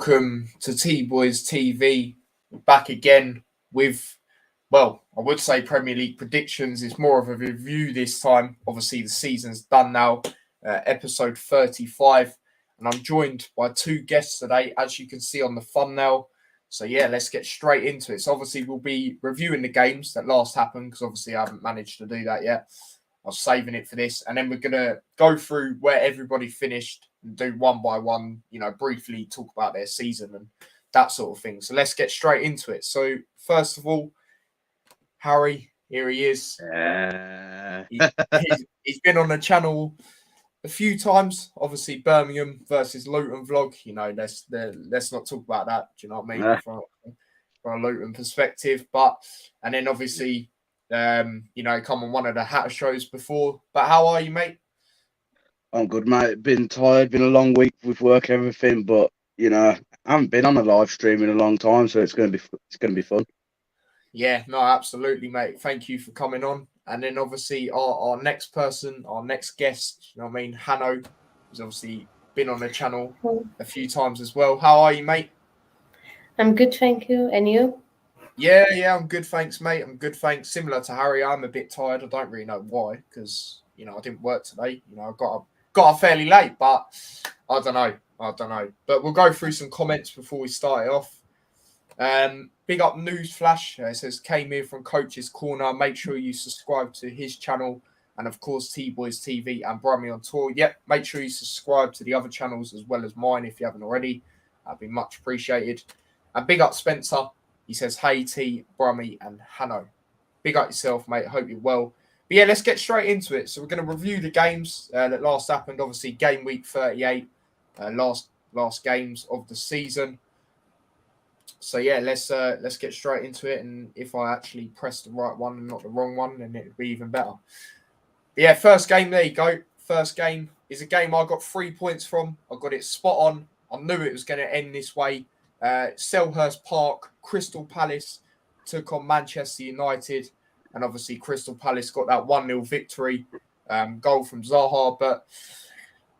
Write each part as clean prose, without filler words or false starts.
Welcome to T-Boys TV, back again with, well, I would say Premier League predictions. It's more of a review this time. Obviously, the season's done now, episode 35, and I'm joined by two guests today, as you can see on the thumbnail. So yeah, let's get straight into it. So obviously, we'll be reviewing the games that last happened, because obviously I haven't managed to do that yet. I was saving it for this, and then we're going to go through where everybody finished and do one by one, briefly talk about their season and that sort of thing. So let's get straight into it. So first of all, Harry, here he is. He's been on the channel a few times. Obviously, Birmingham versus Luton vlog. Let's not talk about that. Do you know what I mean? From a Luton perspective, and then obviously, come on one of the Hatter shows before. But how are you, mate? I'm good, mate. Been tired, been a long week with work, everything, but I haven't been on a live stream in a long time, so it's gonna be fun. Yeah, no, absolutely, mate. Thank you for coming on. And then obviously our next person, our next guest, Hanno, who's obviously been on the channel a few times as well. How are you, mate? I'm good, thank you. And you? Yeah, I'm good, thanks, mate. I'm good, thanks. Similar to Harry, I'm a bit tired. I don't really know why, because I didn't work today. I got up fairly late, but I don't know. But we'll go through some comments before we start it off. Big up news flash. It says came here from Coach's Corner. Make sure you subscribe to his channel, and of course T-Boys TV and Brummie On Tour. Yep, make sure you subscribe to the other channels as well as mine if you haven't already. That'd be much appreciated. And big up Spencer. He says, hey T, Brummie and Hanno. Big up yourself, mate. Hope you're well. But yeah, let's get straight into it. So we're going to review the games that last happened. Obviously, game week 38, last games of the season. So yeah, let's get straight into it. And if I actually press the right one and not the wrong one, then it'd be even better. But yeah, first game, there you go. First game is a game I got 3 points from. I got it spot on. I knew it was going to end this way. Selhurst Park, Crystal Palace took on Manchester United, and obviously Crystal Palace got that 1-0 victory, goal from Zaha. But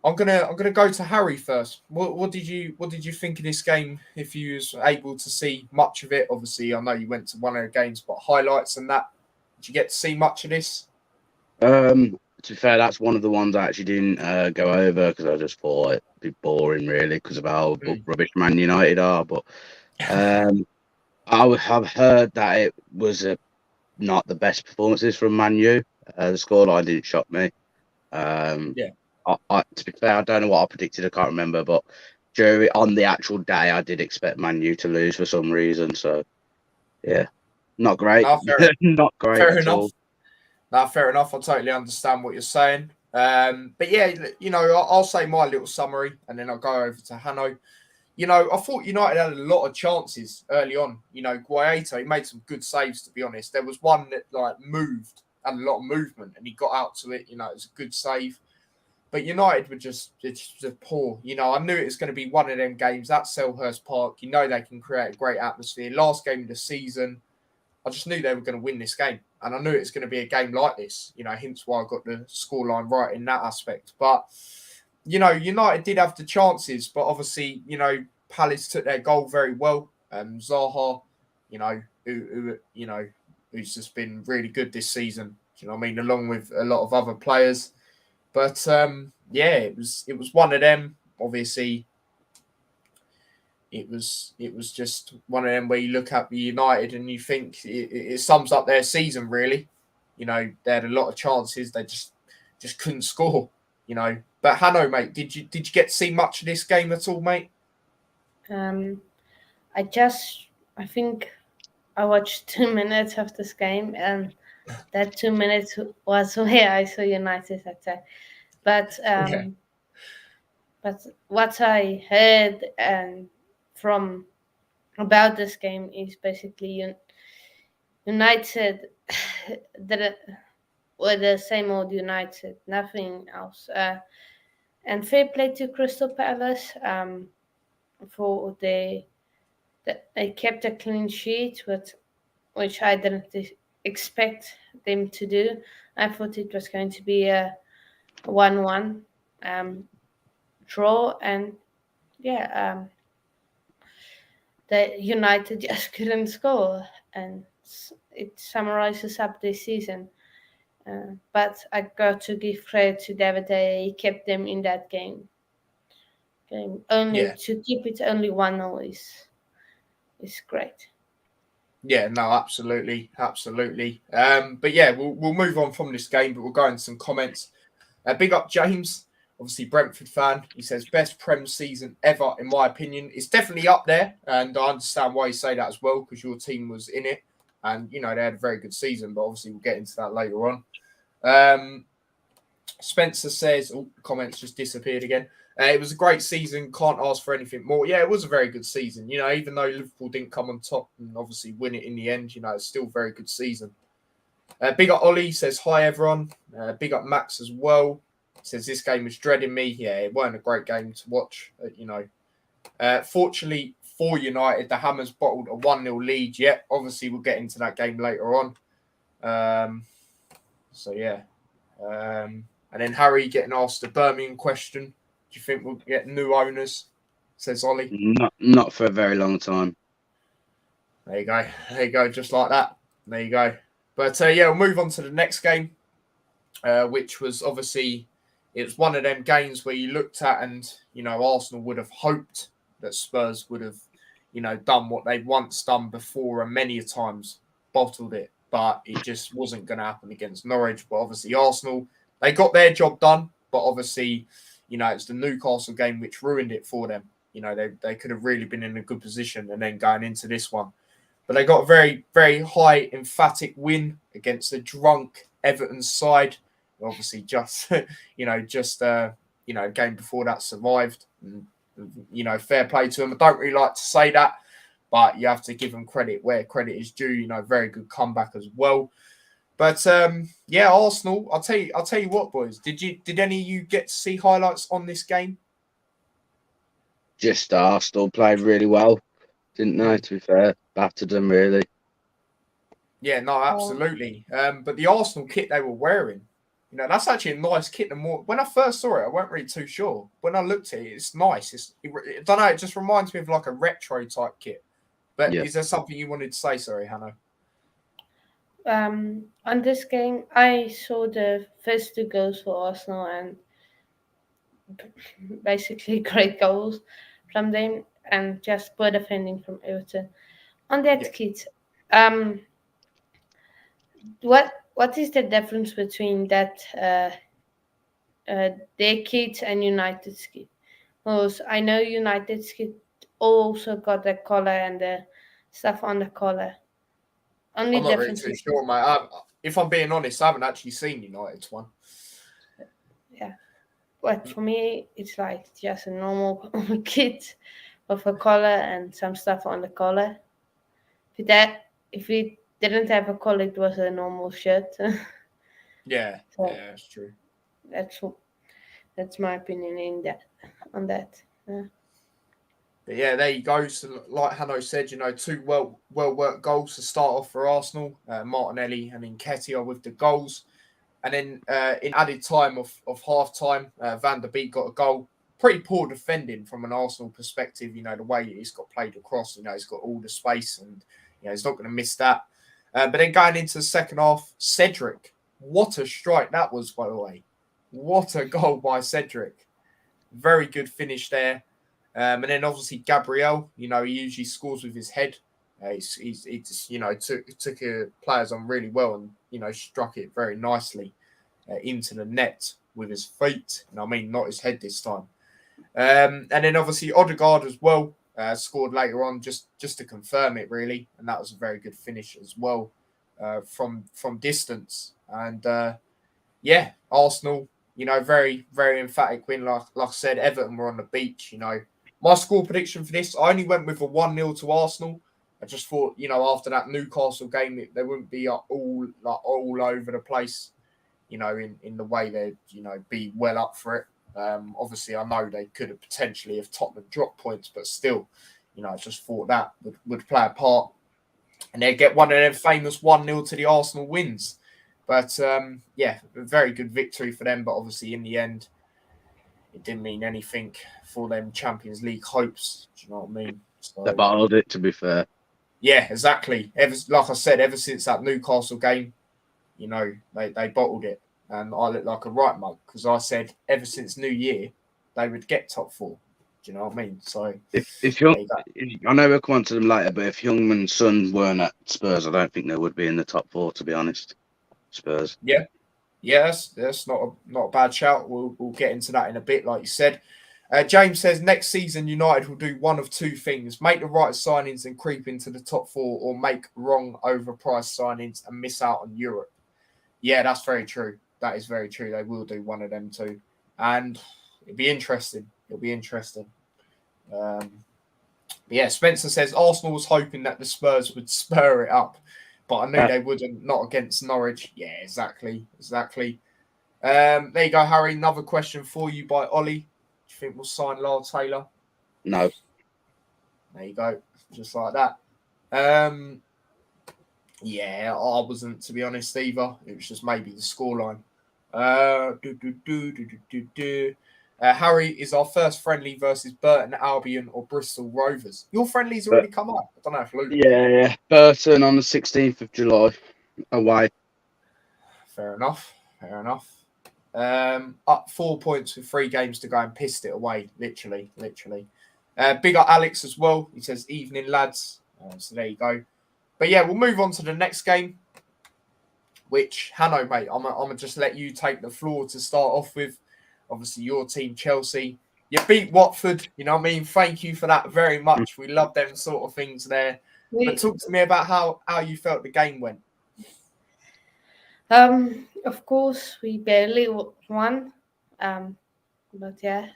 I'm gonna go to Harry first. What did you think of this game? If you was able to see much of it, obviously I know you went to one of the games, but highlights and that, did you get to see much of this? To be fair, that's one of the ones I actually didn't go over because I just thought it'd be boring, really, because of how rubbish Man United are. But I have heard that it was not the best performances from Man U. The scoreline didn't shock me. Yeah. To be fair, I don't know what I predicted. I can't remember, but on the actual day, I did expect Man U to lose for some reason. So yeah, not great. No, not great fair at enough. all. No, fair enough. I totally understand what you're saying. But yeah, I'll say my little summary and then I'll go over to Hanno. I thought United had a lot of chances early on. Guaita, he made some good saves, to be honest. There was one that moved, had a lot of movement, and he got out to it. It was a good save. But United were just poor. I knew it was going to be one of them games at Selhurst Park. They can create a great atmosphere. Last game of the season, I just knew they were going to win this game. And I knew it was going to be a game like this, hence why I got the scoreline right in that aspect. But, United did have the chances, but obviously, Palace took their goal very well. Zaha, who's just been really good this season, along with a lot of other players. But, it was one of them, obviously. It was just one of them where you look at the United and you think it sums up their season, really. They had a lot of chances. They just couldn't score, But Hanno, mate, did you get to see much of this game at all, mate? I think I watched 2 minutes of this game, and that 2 minutes was where I saw United attack. But but what I heard and from about this game is basically United were the same old United, nothing else. And fair play to Crystal Palace for they kept a clean sheet, which I didn't expect them to do. I thought it was going to be a 1-1 draw, and that United just couldn't score, and it summarizes up this season. But I got to give credit to David. He kept them in that game. Only to keep it only 1-0 is great. Yeah, no, absolutely. But yeah, we'll move on from this game, but we'll go into some comments. Big up James, obviously Brentford fan. He says best Prem season ever, in my opinion. It's definitely up there, and I understand why you say that as well, because your team was in it, and they had a very good season. But obviously, we'll get into that later on. Spencer says, comments just disappeared again. It was a great season. Can't ask for anything more. Yeah, it was a very good season. Even though Liverpool didn't come on top and obviously win it in the end, it's still a very good season. Big up Ollie says, hi, everyone. Big up Max as well. Says, this game was dreading me. Yeah, it weren't a great game to watch, Fortunately for United, the Hammers bottled a 1-0 lead. Yeah, obviously, we'll get into that game later on. So, yeah. And then Harry getting asked the Birmingham question. Do you think we'll get new owners? Says Ollie. Not for a very long time. There you go. Just like that. There you go. But we'll move on to the next game, which was obviously, it was one of them games where you looked at and, Arsenal would have hoped that Spurs would have, done what they'd once done before and many times bottled it. But it just wasn't going to happen against Norwich. But obviously Arsenal, they got their job done. But obviously, it's the Newcastle game which ruined it for them. They could have really been in a good position and then going into this one. But they got a very, very high, emphatic win against the drunk Everton side. Obviously, just a game before that survived. And, fair play to them. I don't really like to say that, but you have to give them credit where credit is due. Very good comeback as well. But Arsenal. I'll tell you what, boys. Did any of you get to see highlights on this game? Just Arsenal played really well, didn't they? To be fair, battered them really. Yeah, no, absolutely. But the Arsenal kit they were wearing, that's actually a nice kit. When I first saw it, I weren't really too sure. When I looked at it, it's nice. I don't know. It just reminds me of like a retro type kit. But Is there something you wanted to say? Sorry, Hanno. On this game, I saw the first 2 goals for Arsenal and basically great goals from them and just poor defending from Everton. On that kit, what is the difference between that their kit and United's kit? Because I know United's kit also got the collar and the stuff on the collar. I'm not really too sure, mate. If I'm being honest, I haven't actually seen United's one. Yeah. But for me, it's like just a normal kit with a collar and some stuff on the collar. If it didn't have a collar, it was a normal shirt. Yeah, that's true. That's my opinion on that. Yeah. But yeah, there you go. So, like Hanno said, 2 well worked goals to start off for Arsenal. Martinelli and Nketiah with the goals. And then in added time of half time, Van der Beek got a goal. Pretty poor defending from an Arsenal perspective. The way he's got played across. He's got all the space and he's not going to miss that. But then going into the second half, Cedric. What a strike that was, by the way. What a goal by Cedric. Very good finish there. And then obviously Gabriel, he usually scores with his head. He just, took players on really well and, struck it very nicely into the net with his feet. And I mean, not his head this time. And then obviously Odegaard as well scored later on just to confirm it, really. And that was a very good finish as well from distance. And, Arsenal, very, very emphatic win. Like I said, Everton were on the beach, My score prediction for this, I only went with a 1-0 to Arsenal. I just thought, after that Newcastle game, they wouldn't be all over the place, in the way they'd, be well up for it. Obviously, I know they could have potentially have Tottenham dropped points, but still, I just thought that would play a part. And they'd get one of them famous 1-0 to the Arsenal wins. But, a very good victory for them. But obviously, in the end, it didn't mean anything for them Champions League hopes. Do you know what I mean? They bottled it, to be fair. Yeah, exactly. Like I said, ever since that Newcastle game, you know, they bottled it. And I look like a right mug because I said ever since New Year, they would get top 4. Do you know what I mean? So if Young, I know we'll come on to them later, but if Youngman's son weren't at Spurs, I don't think they would be in the top 4, to be honest. Spurs. Yeah. Yes, that's not a bad shout. We'll get into that in a bit, like you said. James says next season United will do one of 2 things: make the right signings and creep into the top 4, or make wrong overpriced signings and miss out on Europe. Yeah, that's very true. That is very true. They will do one of them 2, and it'll be interesting. Yeah, Spencer says Arsenal was hoping that the Spurs would spur it up, but I knew they wouldn't. Not against Norwich. Yeah, exactly. There you go, Harry. Another question for you by Ollie. Do you think we'll sign Lyle Taylor? No. There you go. Just like that. Yeah, I wasn't, to be honest, either. It was just maybe the scoreline. Harry, is our first friendly versus Burton Albion or Bristol Rovers? Your friendly's already come up. I don't know if Luke. Yeah. Burton on the 16th of July. Away. Fair enough. Up 4 points with 3 games to go and pissed it away. Literally. Big up Alex as well. He says, evening, lads. So there you go. But yeah, we'll move on to the next game, which, Hanno, mate, I'm going to just let you take the floor to start off with. Obviously, your team, Chelsea. You beat Watford, you know what I mean? Thank you for that very much. We love them sort of things there. But talk to me about how you felt the game went. Of course, we barely won. But yeah,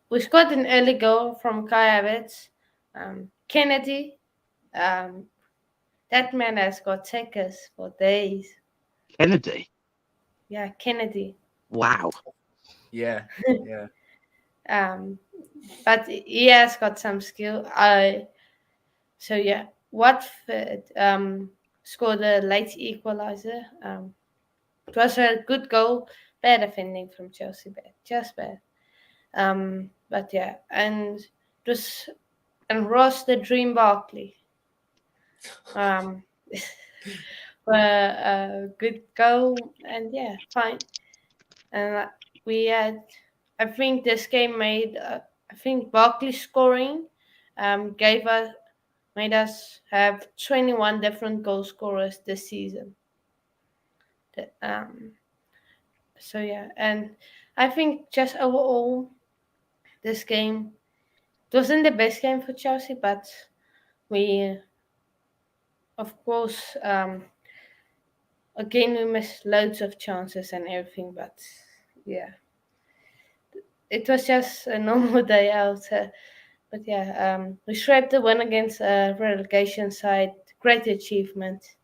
we scored an early goal from Kai Havertz. Kennedy, that man has got takers for days. Kennedy? Yeah, Kennedy. Wow. Yeah. But he has got some skill. So yeah, Watford scored a late equalizer. It was a good goal. Bad defending from Chelsea, just bad. But yeah, and Ross the Dream Barkley. For a good goal, and yeah, fine. And we had, I think this game made, I think Barkley scoring made us have 21 different goal scorers this season. So yeah, and I think just overall, this game, it wasn't the best game for Chelsea, but we, of course, again, we missed loads of chances and everything, but yeah, it was just a normal day out. But yeah, we scraped the win against a relegation side. Great achievement.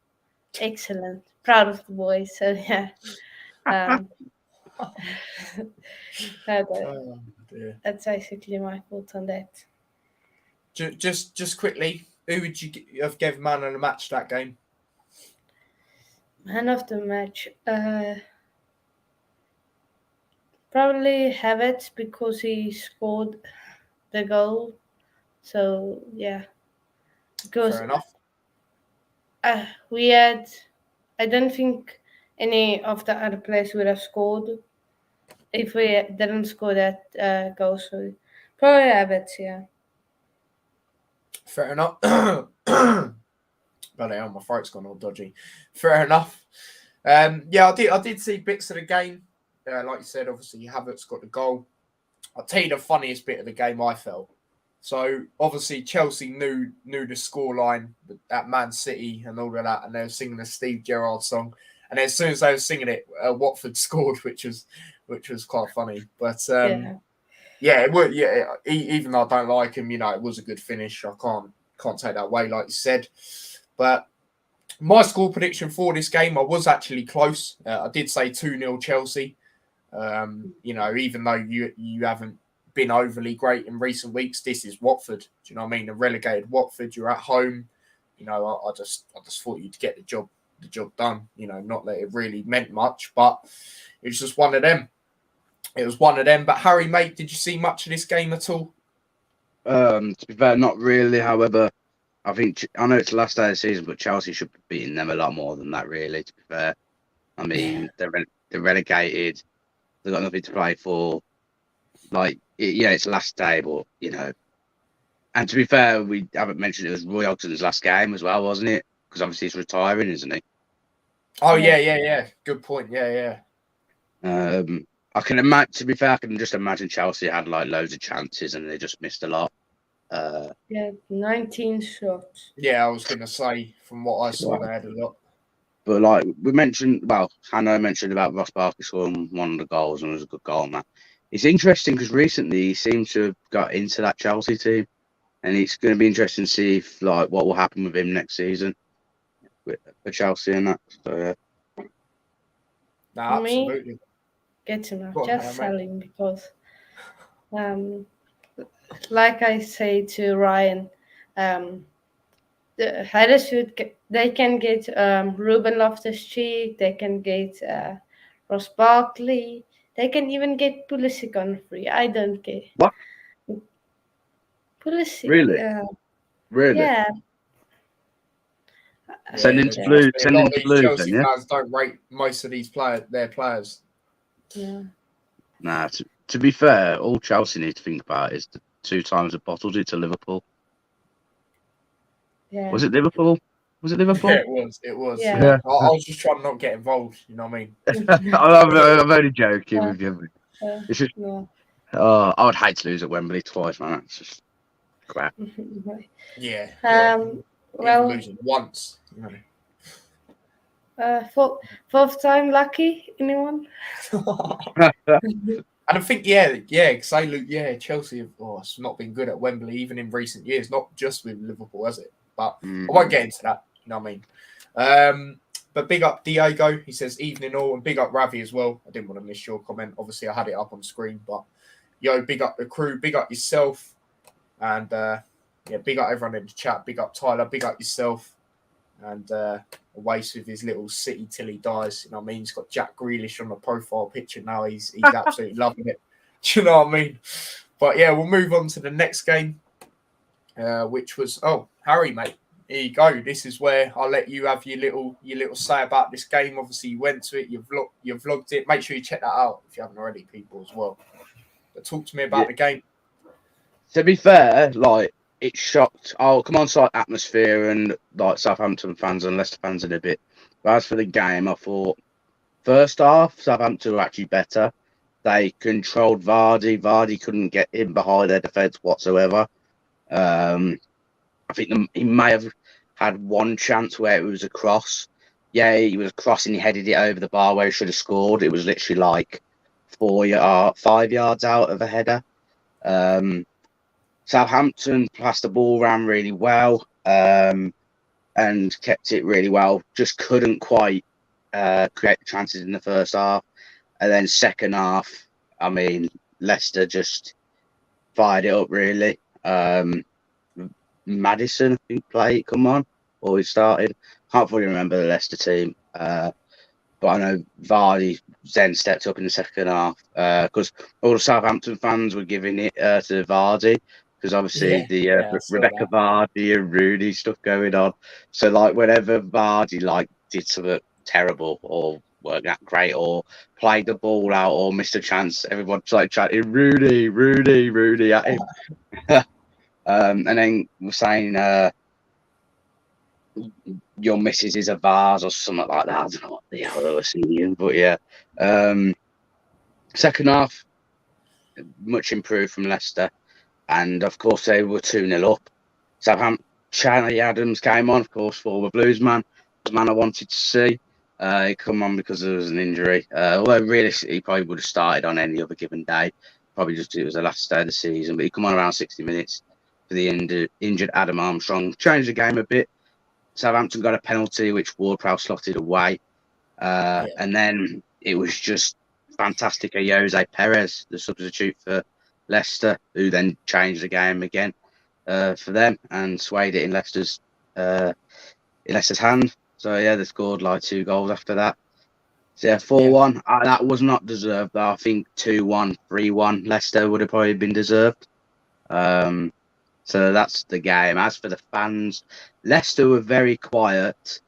Excellent. Proud of the boys. So yeah. That's basically my thoughts on that. Just quickly, who would you have given man of the match that game? Man of the match, probably Havertz because he scored the goal. So yeah, because fair enough. We had, I don't think any of the other players would have scored if we didn't score that goal. So probably Havertz, yeah. Fair enough. Bloody hell, my throat's gone all dodgy. Fair enough. Yeah, I did see bits of the game. Like you said, obviously Havertz got the goal. I'll tell you the funniest bit of the game I felt. So obviously Chelsea knew the scoreline at Man City and all of that, and they were singing the Steve Gerrard song. And as soon as they were singing it, Watford scored, which was quite funny. But yeah, it would. Yeah, even though I don't like him, you know, it was a good finish. I can't take that away, like you said. But my score prediction for this game, I was actually close. I did say 2-0 Chelsea. You know, even though you haven't been overly great in recent weeks, this is Watford. Do you know what I mean? A relegated Watford, you're at home. You know, I just thought you'd get the job done. You know, not that it really meant much, but it was just one of them. It was one of them. But Harry, mate, did you see much of this game at all? To be fair, not really. However, I know it's the last day of the season, but Chelsea should be beating them a lot more than that. Really, to be fair, I mean they're relegated. They've got nothing to play for. Like, it's last day, but and to be fair, we haven't mentioned it was Roy Hodgson's last game as well, wasn't it? Because obviously he's retiring, isn't he? Oh yeah. Good point. Yeah. I can imagine. To be fair, I can just imagine Chelsea had like loads of chances and they just missed a lot. 19 shots. Yeah, I was going to say, from what I saw, they had a lot. But like we mentioned, Hanno mentioned about Ross Barkley scoring one of the goals, and it was a good goal on that. It's interesting because recently he seems to have got into that Chelsea team, and it's going to be interesting to see if what will happen with him next season for Chelsea and that. So yeah. No, absolutely. Get him out. Just sell him because, like I say to Ryan, the Huddersfield, they can get Ruben Loftus-Cheek, they can get Ross Barkley, they can even get Pulisic on free. I don't care. What? Pulisic. Really? Really? Yeah. Send him to Blues. Send him to Blues. Chelsea then, yeah? fans don't rate most of these their players. Yeah. Nah. To be fair, all Chelsea need to think about is the 2 times they bottled it to Liverpool. Yeah. Was it Liverpool? Yeah, it was. Yeah. I was just trying to not get involved. You know what I mean? I'm only joking with you. It's just, I would hate to lose at Wembley twice, man. That's just crap. Yeah. Well, losing once. fourth time lucky. Anyone? And I think, because Chelsea have it's not been good at Wembley even in recent years, not just with Liverpool, has it? But I won't get into that. You know what I mean? But big up Diego. He says evening all, and big up Ravi as well. I didn't want to miss your comment. Obviously, I had it up on screen, but big up the crew, big up yourself, and big up everyone in the chat. Big up Tyler, big up yourself, and Waste with his little City till he dies. You know what I mean? He's got Jack Grealish on the profile picture now. He's absolutely loving it. Do you know what I mean? But yeah, we'll move on to the next game, which was Harry, mate. Here you go. This is where I'll let you have your little say about this game. Obviously, you went to it. You vlogged it. Make sure you check that out if you haven't already, people, as well. But talk to me about the game. To be fair, it shocked. Oh, come on, site atmosphere and Southampton fans and Leicester fans in a bit. But as for the game, I thought first half Southampton were actually better. They controlled Vardy. Vardy couldn't get in behind their defence whatsoever. I think he may have had one chance where it was a cross. Yeah, he was crossing. He headed it over the bar where he should have scored. It was literally 5 yards out of a header. Southampton passed the ball around really well and kept it really well. Just couldn't quite create the chances in the first half. And then second half, I mean, Leicester just fired it up really. Maddison, I think, or he started. Can't fully remember the Leicester team. But I know Vardy then stepped up in the second half because all the Southampton fans were giving it to Vardy because obviously Rebecca Vardy and Rooney stuff going on. So whenever Vardy did something terrible or worked out great or played the ball out or missed a chance, everyone's chanting Rooney at him. And then we're saying your missus is a vase or something like that. I don't know what the hell they were singing, but yeah. Second half, much improved from Leicester. And of course, they were 2-0 up. Southampton, Charlie Adams came on, of course, former Blues man. The man I wanted to see. He come on because there was an injury. Although realistically, he probably would have started on any other given day. Probably just it was the last day of the season. But he come on around 60 minutes for the injured Adam Armstrong. Changed the game a bit. Southampton got a penalty, which Ward-Prowse slotted away. And then it was just fantastic. Jose Perez, the substitute for Leicester, who then changed the game again for them and swayed it in Leicester's hand. So yeah, they scored 2 goals after that. So yeah, 4-1. That was not deserved though. I think 2-1, 3-1 Leicester would have probably been deserved. So that's the game. As for the fans, Leicester were very quiet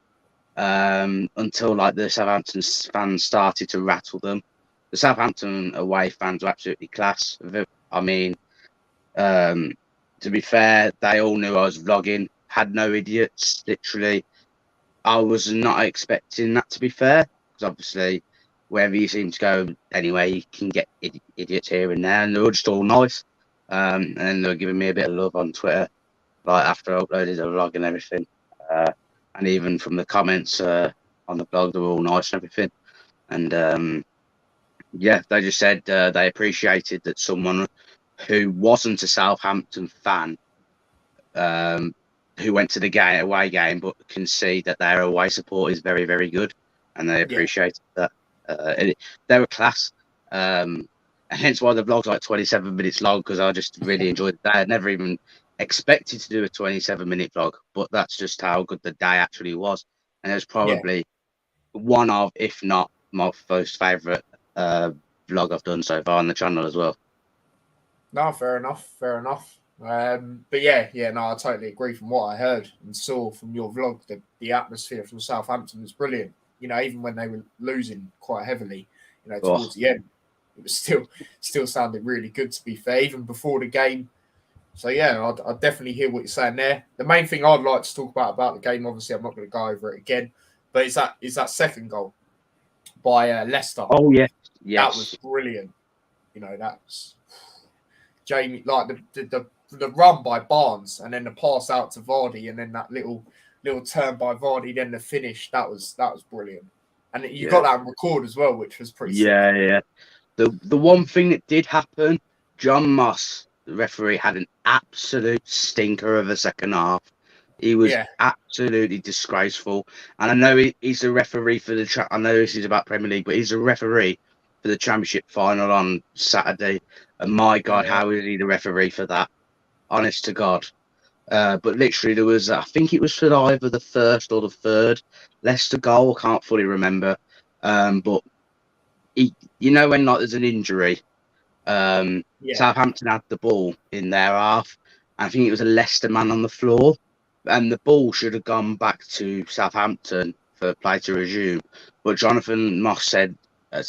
until like the Southampton fans started to rattle them. The Southampton away fans were absolutely class. I mean, to be fair, they all knew I was vlogging. Had no idiots. Literally, I was not expecting that. To be fair, because obviously, wherever you seem to go, anyway, you can get idiots here and there, and they were just all nice. And then they were giving me a bit of love on Twitter, like after I uploaded the vlog and everything. And even from the comments on the blog, they were all nice and everything. And yeah, they just said they appreciated that someone who wasn't a Southampton fan, who went to the away game, but can see that their away support is very, very good, and they appreciated that. They were class, and hence why the vlog's like 27 minutes long, because I just really enjoyed that. I never even expected to do a 27-minute vlog, but that's just how good the day actually was, and it was probably one of, if not my most favourite vlog I've done so far on the channel as well. No, fair enough. But yeah, no, I totally agree. From what I heard and saw from your vlog, the atmosphere from Southampton was brilliant. You know, even when they were losing quite heavily, you know, towards the end, it was still sounded really good, to be fair, even before the game. So yeah, I definitely hear what you're saying there. The main thing I'd like to talk about the game, obviously, I'm not going to go over it again, but is that second goal by Leicester. Oh yeah, that was brilliant. You know, that's Jamie, like the run by Barnes, and then the pass out to Vardy, and then that little turn by Vardy, then the finish. That was brilliant, and you got that on record as well, which was pretty. Yeah. The one thing that did happen, John Moss, the referee, had an absolute stinker of a second half. He was absolutely disgraceful, and I know he's a referee for the. I know this is about Premier League, but he's a referee for the Championship final on Saturday. And my God, how is he the referee for that? Honest to God. But literally, there was, I think it was for either the first or the third Leicester goal. I can't fully remember. But you know, when like there's an injury, Southampton had the ball in their half. I think it was a Leicester man on the floor, and the ball should have gone back to Southampton for play to resume. But Jonathan Moss said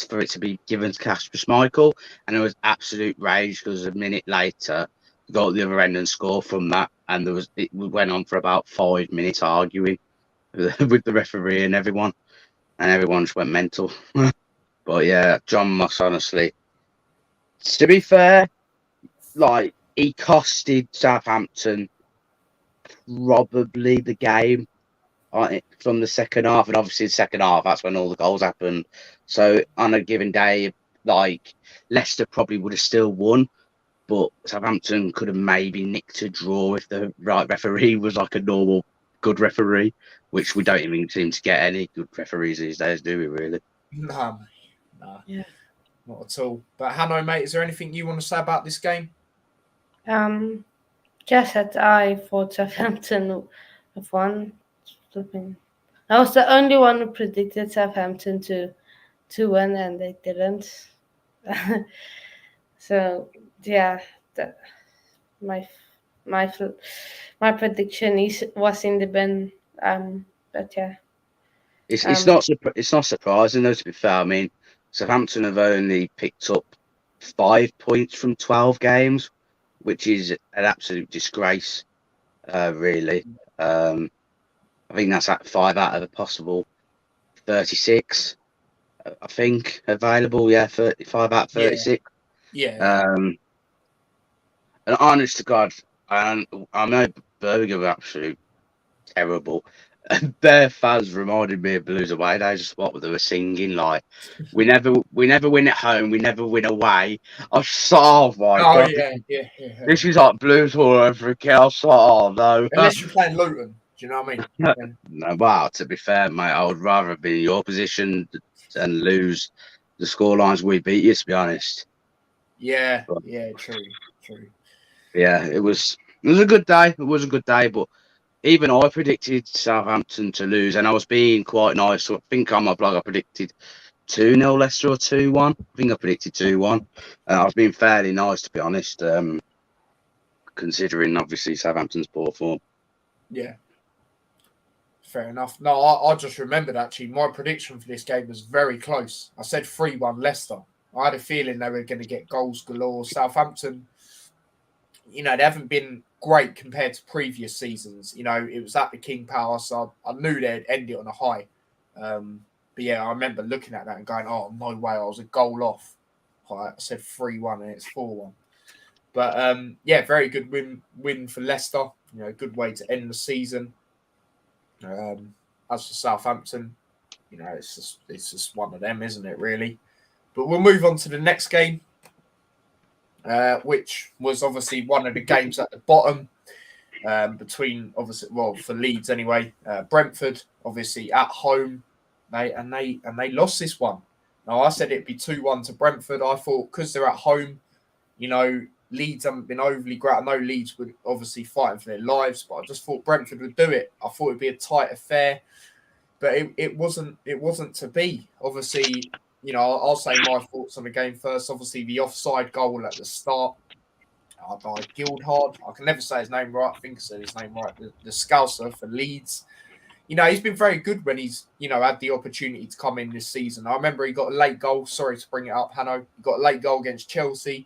for it to be given to Kasper Schmeichel, and it was absolute rage because a minute later, go at the other end and score from that, and it went on for about 5 minutes arguing with the referee and everyone just went mental. But yeah, John Moss, honestly, to be fair, like, he costed Southampton probably the game from the second half, and obviously the second half, that's when all the goals happened. So on a given day, like, Leicester probably would have still won, but Southampton could have maybe nicked a draw if the right referee was like a normal good referee, which we don't even seem to get any good referees these days, do we, really? No, yeah, not at all. But Hanno, mate, is there anything you want to say about this game? Just that I thought Southampton have won. I was the only one who predicted Southampton to win, and they didn't. So yeah, my prediction was in the bin. But yeah, it's not surprising though. To be fair, I mean, Southampton have only picked up 5 points from 12 games, which is an absolute disgrace, really. I think that's at 5 out of a possible 36, I think, available. Yeah, 35 out of 36. Yeah. And honest to God, I know Birmingham are absolute terrible. And their fans reminded me of Blues away days. What they were singing, like, we never win at home, we never win away. I thought, oh my God, yeah. This is like Blues all over again. I thought, oh no. Unless you're playing Luton, do you know what I mean? No, well, to be fair, mate, I would rather be in your position and lose the scorelines we beat you, to be honest. Yeah, true. Yeah, it was a good day. It was a good day, but even I predicted Southampton to lose, and I was being quite nice. So I think on my blog I predicted 2-0 Leicester or 2-1. I think I predicted 2-1. I was being fairly nice, to be honest, because considering obviously Southampton's poor form. Yeah. Fair enough. No, I just remembered actually my prediction for this game was very close. I said 3-1 Leicester. I had a feeling they were going to get goals galore. Southampton, they haven't been great compared to previous seasons. It was at the King Power, so I knew they'd end it on a high. But yeah, I remember looking at that and going, oh, no way, I was a goal off. I said 3-1 and it's 4-1. But yeah, very good win for Leicester. Good way to end the season. As for Southampton, it's just one of them, isn't it, really? But we'll move on to the next game, which was obviously one of the games at the bottom between, obviously, well, for Leeds anyway. Brentford, obviously, at home, they lost this one. Now, I said it'd be 2-1 to Brentford. I thought because they're at home, Leeds haven't been overly great. I know Leeds were obviously fighting for their lives, but I just thought Brentford would do it. I thought it'd be a tight affair, but it wasn't to be. Obviously, I'll say my thoughts on the game first. Obviously, the offside goal at the start by Guildhard. I can never say his name right. I think I said his name right. The Scouser for Leeds. He's been very good when he's, had the opportunity to come in this season. I remember he got a late goal. Sorry to bring it up, Hanno. He got a late goal against Chelsea,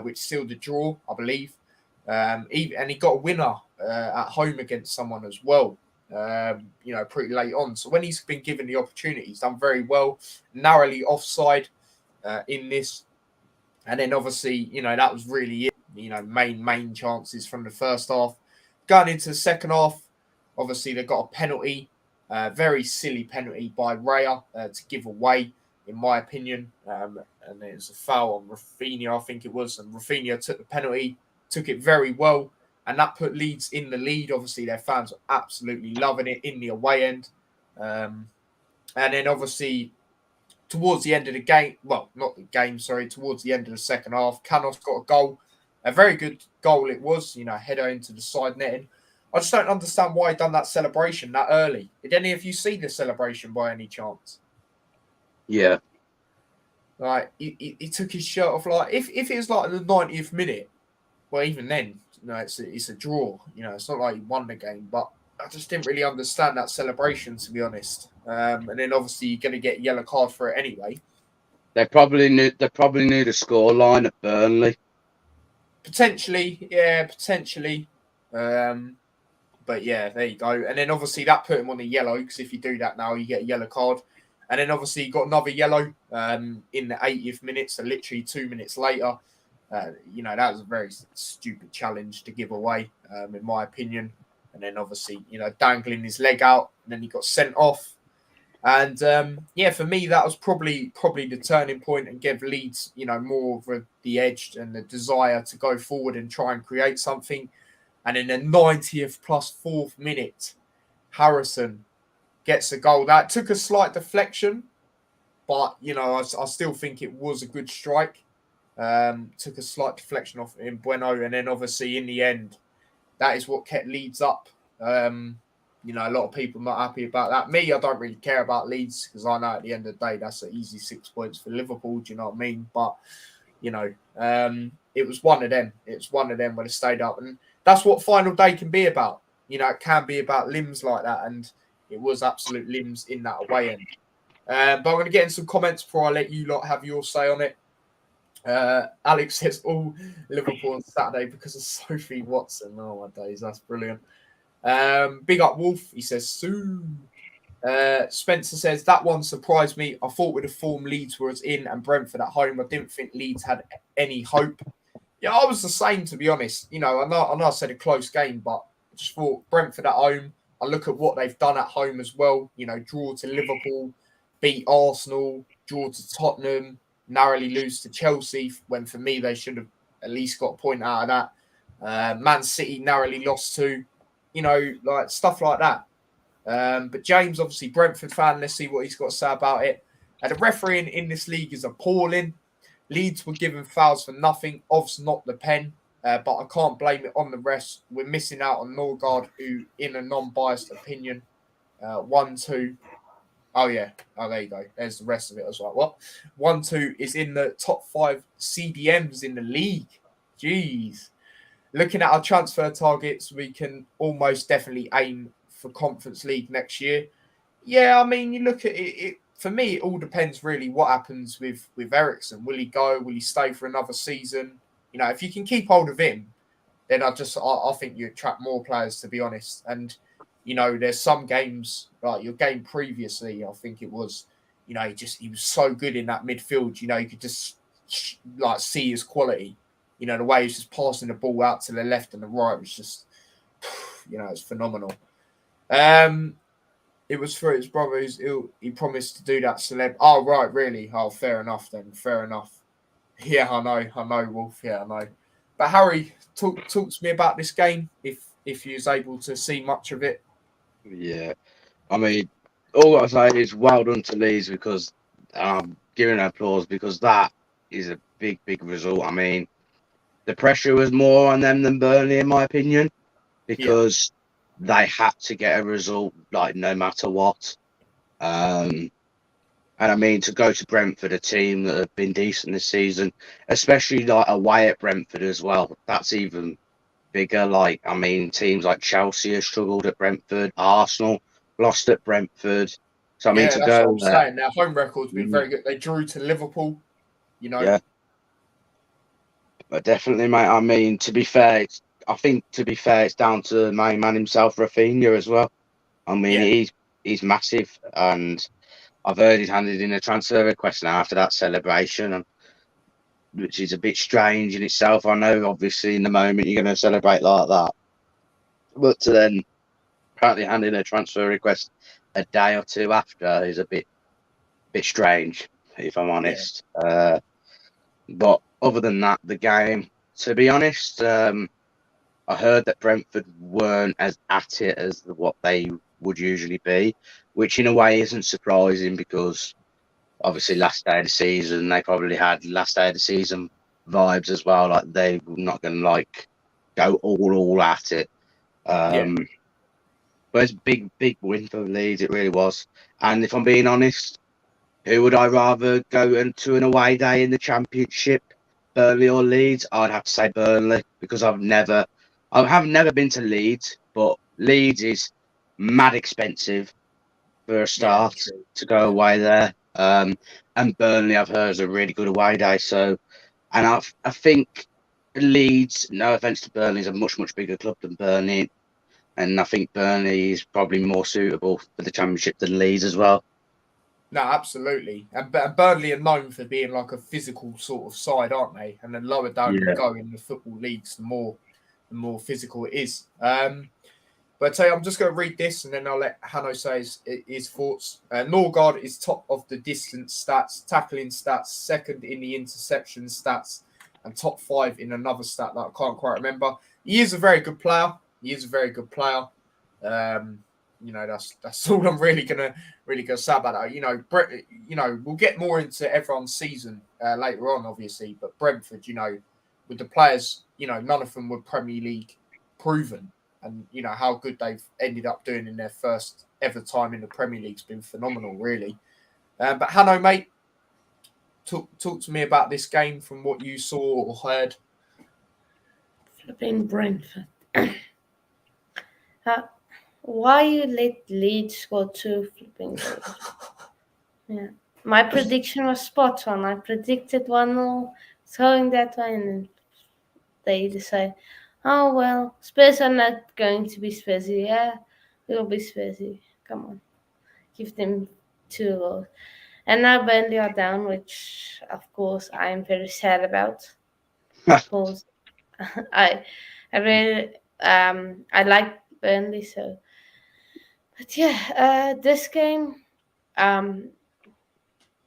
which sealed the draw, I believe. And he got a winner at home against someone as well, pretty late on. So when he's been given the opportunity, he's done very well. Narrowly offside in this. And then obviously, that was really it. Main chances from the first half. Going into the second half, obviously they got a penalty, very silly penalty by Raya to give away, in my opinion. And it was a foul on Rafinha, I think it was. And Rafinha took the penalty, took it very well. And that put Leeds in the lead. Obviously, their fans were absolutely loving it in the away end. And then obviously, towards the end of the game, well, not the game, sorry, towards the end of the second half, Hanno's got a goal. A very good goal it was, header into the side netting. I just don't understand why he done that celebration that early. Did any of you see the celebration by any chance? Yeah. Like, he took his shirt off. Like, if it was like the 90th minute, well, even then, it's a draw. It's not like he won the game. But I just didn't really understand that celebration, to be honest. And then obviously you're going to get a yellow card for it anyway. They probably knew the score line at Burnley. Potentially, yeah, potentially. But yeah, there you go. And then obviously that put him on the yellow, because if you do that now, you get a yellow card. And then obviously you got another yellow in the 80th minute, so literally 2 minutes later. That was a very stupid challenge to give away, in my opinion. And then obviously, dangling his leg out, and then he got sent off. And for me, that was probably the turning point and gave Leeds, more of the edge and the desire to go forward and try and create something. And in the 90th plus 4th minute, Harrison gets a goal. That took a slight deflection, but, I still think it was a good strike. Took a slight deflection off in Bueno. And then obviously in the end, that is what kept Leeds up. A lot of people not happy about that. Me, I don't really care about Leeds because I know at the end of the day, that's an easy 6 points for Liverpool. Do you know what I mean? But, it was one of them. It's one of them where they stayed up. And that's what final day can be about. It can be about limbs like that. And it was absolute limbs in that away end. But I'm going to get in some comments before I let you lot have your say on it. Alex says, all Liverpool on Saturday because of Sophie Watson. Oh, my days. That's brilliant. Big up Wolf. He says, soon. Spencer says, that one surprised me. I thought with the form Leeds was in and Brentford at home, I didn't think Leeds had any hope. Yeah, I was the same, to be honest. I know I said a close game, but I just thought Brentford at home. I look at what they've done at home as well. Draw to Liverpool, beat Arsenal, draw to Tottenham, narrowly lose to Chelsea, when for me they should have at least got a point out of that. Man City narrowly lost to, like stuff like that. But James, obviously Brentford fan, let's see what he's got to say about it. The refereeing in this league is appalling. Leeds were given fouls for nothing. Ovs not the pen, but I can't blame it on the rest. We're missing out on Norgard, who, in a non-biased opinion, 1-2. Oh, yeah. Oh, there you go. There's the rest of it. I was like, what? 1-2 is in the top 5 CDMs in the league. Jeez. looking at our transfer targets, we can almost definitely aim for Conference League next year. Yeah, I mean, you look at it. For me, it all depends really what happens with Eriksen. Will he go? Will he stay for another season? You know, if you can keep hold of him, then I think you attract more players, to be honest. And you know, there's some games like your game previously. I think it was, you know, he was so good in that midfield. You know, you could just like see his quality. You know, the way he's just passing the ball out to the left and the right was just, you know, it's phenomenal. It was for his brother. He promised to do that celeb. Oh, right, really? Oh, fair enough then. Fair enough. Yeah, I know, Wolf. Yeah, I know. But Harry, talk to me about this game if you was able to see much of it. Yeah, I mean, all I say is well done to Leeds because I'm giving applause because that is a big, big result. I mean, the pressure was more on them than Burnley, in my opinion, because they had to get a result, like no matter what. And I mean, to go to Brentford, a team that have been decent this season, especially like away at Brentford as well, that's even bigger. Like, I mean, teams like Chelsea have struggled at Brentford, Arsenal lost at Brentford. So, I mean, Yeah, to that's what go I'm there, saying. Their home record's been very good. They drew to Liverpool, you know. yeah, but definitely, mate. I mean, to be fair, it's down to the main man himself, Rafinha, as well. I mean, Yeah. he's massive, and I've heard he's handed in a transfer request now after that celebration, and which is a bit strange in itself. I know, obviously, in the moment you're going to celebrate like that, but to then apparently hand in a transfer request a day or two after is a bit strange, if I'm Yeah. honest. But other than that, the game, to be honest, I heard that Brentford weren't as at it as what they would usually be, which in a way isn't surprising because obviously last day of the season they probably had last day of the season vibes as well. Like they were not going to like go all at it. Yeah. But it's a big win for Leeds. It really was. And if I'm being honest, who would I rather go into an away day in the Championship, Burnley or Leeds? I'd have to say Burnley because I have never been to Leeds, but Leeds is mad expensive for a Yeah, start true. to go Yeah. away there. And Burnley, I've heard, is a really good away day. So, and I think Leeds, no offense to Burnley, is a much bigger club than Burnley, and I think Burnley is probably more suitable for the Championship than Leeds as well. No, absolutely. And Burnley are known for being like a physical sort of side, aren't they? And the lower down you Yeah. go in the football leagues, the more physical it is. But I'm just going to read this and then I'll let Hanno say his thoughts. Norgard is top of the distance stats, tackling stats, second in the interception stats, and top 5 in another stat that I can't quite remember. He is a very good player. You know, that's all I'm really gonna say about that. You know, we'll get more into everyone's season later on, obviously. But Brentford, you know, with the players, you know, none of them were Premier League proven, and you know how good they've ended up doing in their first ever time in the Premier League's been phenomenal, really. But Hanno, mate, talk to me about this game from what you saw or heard. Flipping Brentford. Why you let Leeds score 2 flipping goals? Yeah. My prediction was spot on. I predicted 1-0 throwing that way, and then they decide, oh, well, Spurs are not going to be Spursy. Yeah, we'll be Spursy. Come on. Give them 2 goals. And now Burnley are down, which, of course, I am very sad about. Because I really, I like Burnley, so. But yeah, this game,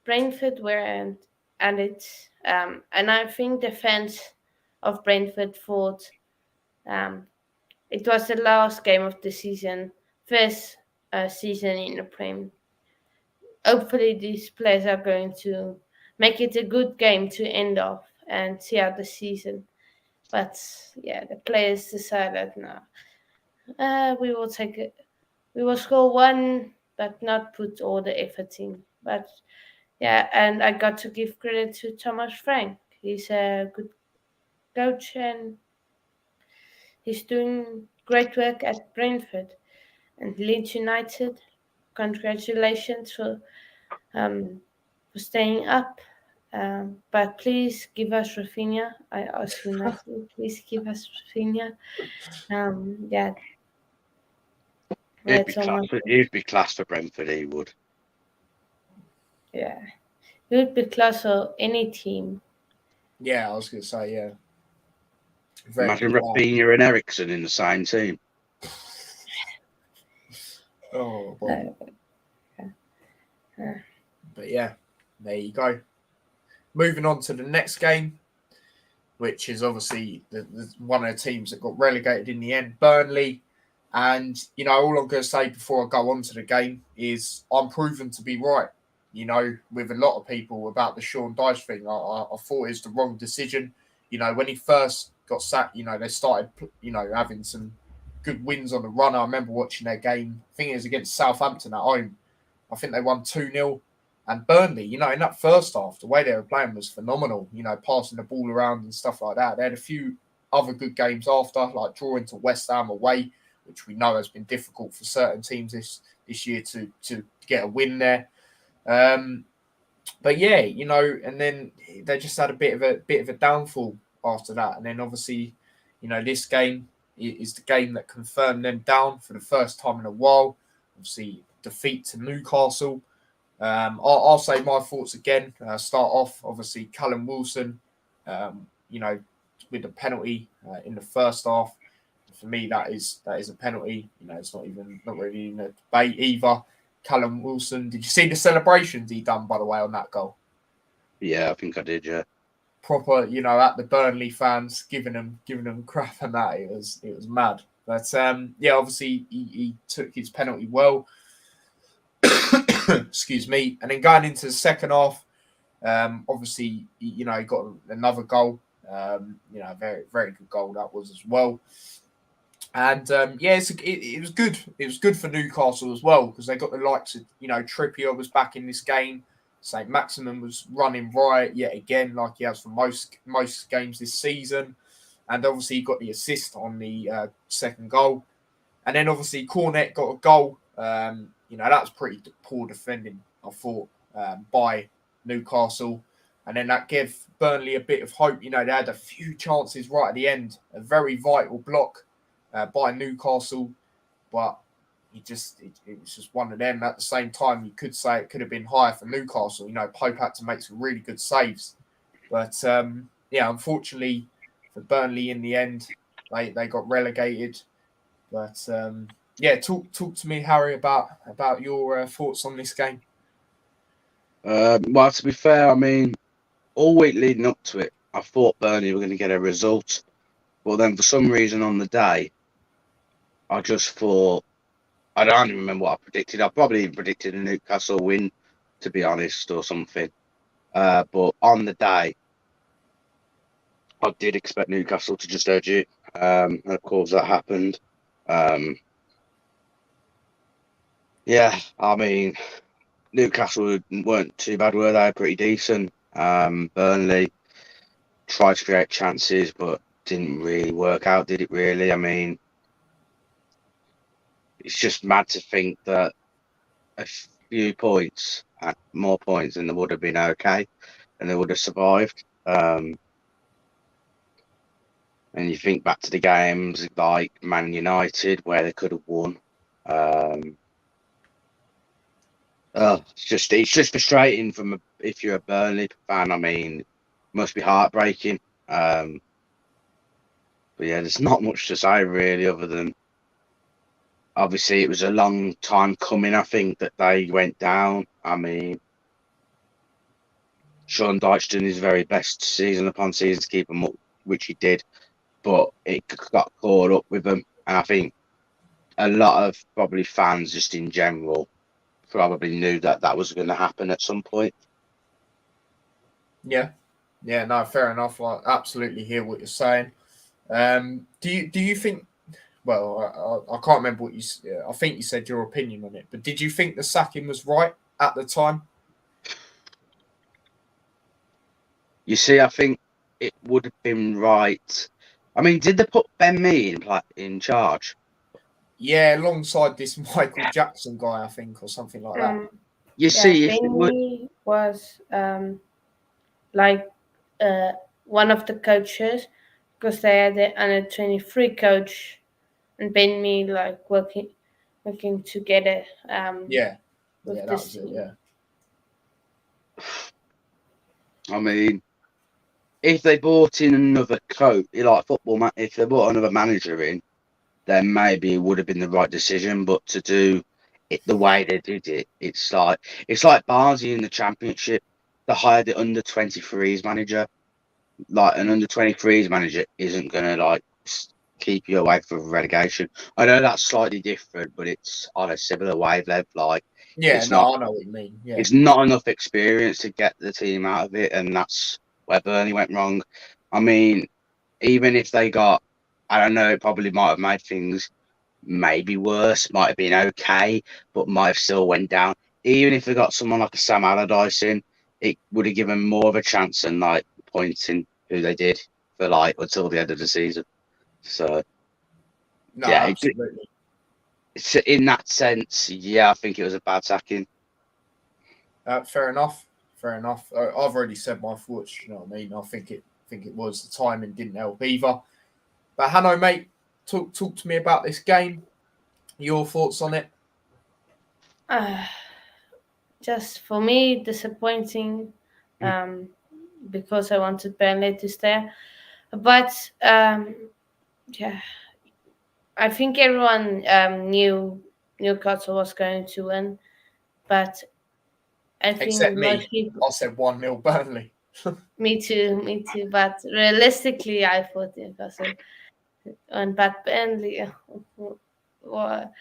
Brentford were and it and I think the fans of Brentford thought it was the last game of the season, first season in the Prem. Hopefully, these players are going to make it a good game to end off and see out the season. But yeah, the players decided no, we will take it. We will score 1, but not put all the effort in. But yeah, and I got to give credit to Thomas Frank. He's a good coach, and he's doing great work at Brentford. And Leeds United, congratulations for staying up. But please give us Rafinha. I ask you nicely, please give us Rafinha. Yeah. He'd be class for Brentford, he would. Yeah. He would be class for any team. Yeah, I was going to say, yeah. Imagine Rafinha and Eriksen in the same team. Oh, boy. But yeah, there you go. Moving on to the next game, which is obviously one of the teams that got relegated in the end, Burnley. And, you know, all I'm going to say before I go on to the game is I'm proven to be right, you know, with a lot of people about the Sean Dyche thing. I thought it was the wrong decision. You know, when he first got sacked, you know, they started, you know, having some good wins on the run. I remember watching their game. I think it was against Southampton at home. I think they won 2-0. And Burnley, you know, in that first half, the way they were playing was phenomenal, you know, passing the ball around and stuff like that. They had a few other good games after, like drawing to West Ham away, which we know has been difficult for certain teams this year to get a win there. But yeah, you know, and then they just had a bit of a downfall after that. And then obviously, you know, this game is the game that confirmed them down for the first time in a while. Obviously, defeat to Newcastle. I'll say my thoughts again. Start off, obviously, Callum Wilson, you know, with the penalty in the first half. For me, that is a penalty. You know, it's not really in a debate either. Callum Wilson, did you see the celebrations he done, by the way, on that goal? Yeah, I think I did. Yeah, proper, you know, at the Burnley fans giving them crap and that it was mad. But yeah, obviously he took his penalty well. Excuse me. And then going into the second half, obviously, you know, he got another goal. You know, very, very good goal that was as well. And yeah, it was good. It was good for Newcastle as well because they got the likes of, you know, Trippier was back in this game. St. Maximin was running riot yet again, like he has for most games this season. And obviously he got the assist on the second goal. And then obviously Cornet got a goal. You know, that was pretty poor defending, I thought, by Newcastle. And then that gave Burnley a bit of hope. You know, they had a few chances right at the end. A very vital block by Newcastle. But it was just one of them. At the same time, you could say it could have been higher for Newcastle. You know, Pope had to make some really good saves. But, yeah, unfortunately for Burnley in the end, they got relegated. But, yeah, talk to me, Harry, about your thoughts on this game. Well, to be fair, I mean, all week leading up to it, I thought Burnley were going to get a result. But then for some reason on the day, I just thought, I don't even remember what I predicted. I probably even predicted a Newcastle win, to be honest, or something. But on the day, I did expect Newcastle to just edge it. And of course, that happened. Yeah, I mean, Newcastle weren't too bad, were they? Pretty decent. Burnley tried to create chances, but didn't really work out, did it really? I mean, it's just mad to think that a few points, more points, and they would have been okay, and they would have survived. And you think back to the games like Man United where they could have won. It's just frustrating if you're a Burnley fan. I mean, it must be heartbreaking. But yeah, there's not much to say really, other than obviously it was a long time coming. I think that they went down. I mean, Sean Dyche done his very best season upon season to keep them up, which he did, but it got caught up with them. And I think a lot of probably fans, just in general, probably knew that was going to happen at some point. Yeah, no, fair enough. I absolutely hear what you're saying. Do you think? Well, I can't remember what you. I think you said your opinion on it, but did you think the sacking was right at the time? You see, I think it would have been right I mean, did they put Ben Mee in charge? Yeah, alongside this Michael Jackson guy, I think, or something like that. You see, if it would, Benny was like one of the coaches because they had the under 23 coach and Benny like working together. Yeah, with that this was it. team. Yeah. I mean, if they brought in another coach, like football, if they brought another manager in, then maybe it would have been the right decision. But to do it the way they did it, it's like Barnsley in the Championship. They hired the under-23s manager. Like an under-23s manager isn't gonna like keep you away from relegation. I know that's slightly different, but it's on a similar wavelength. Like Yeah, it's no, not I know what you mean. Yeah. it's not enough experience to get the team out of it, and that's where Burnley went wrong. I mean, even if they got, I don't know, it probably might have made things maybe worse, might have been okay, but might have still went down. Even if they got someone like a Sam Allardyce in, it would have given more of a chance than like pointing who they did for like until the end of the season. So No, yeah, absolutely. in that sense, yeah, I think it was a bad sacking. Fair enough. Fair enough. I've already said my thoughts. You know what I mean? I think it was the timing didn't help either. But Hanno, mate, talk to me about this game. Your thoughts on it? Just for me, disappointing because I wanted Burnley to stay. But yeah, I think everyone knew Newcastle was going to win, but I Except think me. most people. I said 1-0 Burnley. Me too. But realistically, I thought Newcastle. But Burnley, why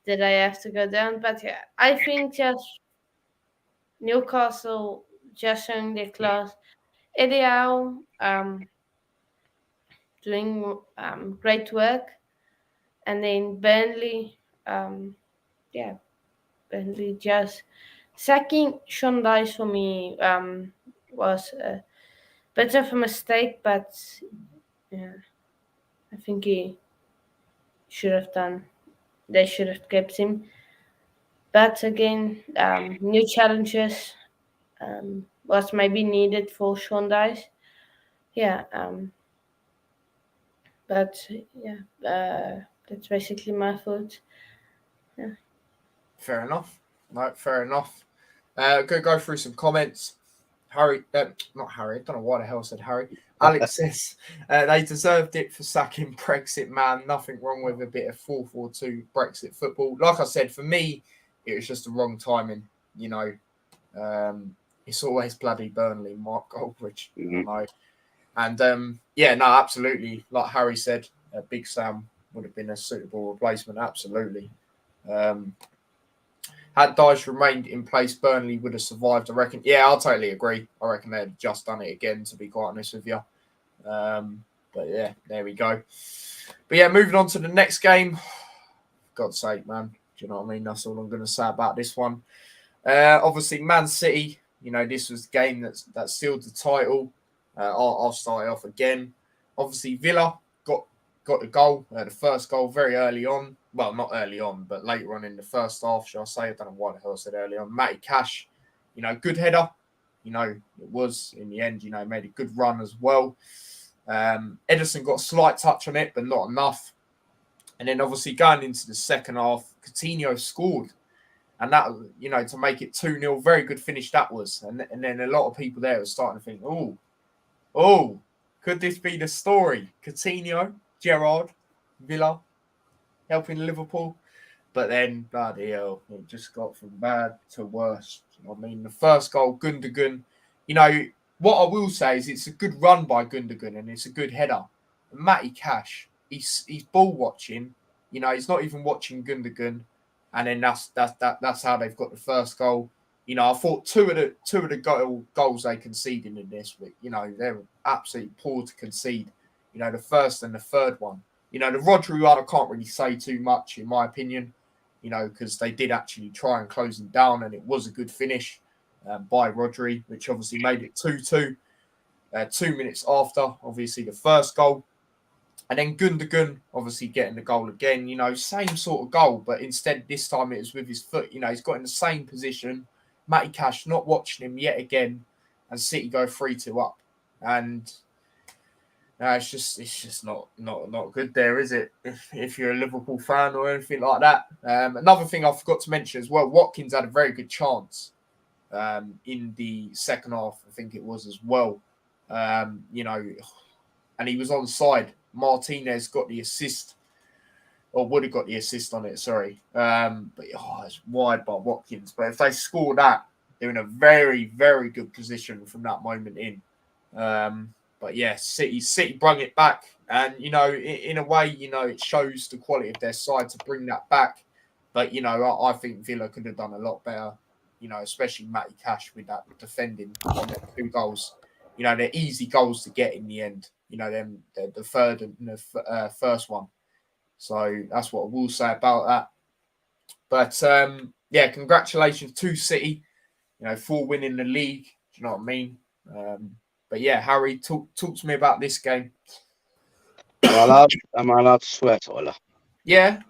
did I have to go down? But yeah, I think just Newcastle just showing their class. Eddie Howe, doing great work, and then Burnley, yeah, Burnley just sacking Sean Dice for me was a bit of a mistake, but yeah, I think he should have done. They should have kept him. But again, new challenges was maybe needed for Sean Dice. Yeah, but yeah, that's basically my thoughts. Yeah. Fair enough. No, fair enough. Go through some comments. Harry, not Harry. I don't know why the hell I said Harry. Alex says they deserved it for sacking Brexit man. Nothing wrong with a bit of 4-4-2 Brexit football. Like I said, for me, it was just the wrong timing. You know, it's always bloody Burnley, Mark Goldbridge. Mm-hmm. I know. And yeah, no, absolutely. Like Harry said, Big Sam would have been a suitable replacement. Absolutely. Had Dyche remained in place, Burnley would have survived, I reckon. Yeah, I'll totally agree. I reckon they'd have just done it again, to be quite honest with you. But yeah, there we go. But yeah, moving on to the next game. God's sake, man. Do you know what I mean? That's all I'm going to say about this one. Obviously, Man City, you know, this was the game that sealed the title. I'll start it off again. Obviously, Villa got the goal, the first goal very early on. Well, not early on, but later on in the first half, shall I say. I don't know why the hell I said early on. Matty Cash, you know, good header. You know, it was in the end, you know, made a good run as well. Ederson got a slight touch on it, but not enough. And then obviously going into the second half, Coutinho scored. And that, you know, to make it 2-0, very good finish that was. And then a lot of people there were starting to think, oh, could this be the story? Coutinho, Gerrard, Villa, helping Liverpool. But then, bloody hell, it just got from bad to worse. I mean, the first goal, Gundogan, you know, what I will say is it's a good run by Gundogan and it's a good header. And Matty Cash, he's ball watching. You know, he's not even watching Gundogan. And then that's how they've got the first goal. You know, I thought two of the goals they conceded in this, but you know, they're absolutely poor to concede. You know, the first and the third one. You know, the Rodri one I can't really say too much in my opinion. You know, because they did actually try and close him down, and it was a good finish by Rodri, which obviously made it 2-2. 2 minutes after, obviously, the first goal. And then Gundogan, obviously, getting the goal again. You know, same sort of goal, but instead this time it was with his foot. You know, he's got in the same position. Matty Cash not watching him yet again, and City go 3-2 up. And it's just not good there, is it? If you're a Liverpool fan or anything like that. Another thing I forgot to mention as well, Watkins had a very good chance in the second half, I think it was as well. You know, and he was onside. Martinez got the assist, or would have got the assist on it, sorry. But it's wide by Watkins. But if they score that, they're in a very, very good position from that moment in. But yeah, City brought it back. And, you know, in a way, you know, it shows the quality of their side to bring that back. But, you know, I think Villa could have done a lot better, you know, especially Matty Cash with that defending on their 2 goals. You know, they're easy goals to get in the end. You know, the third and the first one. So that's what I will say about that. But, yeah, congratulations to City, you know, for winning the league. Do you know what I mean? But yeah, Harry, talk to me about this game. Am I allowed to swear, Tyler? Yeah.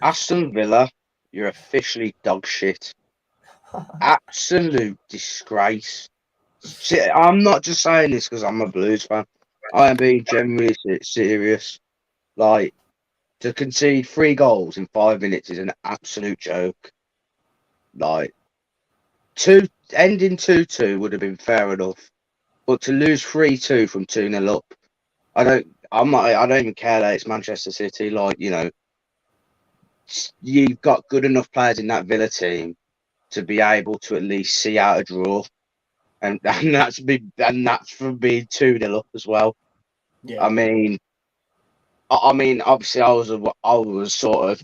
Aston Villa, you're officially dog shit. Absolute disgrace. See, I'm not just saying this because I'm a Blues fan. I am being genuinely serious. Like, to concede 3 goals in 5 minutes is an absolute joke. Like, ending 2-2 would have been fair enough, but to lose 3-2 from 2-0 up, I don't even care that it's Manchester City. Like, you know, you've got good enough players in that Villa team to be able to at least see out a draw, and that's from being 2-0 up as well. Yeah. I mean, obviously, I was sort of,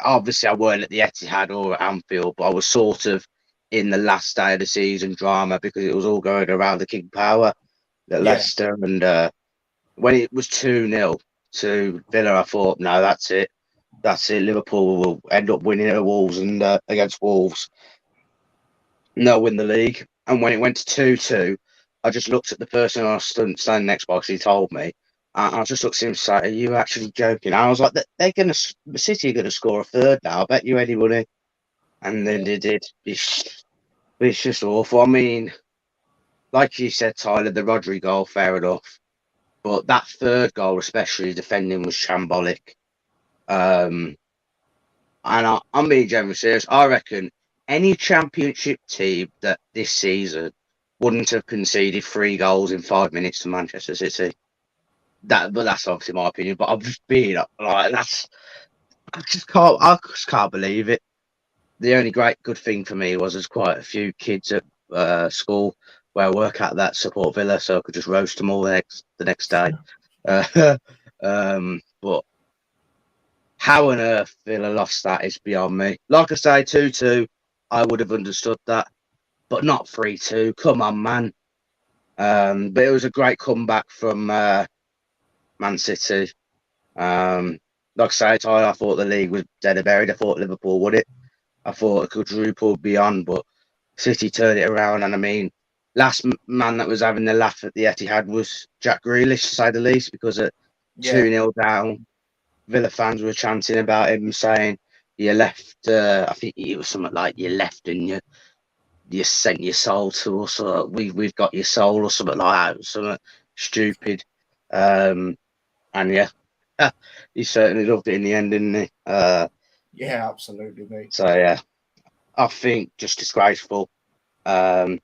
obviously, I weren't at the Etihad or at Anfield, but I was sort of in the last day of the season drama because it was all going around the King Power at Leicester. And when it was 2-0 to Villa, I thought, no, that's it. Liverpool will end up winning at Wolves and against Wolves. No, win the league. And when it went to 2-2, I just looked at the person I was standing next to, he told me. I just looked at him and said, are you actually joking? I was like, City are going to score a third now. I bet you any money. And then they did. It's just awful. I mean, like you said, Tyler, the Rodri goal, fair enough. But that third goal, especially defending, was shambolic. And I'm being generally serious. I reckon any championship team that this season wouldn't have conceded 3 goals in 5 minutes to Manchester City. But that's obviously my opinion. But I'm just being like, I just can't believe it. The only good thing for me was there's quite a few kids at school where I work at that support Villa, so I could just roast them all the next day. But how on earth Villa lost that is beyond me. Like I say, 2-2, I would have understood that, but not 3-2. Come on, man. But it was a great comeback from Man City. Like I say, I thought the league was dead and buried. I thought Liverpool would it. I thought it could quadruple beyond, but City turned it around. And I mean, last man that was having the laugh at the Etihad was Jack Grealish, to say the least, because at 2-0 down, Villa fans were chanting about him, saying, you left, I think it was something like, you left and you sent your soul to us, or we've got your soul, or something like that, something stupid. And yeah, he certainly loved it in the end, didn't he? Yeah, absolutely, mate. So yeah, I think just disgraceful. Yeah,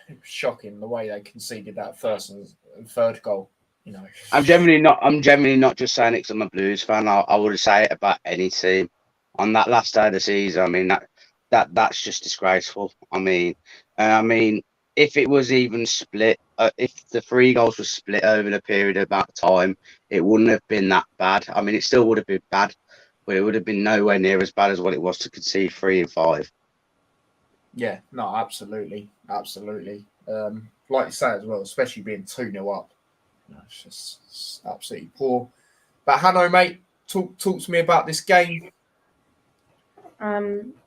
it was shocking the way they conceded that first and third goal. You know, I'm generally not just saying it because I'm a Blues fan. I would say it about any team on that last day of the season. I mean that's just disgraceful. I mean, if it was even split, if the 3 goals were split over the period of that time, it wouldn't have been that bad. I mean, it still would have been bad, but it would have been nowhere near as bad as what it was to concede 3 and 5. Yeah, no, absolutely. Like you say as well, especially being 2-0 up. It's absolutely poor. But Hanno, mate, talk to me about this game.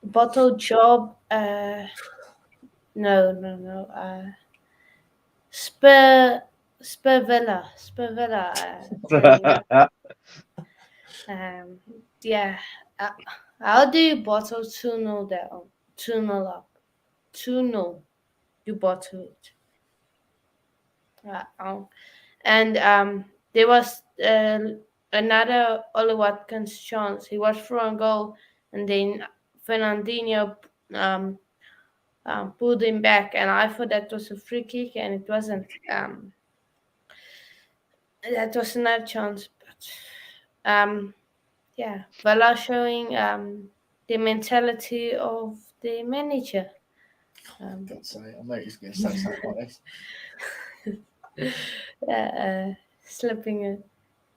Bottle job. No. Spur Villa. Training. Yeah. How do you bottle 2-0 down? 2-0 up. 2-0. You bottle it. And there was another Oli Watkins chance. He was through on goal, and then Fernandinho pulled him back, and I thought that was a free kick, and it wasn't. That was another chance, but yeah, Villa showing the mentality of the manager. I know he's going to say something like this. Slipping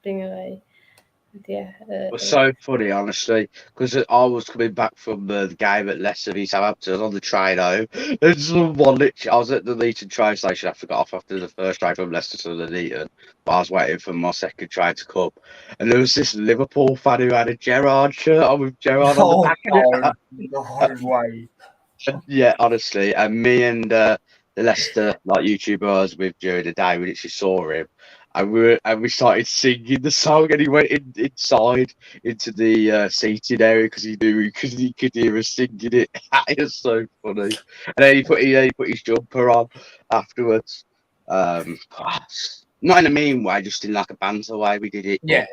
away. Yeah. It was so funny, honestly, because I was coming back from the game at Leicester v Southampton. I was on the train home, and someone literally, I was at the Leeds train station. I forgot off after the first train from Leicester to the Leeds, but I was waiting for my second train to come, and there was this Liverpool fan who had a Gerrard shirt on with Gerrard on the back of it. No way. Yeah, honestly, and me and the Leicester YouTuber I was with during the day, we literally saw him, and we started singing the song, and he went inside into the seating area because he could hear us singing it. It was so funny. And then he put his jumper on afterwards. Not in a mean way, just in like a banter way. We did it. Yeah.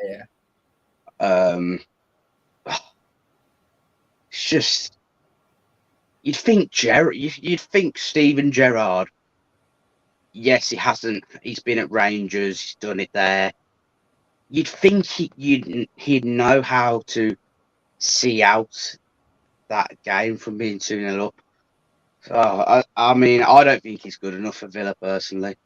It's just. You'd think Steven Gerrard. Yes, he hasn't. He's been at Rangers. He's done it there. You'd think he'd know how to see out that game from being 2-0 up. So I mean, I don't think he's good enough for Villa personally.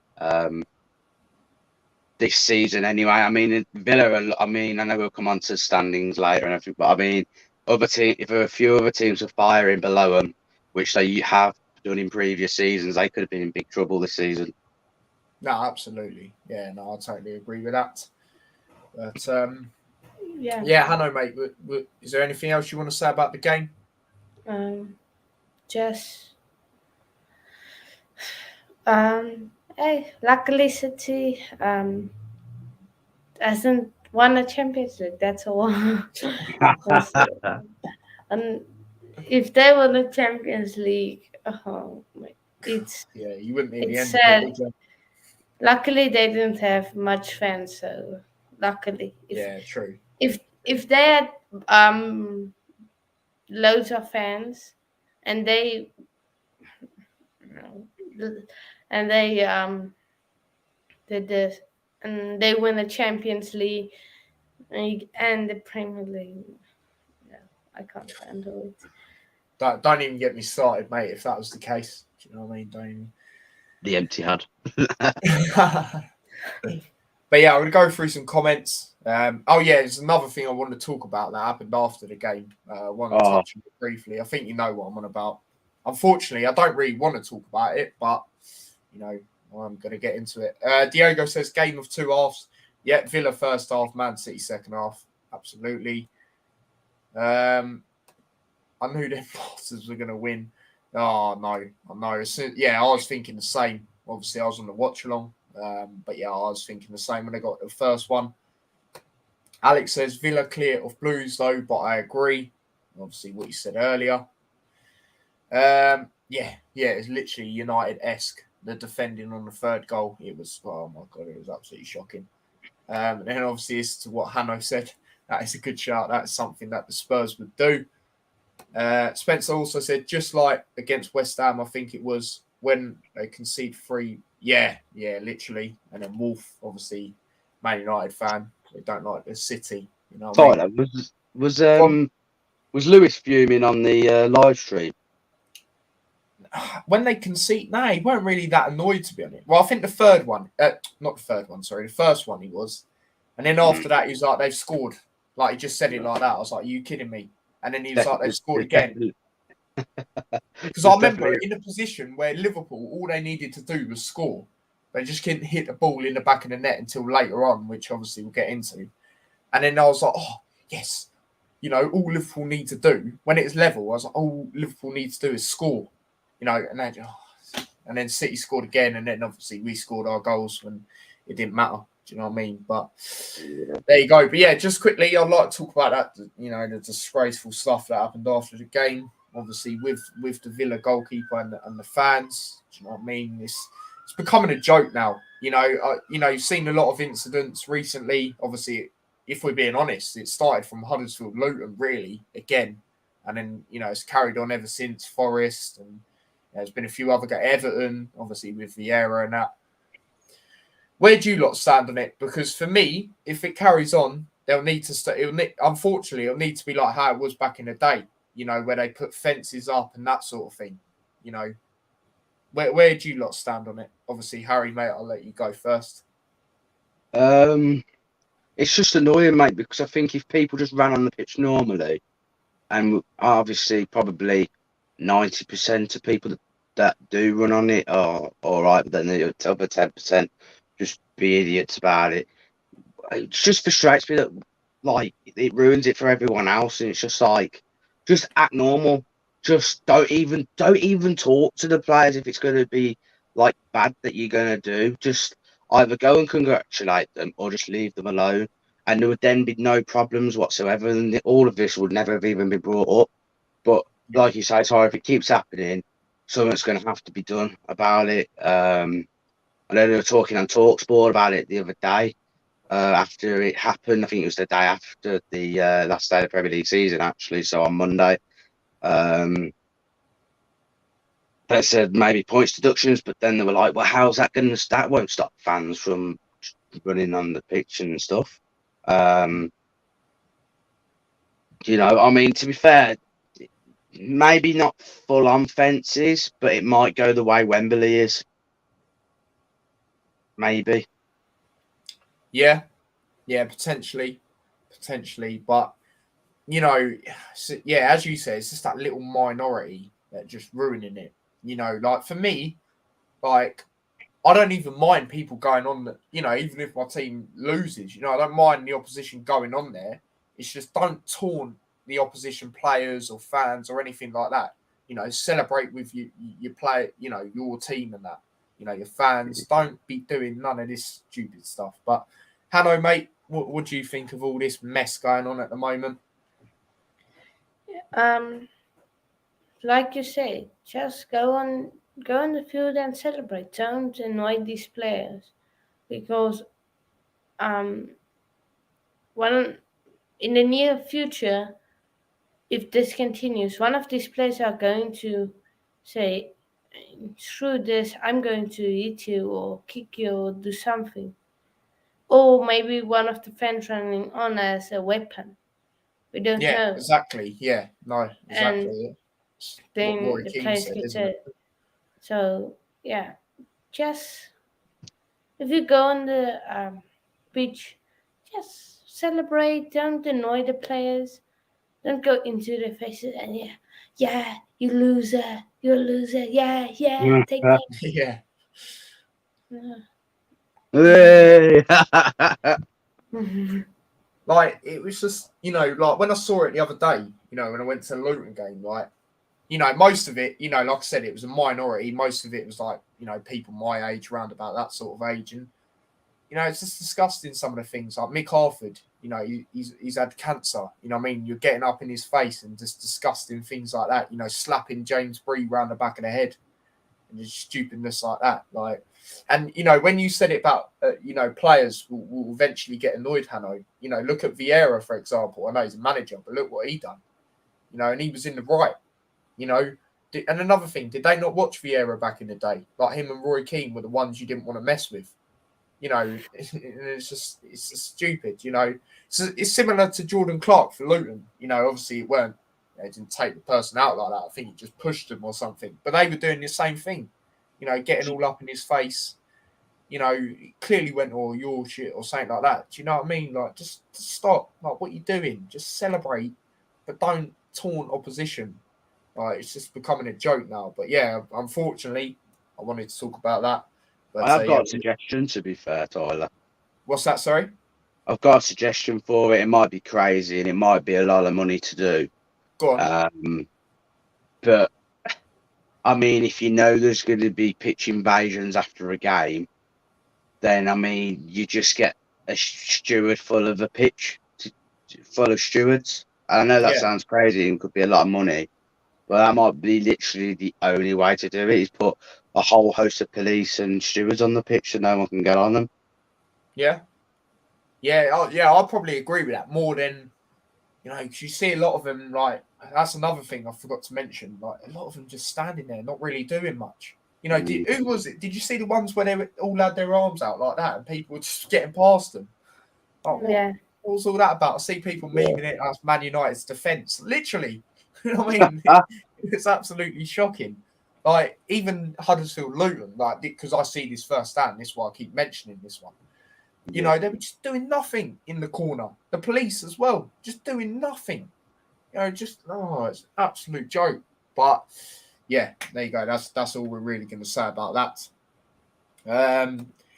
This season, anyway. I mean, Villa. I mean, I know we'll come on to standings later and everything, but I mean, if there are a few other teams are firing below them, which they have done in previous seasons, they could have been in big trouble this season. No, absolutely. Yeah, no, I totally agree with that. But yeah, Hanno, mate. Is there anything else you want to say about the game? Just hey, luckily City hasn't won a Champions League. That's all. And if they won the Champions League, it's you wouldn't be it's the end. sad. Luckily, they didn't have much fans, so luckily, true. If they had loads of fans, and they did this, and they win the Champions League and the Premier League. No, I can't handle it. Don't even get me started, mate. If that was the case, do you know what I mean? Don't even. The empty head. But yeah, I'm going to go through some comments. There's another thing I wanted to talk about that happened after the game. I want to touch on it briefly. I think you know what I'm on about. Unfortunately, I don't really want to talk about it, but you know, I'm going to get into it. Diego says game of two halves. Yeah, Villa first half, Man City second half. Absolutely. I knew them bastards were going to win. Oh, no. I know. I was thinking the same. Obviously, I was on the watch along. But yeah, I was thinking the same when I got the first one. Alex says Villa clear of Blues, though, but I agree. Obviously, what you said earlier. It's literally United-esque. The defending on the third goal, it was, oh my God, it was absolutely shocking. And then obviously, as to what Hanno said, that is a good shout. That's something that the Spurs would do. Spencer also said, just like against West Ham, I think it was when they concede 3. Yeah, literally. And then Wolf, obviously, Man United fan. They don't like the City. You know what I mean? Was Lewis fuming on the live stream? When they concede, no, he weren't really that annoyed, to be honest. Well, I think the third one, not the third one, sorry, the first one he was. And then after that, he was like, they've scored. Like, he just said it like that. I was like, are you kidding me? And then he was like, they've scored again. Because I remember in a position where Liverpool, all they needed to do was score. They just couldn't hit the ball in the back of the net until later on, which obviously we'll get into. And then I was like, oh, yes. You know, all Liverpool need to do, when it's level, I was like, all Liverpool needs to do is score. You know, and then, and then City scored again, and then obviously we scored our goals when it didn't matter. Do you know what I mean? But there you go. But yeah, just quickly, I'd like to talk about that. You know, the disgraceful stuff that happened after the game. Obviously, with the Villa goalkeeper and the fans. Do you know what I mean? It's becoming a joke now. You know, you've seen a lot of incidents recently. Obviously, if we're being honest, it started from Huddersfield, Luton, really, again, and then it's carried on ever since. Forest, and there's been a few other Everton, obviously with Vieira and that. Where do you lot stand on it? Because for me, if it carries on, they'll need to start. Unfortunately, it'll need to be like how it was back in the day. Where they put fences up and that sort of thing. Where do you lot stand on it? Obviously, Harry, mate, I'll let you go first. It's just annoying, mate, because I think if people just ran on the pitch normally, and obviously probably 90% of people that do run on it are all right, but then the other 10% just be idiots about it. It just frustrates me that, like, it ruins it for everyone else, and it's just like, just act normal. Just don't even talk to the players if it's going to be like bad that you're going to do. Just either go and congratulate them or just leave them alone, and there would then be no problems whatsoever, and all of this would never have even been brought up. But like you say, sorry, if it keeps happening, something's going to have to be done about it. I know they were talking on TalkSport about it the other day. After it happened, I think it was the day after the last day of the Premier League season, actually. So on Monday, they said maybe points deductions, but then they were like, "Well, how's that going to? That won't stop fans from running on the pitch and stuff." I mean, to be fair, maybe not full on fences, but it might go the way Wembley is. Maybe. Yeah, potentially, but as you say, it's just that little minority that just ruining it. Like for me, like I don't even mind people going on that. Even if my team loses, I don't mind the opposition going on there. It's just don't taunt the opposition players or fans or anything like that. Celebrate with your play, your team and that. Your fans. Don't be doing none of this stupid stuff. But Hanno, mate, what do you think of all this mess going on at the moment? Like you say, just go on the field and celebrate. Don't annoy these players, because in the near future, if this continues, one of these players are going to say, "Through this, I'm going to hit you or kick you or do something," or maybe one of the fans running on as a weapon. We don't know. Yeah, exactly. Yeah, no, exactly. And then what Roy the Keane players said, get isn't hurt. So yeah, just if you go on the pitch, just celebrate. Don't annoy the players. Don't go into their faces and yeah, you loser, you're a loser. Yeah, take that. Yeah. Like it was just, like when I saw it the other day, when I went to the Luton game, like, most of it, like I said, it was a minority. Most of it was like, people my age, around about that sort of age. And, it's just disgusting, some of the things. Like Mick Harford, he's had cancer. I mean? You're getting up in his face and just disgusting things like that, slapping James Bree round the back of the head and just stupidness like that. Like, and, when you said it about, players will eventually get annoyed, Hanno, look at Vieira, for example. I know he's a manager, but look what he done, and he was in the right. And another thing, did they not watch Vieira back in the day? Like him and Roy Keane were the ones you didn't want to mess with. It's just stupid. So it's similar to Jordan Clark for Luton. Obviously they didn't take the person out like that. I think he just pushed them or something. But they were doing the same thing. Getting all up in his face. Clearly went all your shit or something like that. Do you know what I mean? Like just stop. Like what you doing? Just celebrate, but don't taunt opposition. It's just becoming a joke now. But yeah, unfortunately, I wanted to talk about that. But, I've got a suggestion, to be fair, Tyler. What's that, sorry? I've got a suggestion for it. It might be crazy and it might be a lot of money to do. Go on. But I mean, if you know there's going to be pitch invasions after a game, then I mean, you just get a steward full of a pitch, full of stewards. I know that sounds crazy and could be a lot of money, but that might be literally the only way to do it is put a whole host of police and stewards on the pitch so no one can get on them. Yeah. I'll probably agree with that more than, you know, 'cause you see a lot of them, like, that's another thing I forgot to mention, like, a lot of them just standing there, not really doing much. You know, who was it? Did you see the ones where they all had their arms out like that and people were just getting past them? Like, what was all that about? I see people memeing it as Man United's defence. Literally. You know what I mean? It's absolutely shocking. Like, even Huddersfield Luton, like, because I see this firsthand, this is why I keep mentioning this one. You know, they were just doing nothing in the corner. The police as well, just doing nothing. You know, just, it's an absolute joke. But, yeah, there you go. That's all we're really going to say about that.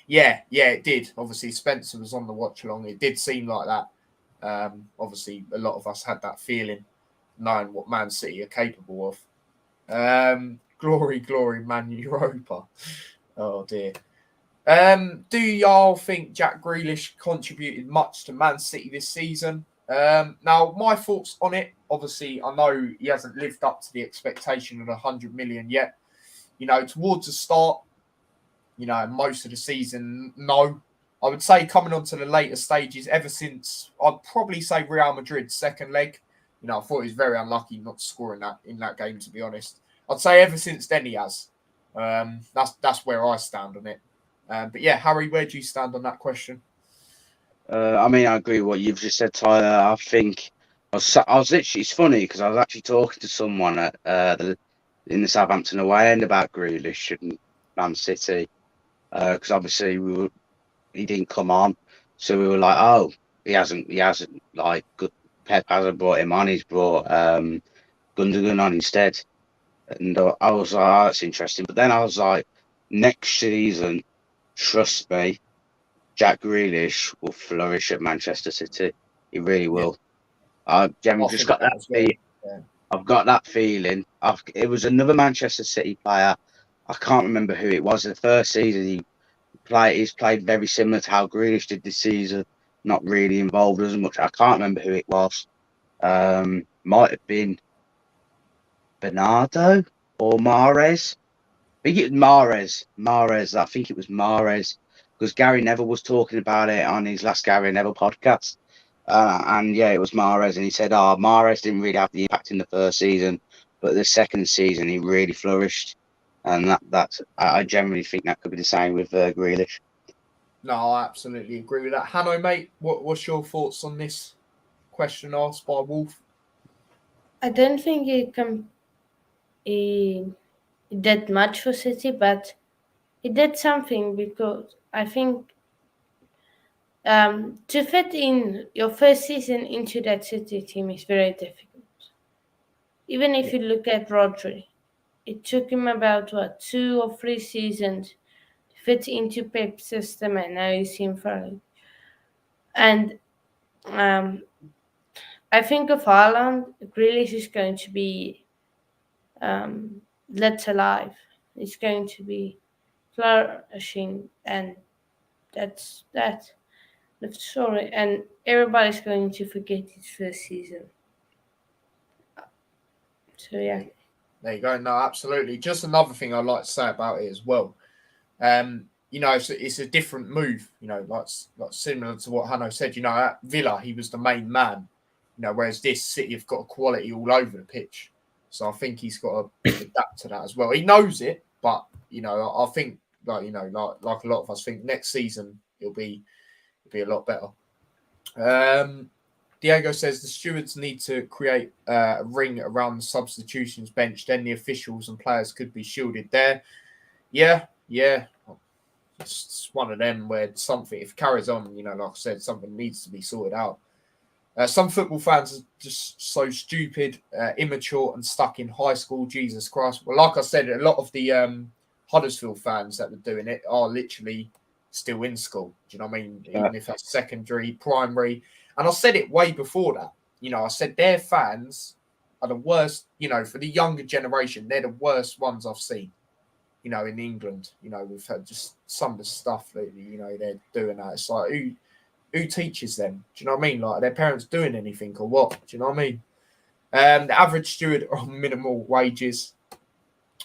It did. Obviously, Spencer was on the watch along. It did seem like that. Obviously, a lot of us had that feeling, knowing what Man City are capable of. Glory, Man Europa. Oh, dear. Do y'all think Jack Grealish contributed much to Man City this season? Now, my thoughts on it, obviously, I know he hasn't lived up to the expectation of 100 million yet. You know, towards the start, you know, most of the season, no. I would say coming on to the later stages, ever since, I'd probably say Real Madrid's second leg. You know, I thought he was very unlucky not scoring that in that game, to be honest. I'd say ever since then he has. That's where I stand on it. But yeah, Harry, where do you stand on that question? I mean, I agree with what you've just said, Tyler. I think I was literally, it's funny because I was actually talking to someone at in the Southampton away end about Grealish and Man City because obviously he didn't come on, so we were like, oh, he hasn't like good. Pep hasn't brought him on. He's brought Gundogan on instead, and I was like, oh, that's interesting. But then I was like, next season, trust me, Jack Grealish will flourish at Manchester City. He really will. I've just got that feeling. I've got that feeling. It was another Manchester City player. I can't remember who it was. The first season he's played very similar to how Grealish did this season. Not really involved as much. I can't remember who it was. Might have been Bernardo or Mahrez. I think it was Mahrez. I think it was Mahrez because Gary Neville was talking about it on his last Gary Neville podcast. And yeah, it was Mahrez. And he said, Mahrez didn't really have the impact in the first season, but the second season he really flourished. And I generally think that could be the same with Grealish. No, I absolutely agree with that. Hanno, mate, what's your thoughts on this question asked by Wolf? I don't think he did much for City, but he did something because I think to fit in your first season into that City team is very difficult. Even if you look at Rodri, it took him about 2 or 3 seasons to fit into Pep's system, and now you see him throwing. And I think of Haaland, Grealish is going to be lit alive. It's going to be flourishing, and that's that. The story, and everybody's going to forget his first season. So yeah. There you go. No, absolutely. Just another thing I'd like to say about it as well. You know, it's a different move. You know, like similar to what Hanno said. You know, at Villa he was the main man. You know, whereas this City have got a quality all over the pitch. So I think he's got to adapt to that as well. He knows it, but you know, I think like a lot of us think next season it'll be a lot better. Diego says the stewards need to create a ring around the substitutions bench. Then the officials and players could be shielded there. Yeah. It's one of them where something, if it carries on, you know, like I said, something needs to be sorted out. Some football fans are just so stupid, immature, and stuck in high school. Jesus Christ. Well, like I said, a lot of the Huddersfield fans that were doing it are literally still in school. Do you know what I mean? Even if that's secondary, primary. And I said it way before that. You know, I said their fans are the worst, for the younger generation. They're the worst ones I've seen, in England. We've had just some of the stuff that, they're doing that. It's like, who teaches them? Do you know what I mean? Like, are their parents doing anything or what? Do you know what I mean? The average steward are on minimal wages.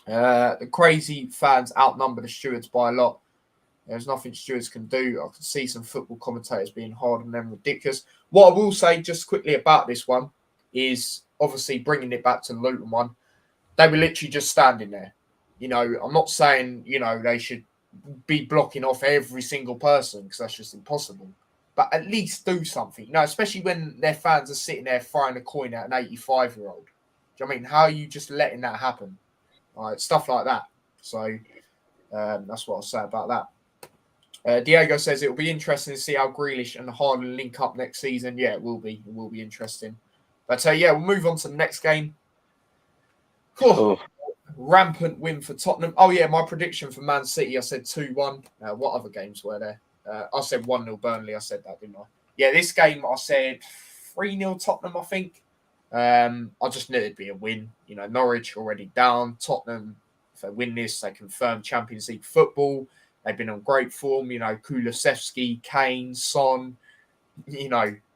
The crazy fans outnumber the stewards by a lot. There's nothing stewards can do. I can see some football commentators being hard on them, ridiculous. What I will say just quickly about this one is obviously bringing it back to the Luton one. They were literally just standing there. I'm not saying, they should be blocking off every single person because that's just impossible. But at least do something, especially when their fans are sitting there throwing a coin at an 85-year-old. Do you know what I mean? How are you just letting that happen? All right, stuff like that. So that's what I'll say about that. Diego says it'll be interesting to see how Grealish and Haaland link up next season. Yeah, it will be. It will be interesting. But we'll move on to the next game. Rampant win for Tottenham. Oh, yeah, my prediction for Man City, I said 2-1. What other games were there? I said 1-0 Burnley. I said that, didn't I? Yeah, this game I said 3-0 Tottenham, I think. I just knew it'd be a win. Norwich already down. Tottenham, if they win this, they confirm Champions League football. They've been on great form. Kulusevski, Kane, Son.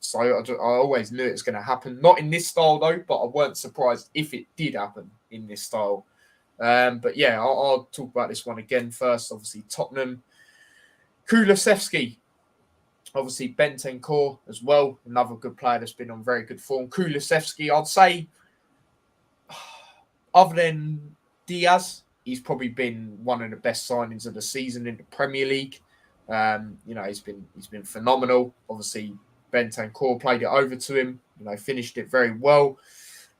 So I always knew it was going to happen. Not in this style, though, but I weren't surprised if it did happen in this style. But yeah, I'll talk about this one again first. Obviously, Tottenham. Kulusevski. Obviously, Bentancur as well. Another good player that's been on very good form. Kulusevski, I'd say, other than Diaz, he's probably been one of the best signings of the season in the Premier League. He's been phenomenal. Obviously, Bentancur played it over to him. Finished it very well.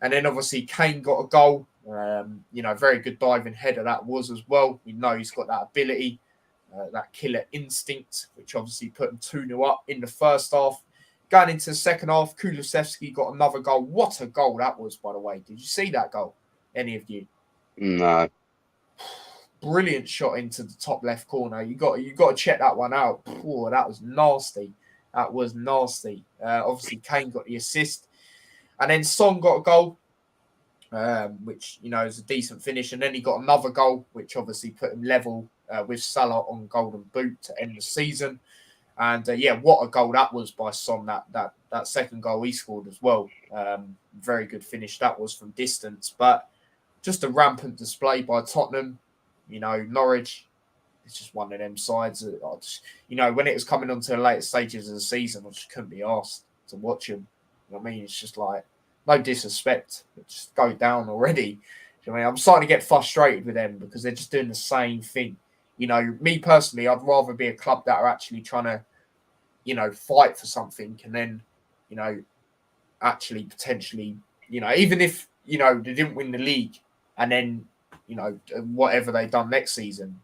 And then obviously Kane got a goal. Very good diving header that was as well. We know he's got that ability, that killer instinct, which obviously put him 2-0 up in the first half. Going into the second half, Kulusevski got another goal. What a goal that was, by the way. Did you see that goal? Any of you? No. Brilliant shot into the top left corner. You got to check that one out. Oh, that was nasty. That was nasty. Obviously, Kane got the assist. And then Son got a goal, which, is a decent finish. And then he got another goal, which obviously put him level with Salah on Golden Boot to end the season. And, what a goal that was by Son, that second goal he scored as well. Very good finish that was from distance. But just a rampant display by Tottenham. Norwich, it's just one of them sides that when it was coming on to the later stages of the season, I just couldn't be asked to watch them. I mean? It's just like, no disrespect, but just go down already. I'm starting to get frustrated with them because they're just doing the same thing. Me personally, I'd rather be a club that are actually trying to, fight for something and then, actually potentially, even if, they didn't win the league and then, whatever they've done next season,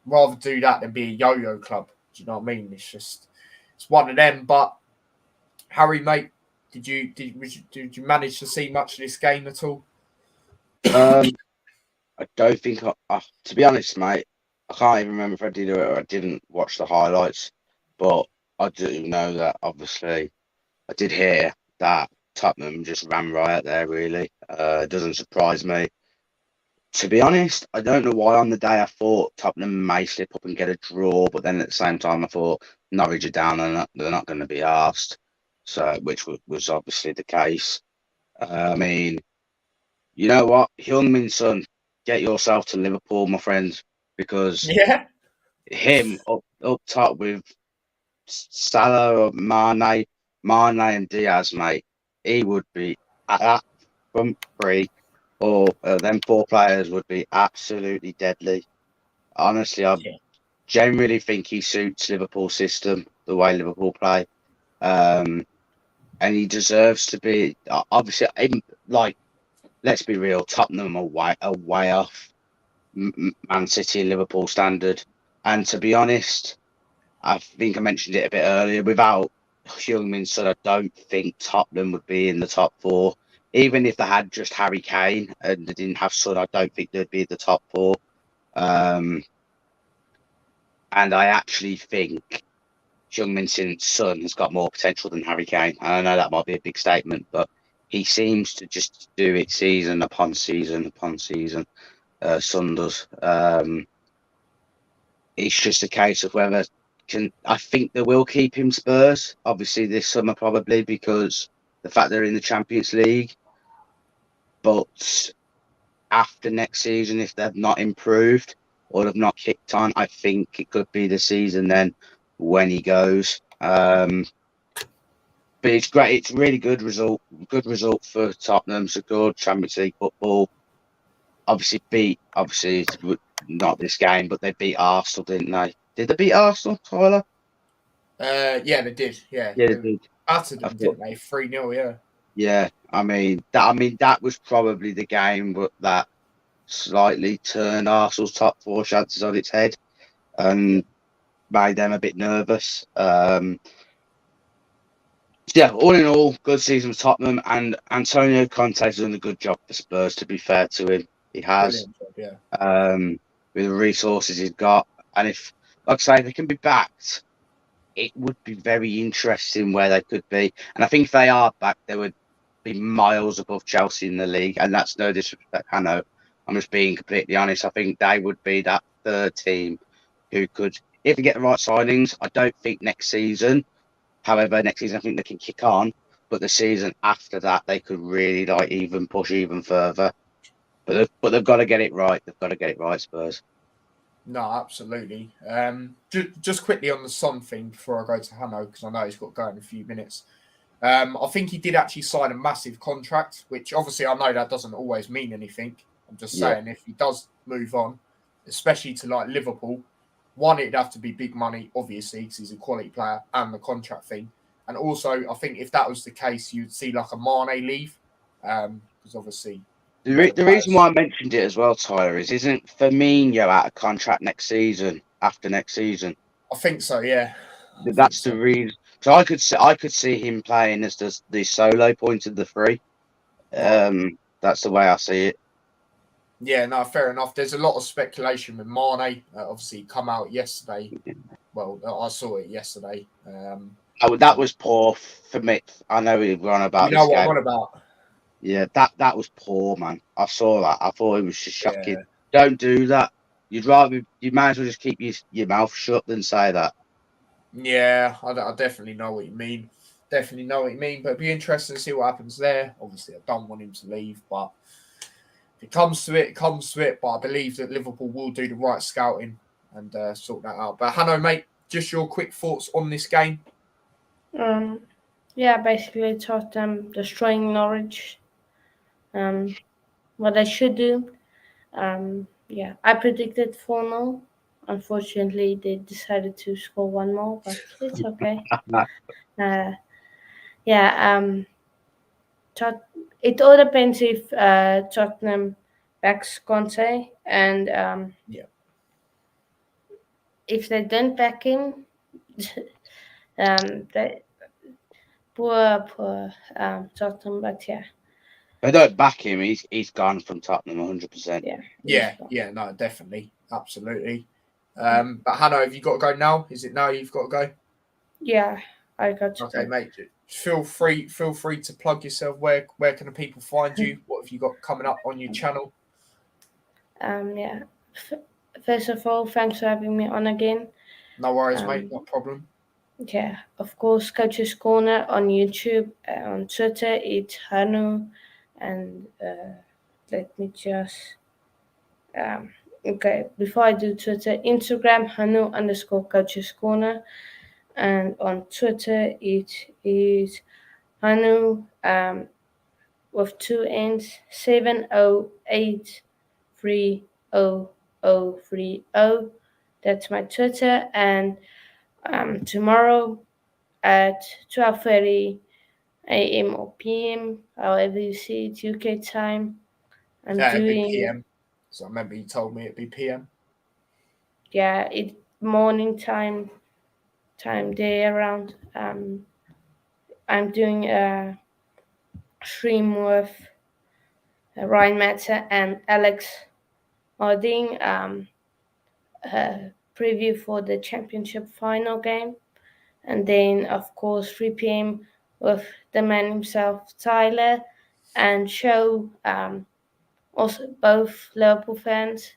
rather do that than be a yo-yo club. Do you know what I mean? It's one of them. But Harry, mate, did you manage to see much of this game at all? I don't think to be honest, mate, I can't even remember if I did or I didn't watch the highlights, but I do know that obviously I did hear that Tottenham just ran riot there, really. It doesn't surprise me. To be honest, I don't know why on the day I thought Tottenham may slip up and get a draw, but then at the same time I thought Norwich are down and they're not going to be asked. So, which was obviously the case. I mean, you know what? Heung-min Son, get yourself to Liverpool, my friend, because him up top with Salah, Mane and Diaz, mate, he would be at that front three, or them four players would be absolutely deadly. Honestly, I generally think he suits Liverpool's system, the way Liverpool play. And he deserves to be, obviously, let's be real, Tottenham are way off Man City and Liverpool standard. And to be honest, I think I mentioned it a bit earlier, without Heung-min Son, I don't think Tottenham would be in the top four. Even if they had just Harry Kane and they didn't have Son, I don't think they'd be in the top four. And I actually think Heung-min Son has got more potential than Harry Kane. And I know that might be a big statement, but he seems to just do it season upon season upon season. Son does. It's just a case of whether I think they will keep him Spurs, obviously this summer probably because the fact they're in the Champions League. But after next season, if they've not improved or they've not kicked on, I think it could be the season then when he goes. But it's great. It's a really good result. Good result for Tottenham. Secured Champions League football. Obviously it's not this game, but they beat Arsenal, didn't they? Did they beat Arsenal, Tyler? Yeah, they did. Yeah, they did. Battered them, didn't they? 3-0. Yeah. Yeah, I mean that was probably the game that slightly turned Arsenal's top four chances on its head and made them a bit nervous. Yeah, all in all, good season for Tottenham, and Antonio Conte's done a good job for Spurs. To be fair to him, he has. Job, yeah. With the resources he's got, and if, like I say, they can be backed, it would be very interesting where they could be. And I think if they are back, they would be miles above Chelsea in the league, and that's no disrespect, Hanno. I'm just being completely honest. I think they would be that third team who could, if they get the right signings. I don't think next season. However, next season I think they can kick on, but the season after that they could really even push even further. But they've got to get it right. They've got to get it right, Spurs. No, absolutely. Just quickly on the Son thing before I go to Hanno, because I know he's got to go in a few minutes. I think he did actually sign a massive contract, which obviously I know that doesn't always mean anything. I'm just saying if he does move on, especially to like Liverpool, one, it'd have to be big money, obviously, because he's a quality player and the contract thing. And also, I think if that was the case, you'd see like a Mane leave, because obviously... The reason why I mentioned it as well, Tyler, isn't Firmino out of contract next season, after next season? I think so, yeah. That's the reason. So I could see him playing as the solo point of the three. That's the way I see it. Yeah, no, fair enough. There's a lot of speculation with Mane. Obviously, come out yesterday. Well, I saw it yesterday. That was poor for me. I know we're on about you know this what game. I'm on about. Yeah, that was poor, man. I saw that. I thought it was just shocking. Yeah. Don't do that. You might as well just keep your mouth shut than say that. Yeah, I definitely know what you mean. Definitely know what you mean. But it'd be interesting to see what happens there. Obviously, I don't want him to leave, but if it comes to it, it comes to it. But I believe that Liverpool will do the right scouting and sort that out. But Hanno, mate, just your quick thoughts on this game. Yeah, basically Tottenham destroying Norwich. What I should do. Yeah, I predicted 4-0. Unfortunately, they decided to score one more, but it's okay. It all depends if Tottenham backs Conte, and if they don't back him, they poor Tottenham. But yeah, They don't back him. He's gone from Tottenham 100%. Yeah, no, definitely, absolutely. But Hanno, have you got to go now? Is it now you've got to go? Yeah, I got to. Okay, mate. Feel free to plug yourself. Where can the people find you? What have you got coming up on your channel? Yeah. First of all, thanks for having me on again. No worries, mate. No problem. Yeah, of course, Coach's Corner on YouTube, on Twitter, it's Hanno, and let me just. Okay, before I do Twitter, Instagram, Hanno_Coach's Corner, and on Twitter, it is Hanno with 2 N's, 7083030. That's my Twitter, and tomorrow at 12:30 a.m. or p.m., however you see it, UK time, I'm doing PM. So I remember you told me it'd be PM. Yeah, it's morning time there around. I'm doing a stream with Ryan Matza and Alex Harding, preview for the championship final game, and then of course 3 p.m. with the man himself, Tyler, and show also both Liverpool fans,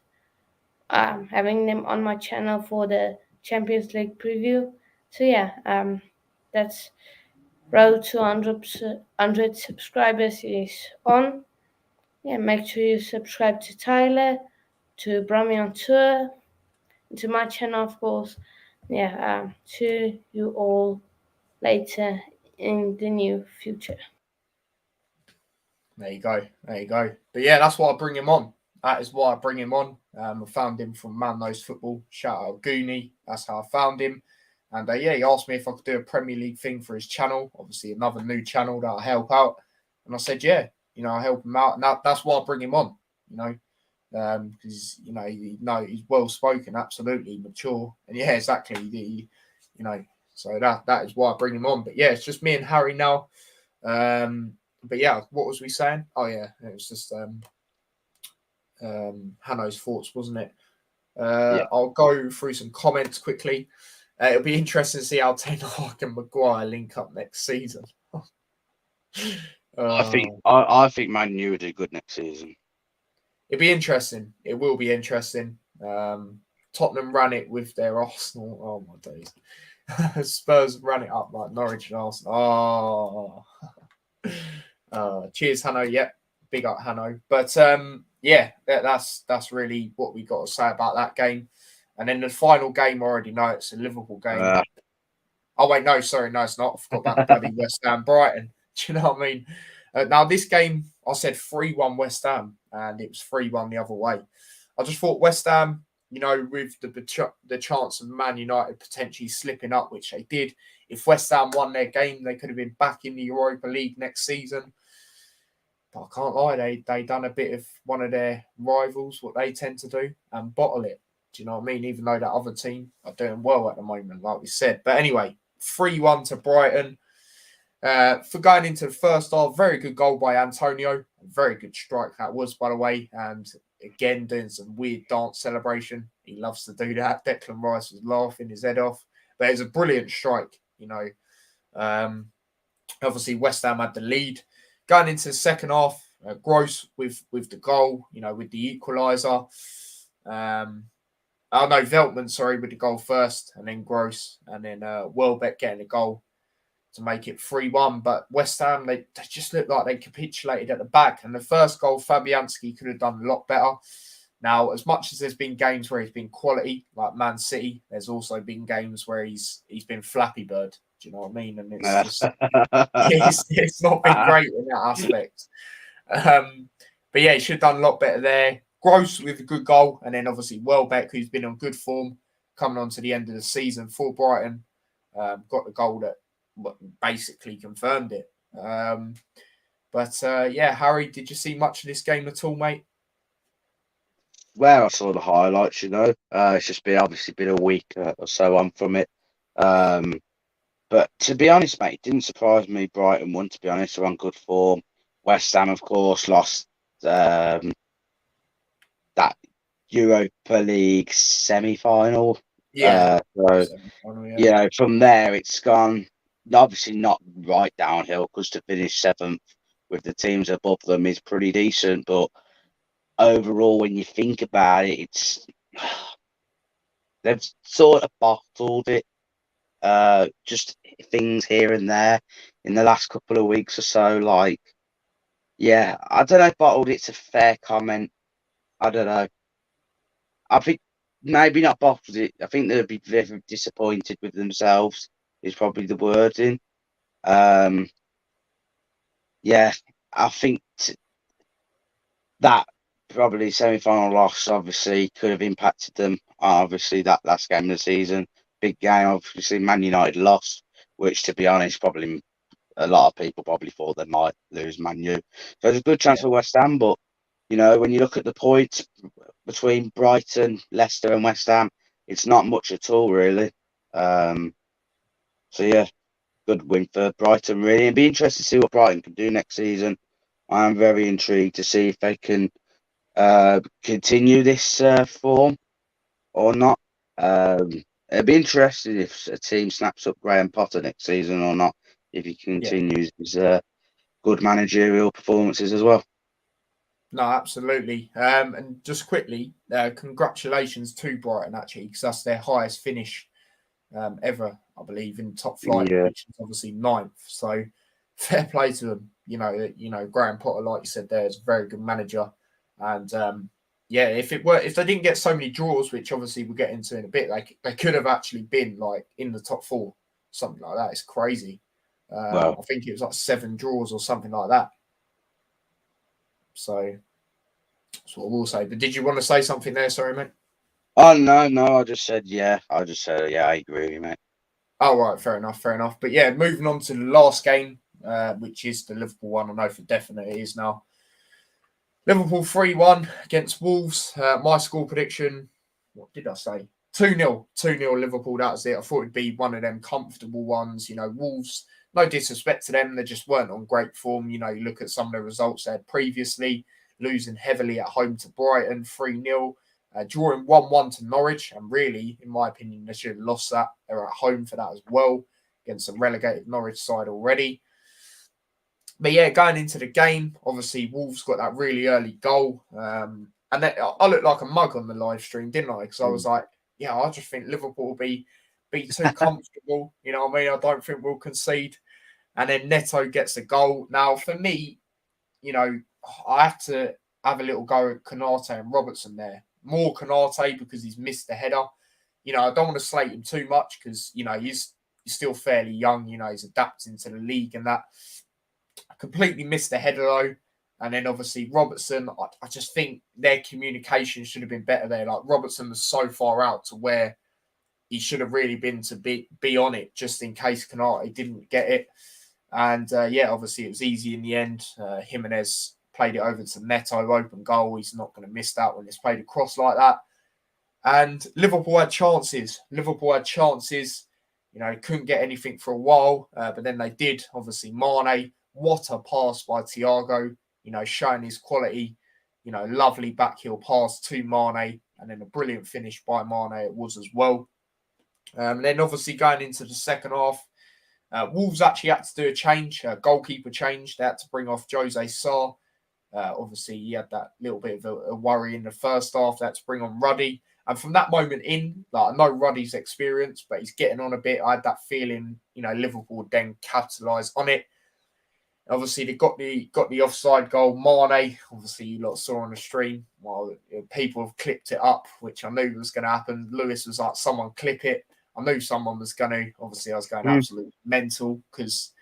having them on my channel for the Champions League preview. So yeah, that's road to 100 subscribers is on. Yeah, make sure you subscribe to Tyler, to Brummie On Tour, to my channel, of course. Yeah, see you all later in the near future. There you go. There you go. But yeah, that's why I bring him on. That is why I bring him on. I found him from Man Knows Football. Shout out Goonie. That's how I found him. And yeah, he asked me if I could do a Premier League thing for his channel. Obviously, another new channel that I help out. And I said, yeah, I help him out. And that's why I bring him on, because, he's well spoken, absolutely mature. And yeah, exactly. So that is why I bring him on. But yeah, it's just me and Harry now. But yeah, what was we saying? Oh yeah, it was just Hanno's thoughts, wasn't it? Yeah. I'll go through some comments quickly. It'll be interesting to see how Ten Hag and Maguire link up next season. I think Man U would do good next season. It'll be interesting. It will be interesting. Tottenham ran it with their Arsenal. Oh my days. Spurs ran it up like Norwich and Arsenal. Cheers, Hanno. Yep, big up Hanno. But yeah, that's really what we got to say about that game. And then the final game, I already know it's a Liverpool game. Oh wait, no, sorry, no, it's not. I forgot about bloody West Ham Brighton. Do you know what I mean? Now this game, I said 3-1 West Ham, and it was 3-1 the other way. I just thought West Ham, with the chance of Man United potentially slipping up, which they did. If West Ham won their game, they could have been back in the Europa League next season. But I can't lie, they done a bit of one of their rivals, what they tend to do, and bottle it. Do you know what I mean? Even though that other team are doing well at the moment, like we said. But anyway, 3-1 to Brighton. For going into the first half, very good goal by Antonio. Very good strike that was, by the way. And again, doing some weird dance celebration. He loves to do that. Declan Rice was laughing his head off. But it was a brilliant strike, Obviously, West Ham had the lead. Going into the second half, Gross with the goal, with the equaliser. Veltman, sorry, with the goal first, and then Gross, and then Welbeck getting the goal to make it 3-1. But West Ham, they just looked like they capitulated at the back. And the first goal, Fabianski could have done a lot better. Now, as much as there's been games where he's been quality, like Man City, there's also been games where he's been Flappy Bird. Do you know what I mean? And it's just it's not been great in that aspect. But yeah, he should have done a lot better there. Gross with a good goal, and then obviously Welbeck, who's been on good form, coming on to the end of the season for Brighton, got the goal that basically confirmed it. But yeah, Harry, did you see much of this game at all, mate? Well, I saw the highlights, it's just obviously been a week or so on from it. But to be honest, mate, it didn't surprise me. Brighton won, to be honest. They're on good form. West Ham, of course, lost that Europa League semi-final. Yeah. From there, it's gone, obviously not right downhill, because to finish 7th with the teams above them is pretty decent. But overall, when you think about it, they've sort of bottled it. Just things here and there in the last couple of weeks or so. Like, yeah, I don't know if bottled it's a fair comment. I don't know. I think maybe not bottled it. I think they'll be very disappointed with themselves, is probably the wording. Yeah, I think that probably semi-final loss obviously could have impacted them. Obviously, that last game of the season, big game. Obviously, Man United lost, which, to be honest, probably a lot of people probably thought they might lose Man U. So there's a good chance for West Ham, but when you look at the points between Brighton, Leicester, and West Ham, it's not much at all, really. So yeah, good win for Brighton, really. It'd be interesting to see what Brighton can do next season. I'm very intrigued to see if they can continue this form or not. It'd be interesting if a team snaps up Graham Potter next season or not, if he continues his good managerial performances as well. No, absolutely. And just quickly, congratulations to Brighton, actually, because that's their highest finish ever, I believe, in top flight, Yeah. which is obviously 9th. So fair play to them. Graham Potter, like you said, there is a very good manager. And yeah, if they didn't get so many draws, which obviously we'll get into in a bit, like they could have actually been like in the top 4, something like that. It's crazy. Wow. I think it was like 7 draws or something like that. So that's what we'll say. But did you want to say something there? Sorry, mate. Oh no, I just said yeah. I agree with you, mate. Oh, right, fair enough. But yeah, moving on to the last game, which is the Liverpool one. I know for definite it is now. Liverpool 3-1 against Wolves. My score prediction, what did I say? 2-0. 2-0 Liverpool, that was it. I thought it'd be one of them comfortable ones. Wolves, no disrespect to them, they just weren't on great form. You look at some of the results they had previously, losing heavily at home to Brighton, 3-0. Drawing 1-1 to Norwich, and really, in my opinion, they should have lost that. They were at home for that as well, against a relegated Norwich side already. But yeah, going into the game, obviously Wolves got that really early goal, and then I looked like a mug on the live stream, didn't I? Because I was like, yeah, I just think Liverpool will be too comfortable. You know what I mean? I don't think we'll concede. And then Neto gets a goal. Now, for me, I have to have a little go at Konate and Robertson there. More Konate because he's missed the header. I don't want to slate him too much because, he's still fairly young. He's adapting to the league and that. I completely missed the header though. And then obviously Robertson, I just think their communication should have been better there. Like Robertson was so far out to where he should have really been to be on it just in case Konate didn't get it. And yeah, obviously it was easy in the end. Jimenez played it over to Neto, open goal. He's not going to miss that when it's played across like that. And Liverpool had chances. Couldn't get anything for a while, but then they did. Obviously, Mane, what a pass by Thiago, showing his quality. Lovely backheel pass to Mane, and then a brilliant finish by Mane it was as well. And then obviously going into the second half, Wolves actually had to do a change, a goalkeeper change. They had to bring off Jose Sarr. Obviously, he had that little bit of a worry in the first half. They had to bring on Ruddy. And from that moment in, like I know Ruddy's experience, but he's getting on a bit. I had that feeling, Liverpool would then capitalise on it. Obviously, they got the offside goal. Mane, obviously, you lot saw on the stream. Well, people have clipped it up, which I knew was going to happen. Lewis was like, someone clip it. I knew someone was going to. Obviously, I was going absolutely mental because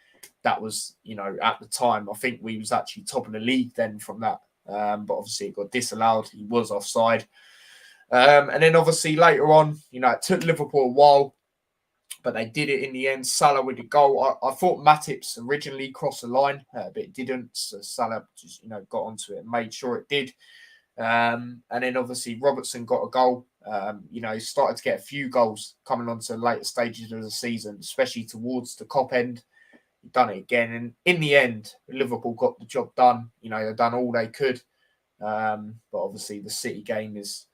that was, at the time, I think we was actually top of the league then from that. But obviously, it got disallowed. He was offside. And then obviously later on, it took Liverpool a while, but they did it in the end. Salah with the goal. I thought Matip's originally crossed the line, but it didn't. So Salah just, got onto it and made sure it did. And then obviously Robertson got a goal. He started to get a few goals coming on to later stages of the season, especially towards the Kop end. He done it again. And in the end, Liverpool got the job done. They've done all they could. But obviously the City game is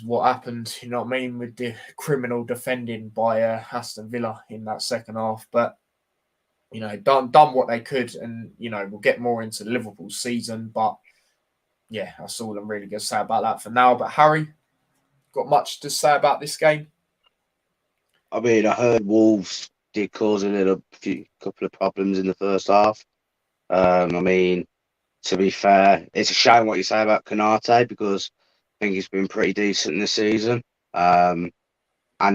what happened, what I mean, with the criminal defending by Aston Villa in that second half. But, done what they could. And, we'll get more into Liverpool's season. But, yeah, that's all I'm really going to say about that for now. But, Harry, got much to say about this game? I mean, I heard Wolves did cause a couple of problems in the first half. I mean, to be fair, it's a shame what you say about Konate because I think he's been pretty decent this season. And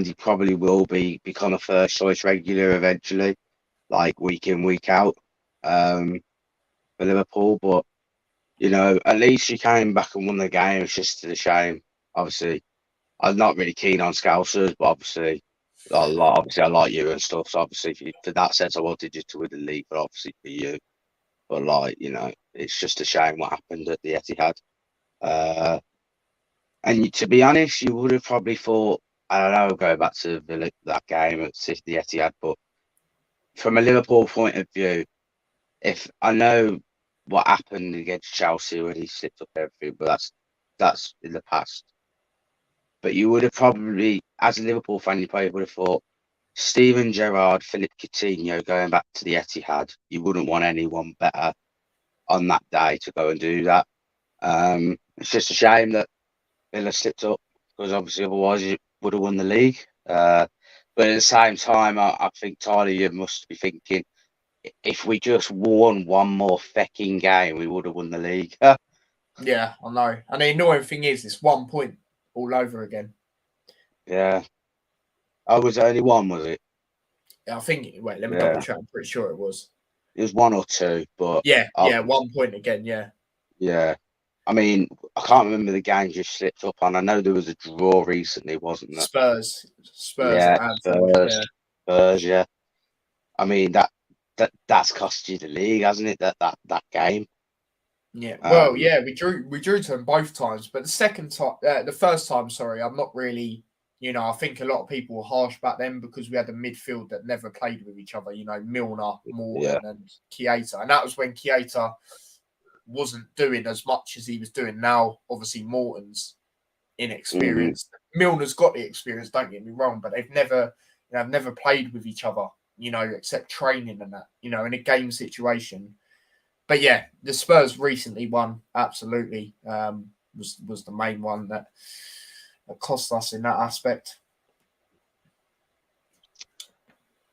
he probably will become a first choice regular eventually, like week in, week out for Liverpool. But, at least he came back and won the game. It's just a shame. Obviously, I'm not really keen on Scousers, but obviously I like you and stuff. So obviously, for that sense, I wanted you to win the league, but obviously for you. But it's just a shame what happened at the Etihad. And to be honest, you would have probably thought, I don't know, go back to that game at the Etihad, but from a Liverpool point of view, if I know what happened against Chelsea when he slipped up everything, but that's in the past. But you would have probably, as a Liverpool fan, you probably would have thought, Steven Gerrard, Philip Coutinho going back to the Etihad. You wouldn't want anyone better on that day to go and do that. It's just a shame that Villa slipped up because obviously otherwise you would have won the league. But at the same time, I think, Tyler, you must be thinking, if we just won one more fecking game, we would have won the league. Yeah, I know. And the annoying thing is, it's 1 point all over again. Yeah. Oh, was it only one, was it? I think, wait, let me double check. I'm pretty sure it was. It was 1 or 2, but... Yeah, 1 point again, yeah. Yeah. I mean, I can't remember the games you slipped up on. I know there was a draw recently, wasn't there? Spurs. Yeah, Spurs, yeah. I mean, that's cost you the league, hasn't it? That game. Yeah. Well, yeah, we drew to them both times, but the first time, sorry, I'm not really. I think a lot of people were harsh back then because we had a midfield that never played with each other. Milner, Morton, and Keita, and that was when Keita wasn't doing as much as he was doing now. Obviously, Morton's inexperienced. Milner's got the experience. Don't get me wrong, but they've never played with each other. Except training and that. In a game situation. But yeah, the Spurs recently won. Absolutely, was the main one that cost us in that aspect.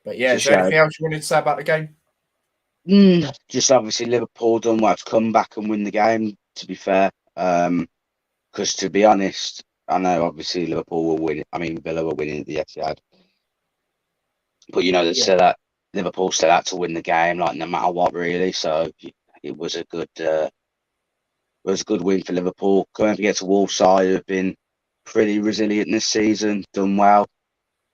But yeah, is there anything else you wanted to say about the game? Just obviously Liverpool done well to come back and win the game, to be fair. Because to be honest, I know obviously Liverpool will win. I mean, Villa were winning at the Etihad. But said that Liverpool still had to win the game, like no matter what, really. So it was a good win for Liverpool. Going to get to Wolves side, who have been pretty resilient this season, done well.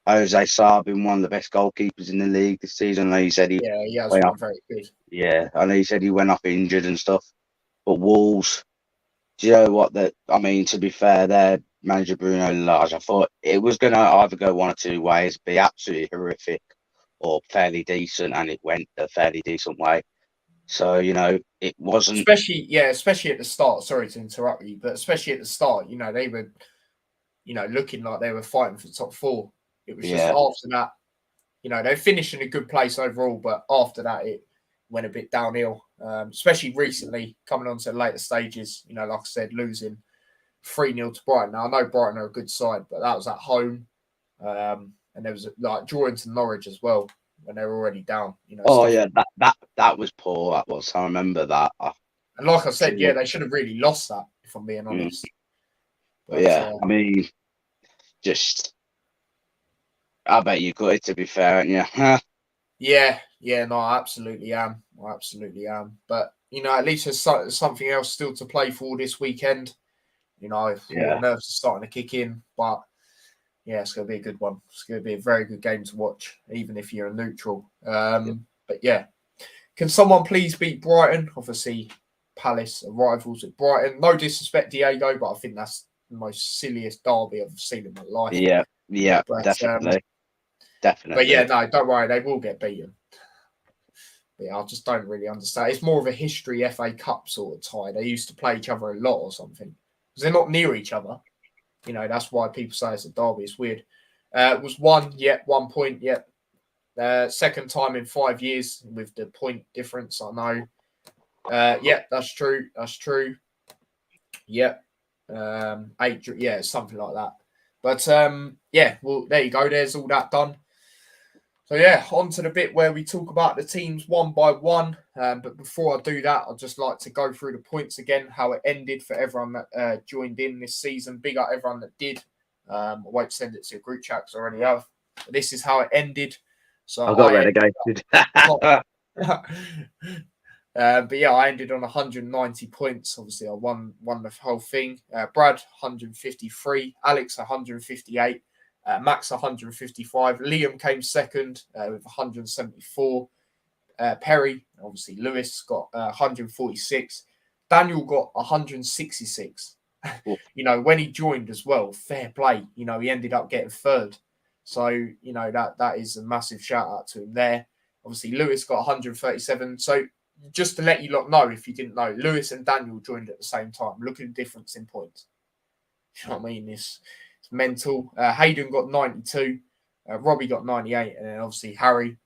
Jose Sarr been one of the best goalkeepers in the league this season. I know he said he has been very good. Yeah, I know he said he went off injured and stuff. But Wolves, do you know what? To be fair, their manager Bruno Lage, I thought it was going to either go one or two ways, be absolutely horrific or fairly decent, and it went a fairly decent way. So, it wasn't... Especially at the start. Sorry to interrupt you, but especially at the start, they were, looking like they were fighting for top four. It was just after that, they finished in a good place overall, but after that, it went a bit downhill, especially recently, coming on to the later stages, like I said, losing 3-0 to Brighton. Now, I know Brighton are a good side, but that was at home. And there was drawing to Norwich as well when they were already down. That was poor. That was. I remember that. And like I said, they should have really lost that, if I'm being honest. But I mean, I bet you got it, to be fair, aren't you? No, I absolutely am. But at least there's something else still to play for this weekend. Nerves are starting to kick in, but. Yeah, it's going to be a good one. It's going to be a very good game to watch, even if you're a neutral. But yeah, can someone please beat Brighton? Obviously, Palace are rivals at Brighton. No disrespect, Diego, but I think that's the most silliest derby I've seen in my life. Yeah, but, definitely. But yeah, no, don't worry, they will get beaten. But yeah, I just don't really understand. It's more of a history FA Cup sort of tie. They used to play each other a lot or something because they're not near each other. That's why people say it's a derby. It's weird. It was 1 point. Second time in 5 years with the point difference. I know. That's true. Yeah. 8. Something like that. But well, there you go. There's all that done. So on to the bit where we talk about the teams one by one. But before I do that, I'd just like to go through the points again, how it ended for everyone that joined in this season. Big up everyone that did. I won't send it to a group chat because I already have. But this is how it ended. So I got relegated. But I ended on 190 points. Obviously, I won the whole thing. Brad, 153. Alex, 158. Max 155. Liam came second with 174. Perry, obviously Lewis, got 146. Daniel got 166. When he joined as well, fair play. He ended up getting third. So, that is a massive shout out to him there. Obviously, Lewis got 137. So, just to let you lot know, if you didn't know, Lewis and Daniel joined at the same time. Look at the difference in points. You know what I mean? It's mental. Hayden got 92. Robbie got 98, and then obviously Harry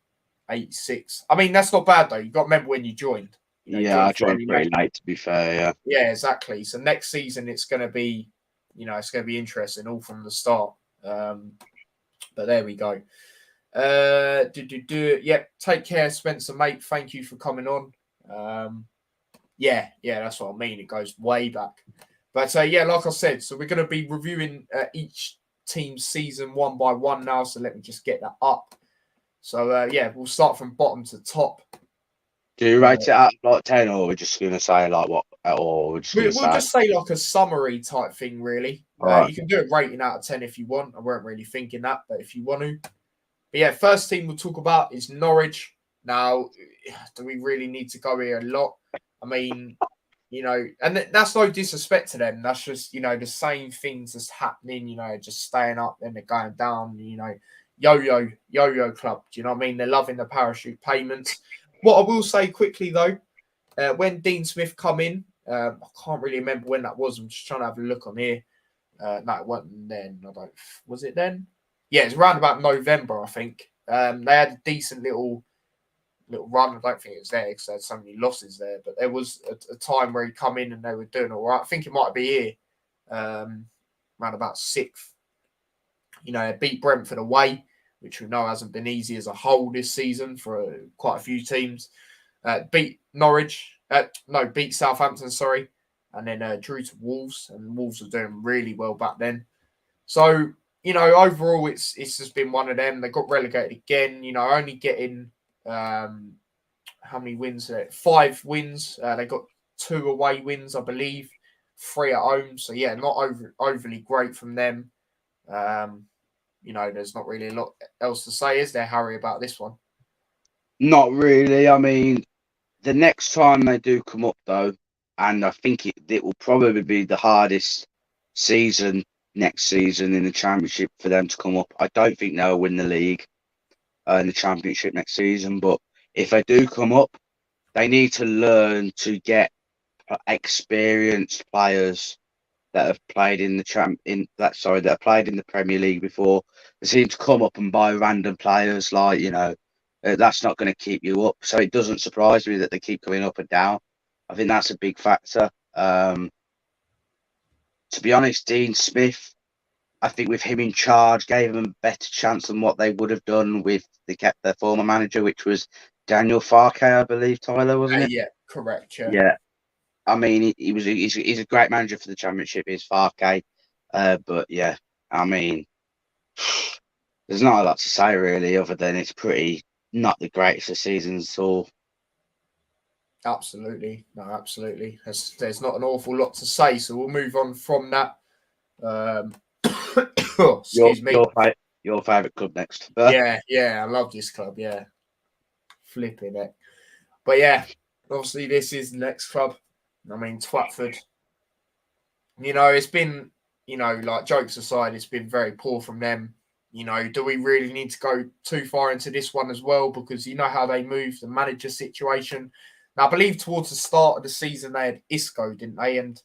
86. I mean, that's not bad though. You got to remember when you joined. Yeah, I joined pretty late, to be fair. Yeah. Yeah, exactly. So next season it's going to be, it's going to be interesting all from the start. But there we go. Yep. Take care, Spencer, mate. Thank you for coming on. Yeah, that's what I mean. It goes way back. But yeah, like I said, so we're going to be reviewing each team's season one by one now. So let me just get that up. So yeah, we'll start from bottom to top. Do you rate it at like 10, or we're just going to say like what? Or we'll just say like a summary type thing, really. Right. You can do a rating out of 10 if you want. I weren't really thinking that, but if you want to. But yeah, first team we'll talk about is Norwich. Now, do we really need to go here a lot? I mean, and that's no disrespect to them. That's just, the same things that's happening, just staying up, then they're going down, yo-yo club. Do you know what I mean? They're loving the parachute payments. What I will say quickly, though, when Dean Smith come in, I can't really remember when that was. I'm just trying to have a look on here. No, it wasn't then. Was it then? Yeah, it's around about November, I think. They had a decent little run. I don't think it was there because they had so many losses there. But there was a time where he come in and they were doing all right. I think it might be here, around about 6th. They beat Brentford away, which we know hasn't been easy as a whole this season for quite a few teams. Beat Norwich. Beat Southampton, sorry. And then drew to Wolves. And Wolves were doing really well back then. So, overall, it's just been one of them. They got relegated again, only getting, how many wins? 5 wins. They got 2 away wins, I believe. 3 at home. So, yeah, not overly great from them. There's not really a lot else to say, is there, Harry, about this one? Not really. I mean, the next time they do come up, though, and I think it will probably be the hardest season next season in the Championship for them to come up. I don't think they'll win the league in the Championship next season, but if they do come up, they need to learn to get experienced players that have played in that have played in the Premier League before. They seem to come up and buy random players, like that's not going to keep you up. So it doesn't surprise me that they keep coming up and down. I think that's a big factor. To be honest, Dean Smith, I think with him in charge, gave them a better chance than what they would have done with their former manager, which was Daniel Farke, I believe, Tyler, wasn't it? Yeah, correct. Yeah. I mean, he's a great manager for the Championship. He's Farke, but yeah, I mean, there's not a lot to say really, other than it's pretty not the greatest of seasons at all. Absolutely, no, absolutely. There's not an awful lot to say, so we'll move on from that. Excuse me. Your favourite club next? Yeah, I love this club. Yeah, flipping it. But yeah, obviously this is the next club. I mean, Twatford. It's been, like jokes aside, it's been very poor from them. Do we really need to go too far into this one as well? Because you know how they move, the manager situation. Now, I believe towards the start of the season, they had Isco, didn't they? And,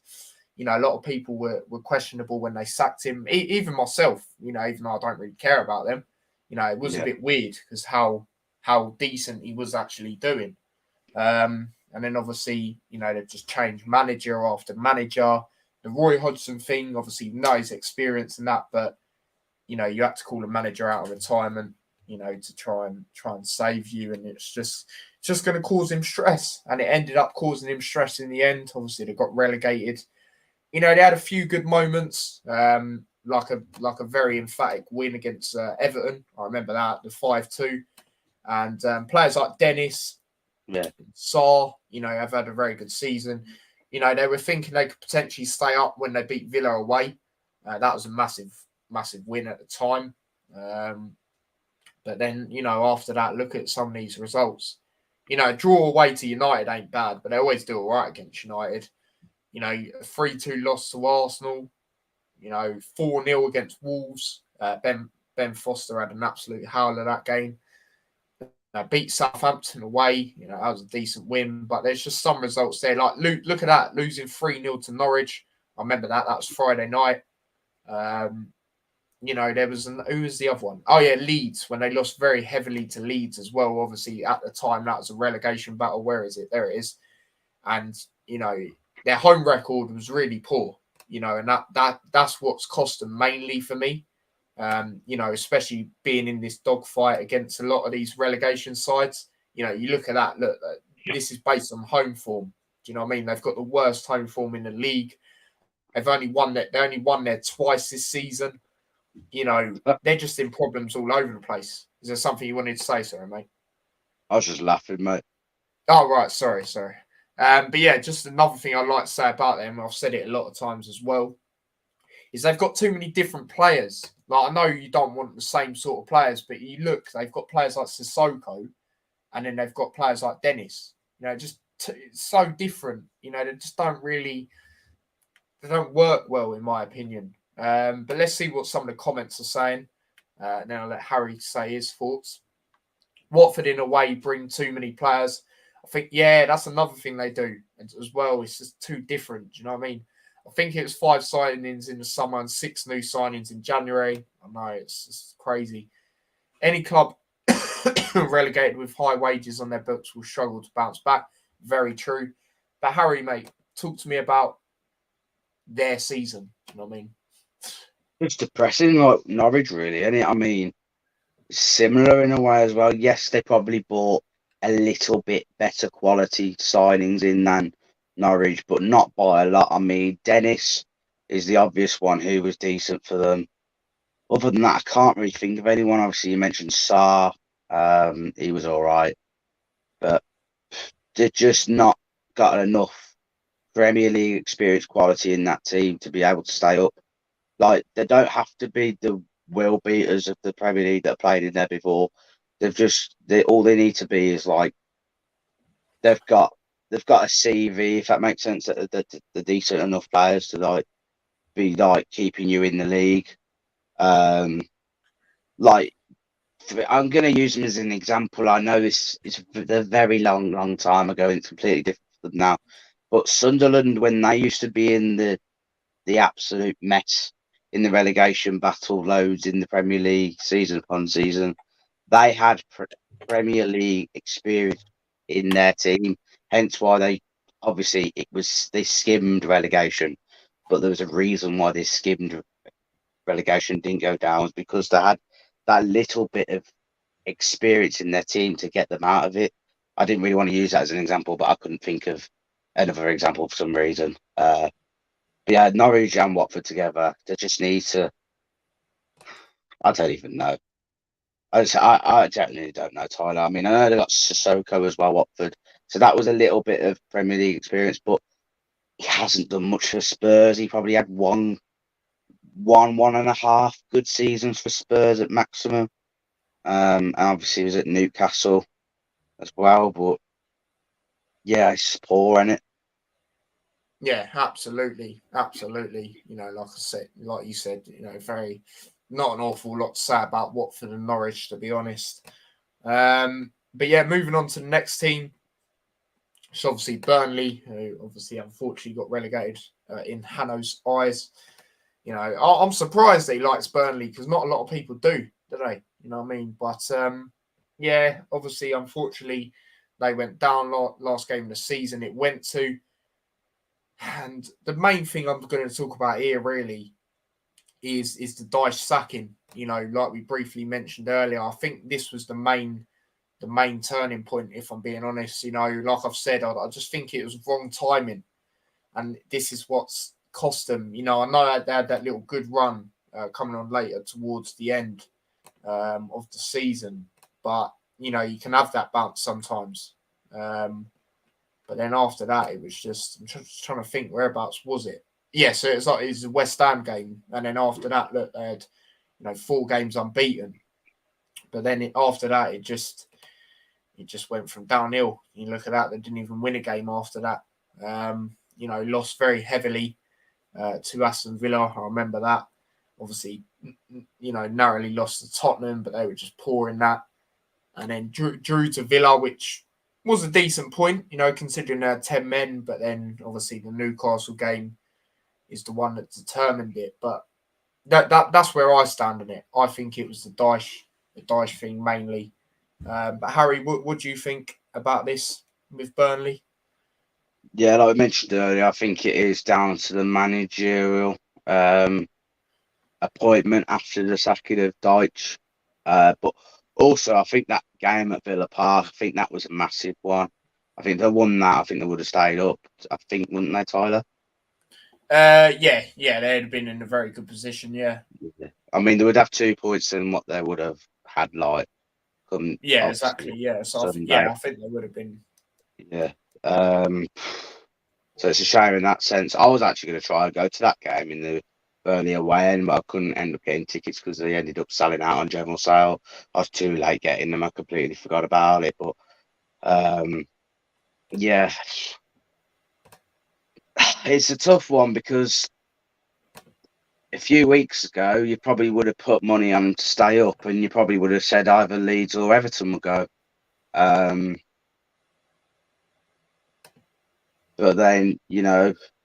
a lot of people were questionable when they sacked him. Even myself, even though I don't really care about them, it was a bit weird because how decent he was actually doing. And then obviously, they've just changed manager after manager. The Roy Hodgson thing, obviously, his experience in that, but you had to call a manager out of retirement, to try and save you, and it's just going to cause him stress, and it ended up causing him stress in the end. Obviously, they got relegated. They had a few good moments, like a very emphatic win against Everton. I remember that, the 5-2, and players like Dennis. Yeah. Saar, have had a very good season. They were thinking they could potentially stay up when they beat Villa away. That was a massive win at the time. But then, after that, look at some of these results. Draw away to United ain't bad, but they always do all right against United. A 3-2 loss to Arsenal. 4-0 against Wolves. Ben Foster had an absolute howler that game. Beat Southampton away, that was a decent win, but there's just some results there. Like, look at that, losing 3-0 to Norwich. I remember that. That was Friday night. you know, there was who was the other one? Oh yeah, Leeds, when they lost very heavily to Leeds as well. Obviously, at the time that was a relegation battle. Where is it? There it is. And you know, their home record was really poor. You know, and that's what's cost them mainly for me. You know, especially being in this dogfight against a lot of these relegation sides. You know, you look at that. Look, this is based on home form. Do you know what I mean? They've got the worst home form in the league. They've only won that. They only won there twice this season. You know, they're just in problems all over the place. Is there something you wanted to say, sorry, mate? I was just laughing, mate. Oh, right. Sorry. But yeah, just another thing I'd like to say about them, I've said it a lot of times as well, is they've got too many different players. Like, I know you don't want the same sort of players, but you look, they've got players like Sissoko, and then they've got players like Dennis. You know, just it's so different. You know, they just don't work well, in my opinion. But let's see what some of the comments are saying. Then I'll let Harry say his thoughts. Watford, in a way, bring too many players. I think, yeah, that's another thing they do as well. It's just too different. Do you know what I mean? I think it was 5 signings in the summer and 6 new signings in January. I know, it's crazy. Any club relegated with high wages on their books will struggle to bounce back. Very true. But Harry, mate, talk to me about their season. Do you know what I mean? It's depressing, like Norwich, really, isn't it? I mean, similar in a way as well. Yes, they probably bought a little bit better quality signings in than Norwich, but not by a lot. I mean, Dennis is the obvious one who was decent for them. Other than that, I can't really think of anyone. Obviously, you mentioned Sarr. He was all right, but they're just not got enough Premier League experience quality in that team to be able to stay up. Like, they don't have to be the world beaters of the Premier League that played in there before. All they need to be is like they've got a CV, if that makes sense. That the decent enough players to like be like keeping you in the league. Like, I'm going to use them as an example. I know this is a very long time ago, and it's completely different from now. But Sunderland, when they used to be in the absolute mess in the relegation battle, loads in the Premier League season upon season, they had Premier League experience in their team. Hence why they skimmed relegation, but there was a reason why they skimmed relegation didn't go down, was because they had that little bit of experience in their team to get them out of it. I didn't really want to use that as an example, but I couldn't think of another example for some reason. But yeah, Norwich and Watford together, they just need to. I don't even know. I genuinely don't know, Tyler. I mean, I know they got Sissoko as well, Watford. So that was a little bit of Premier League experience, but he hasn't done much for Spurs. He probably had one and a half good seasons for Spurs at maximum. And obviously he was at Newcastle as well. But yeah, it's poor, isn't it? Yeah, absolutely. You know, like you said, you know, very not an awful lot to say about Watford and Norwich, to be honest. But yeah, moving on to the next team. It's obviously Burnley, who obviously unfortunately got relegated in Hanno's eyes. You know, I'm surprised that he likes Burnley, because not a lot of people do they? You know what I mean? But yeah, obviously, unfortunately, they went down last game of the season. It went to. And the main thing I'm going to talk about here really is the Dyche sacking. You know, like we briefly mentioned earlier, I think this was the main turning point, if I'm being honest. You know, like I've said, I just think it was wrong timing. And this is what's cost them. You know, I know they had that little good run coming on later towards the end of the season. But, you know, you can have that bounce sometimes. But then after that, it was just, I'm just trying to think, whereabouts was it? Yeah, so it's a West Ham game. And then after that, look, they had, you know, 4 games unbeaten. But then after that, it just went from downhill. You look at that, they didn't even win a game after that. You know, lost very heavily to Aston Villa. I remember that. Obviously, you know, narrowly lost to Tottenham, but they were just poor in that. And then drew to Villa, which was a decent point, you know, considering they had 10 men. But then, obviously, the Newcastle game is the one that determined it. But, that's where I stand on it. I think it was the Dyche thing mainly. But Harry, what do you think about this with Burnley? Yeah, like I mentioned earlier, I think it is down to the managerial appointment after the sacking of Dyche. But also, I think that game at Villa Park, I think that was a massive one. I think if they won that, I think they would have stayed up. I think, wouldn't they, Tyler? Yeah, they'd have been in a very good position. Yeah. I mean, they would have 2 points than what they would have had, like, come. Yeah, exactly. Yeah, so I think they would have been. Yeah. So it's a shame in that sense. I was actually going to try and go to that game in the Burnley away end, but I couldn't end up getting tickets because they ended up selling out on general sale. I was too late getting them. I completely forgot about it. But yeah, it's a tough one because a few weeks ago you probably would have put money on them to stay up, and you probably would have said either Leeds or Everton would go. But then,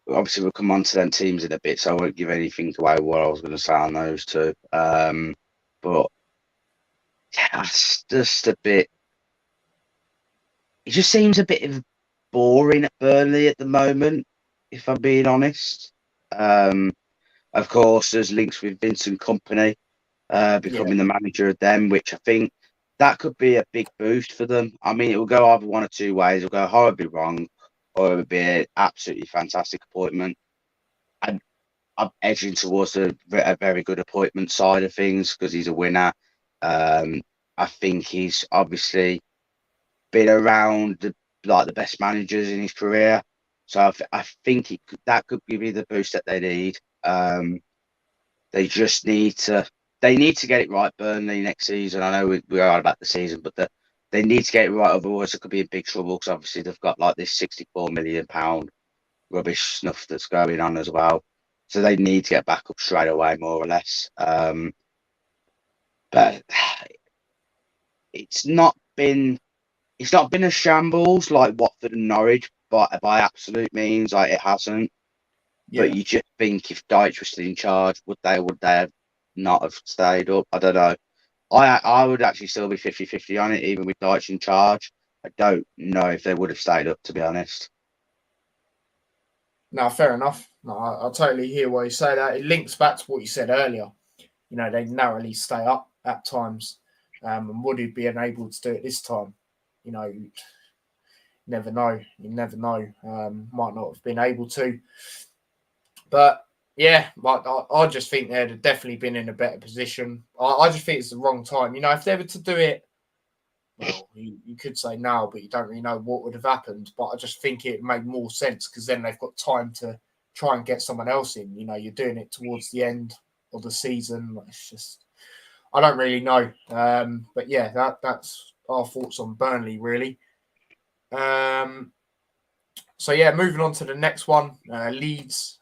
obviously we'll come on to them teams in a bit, so I won't give anything away what I was going to say on those two. But yeah, it's just a bit. It just seems a bit boring at Burnley at the moment, if I'm being honest. Of course, there's links with Vincent Kompany becoming the manager of them, which I think that could be a big boost for them. I mean, it will go either one or two ways. It'll go horribly wrong, or it would be an absolutely fantastic appointment. I'm edging towards a very good appointment side of things because he's a winner. I think he's obviously been around the best managers in his career, so I think that could give you the boost that they need. They just need to get it right, Burnley, next season. I know we are about the season, but they need to get it right, otherwise it could be in big trouble because obviously they've got like this £64 million rubbish snuff that's going on as well. So they need to get back up straight away, more or less. But it's not been a shambles like Watford and Norwich, but by absolute means, like it hasn't. Yeah. But you just think if Dyche was still in charge, would they have not have stayed up? I don't know. I would actually still be 50-50 on it, even with Dyche in charge. I don't know if they would have stayed up, to be honest. No, fair enough. No, I totally hear why you say that. It links back to what you said earlier. They narrowly stay up at times. And would he be unable to do it this time? Never know. You never know. Might not have been able to. But yeah, I just think they'd have definitely been in a better position. I just think it's the wrong time. If they were to do it, well, you could say now, but you don't really know what would have happened. But I just think it made more sense because then they've got time to try and get someone else in. You're doing it towards the end of the season. It's just, I don't really know. But yeah, that's our thoughts on Burnley, really. So yeah, moving on to the next one, Leeds.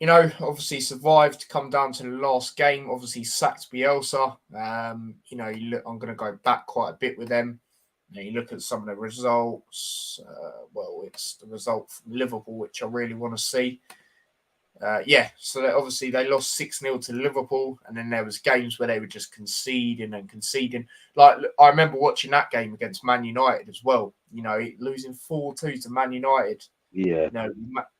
Obviously survived to come down to the last game. Obviously sacked Bielsa. I'm going to go back quite a bit with them. You look at some of the results. It's the result from Liverpool, which I really want to see. So obviously they lost 6-0 to Liverpool, and then there was games where they were just conceding and conceding. Like, I remember watching that game against Man United as well. Losing 4-2 to Man United. Yeah.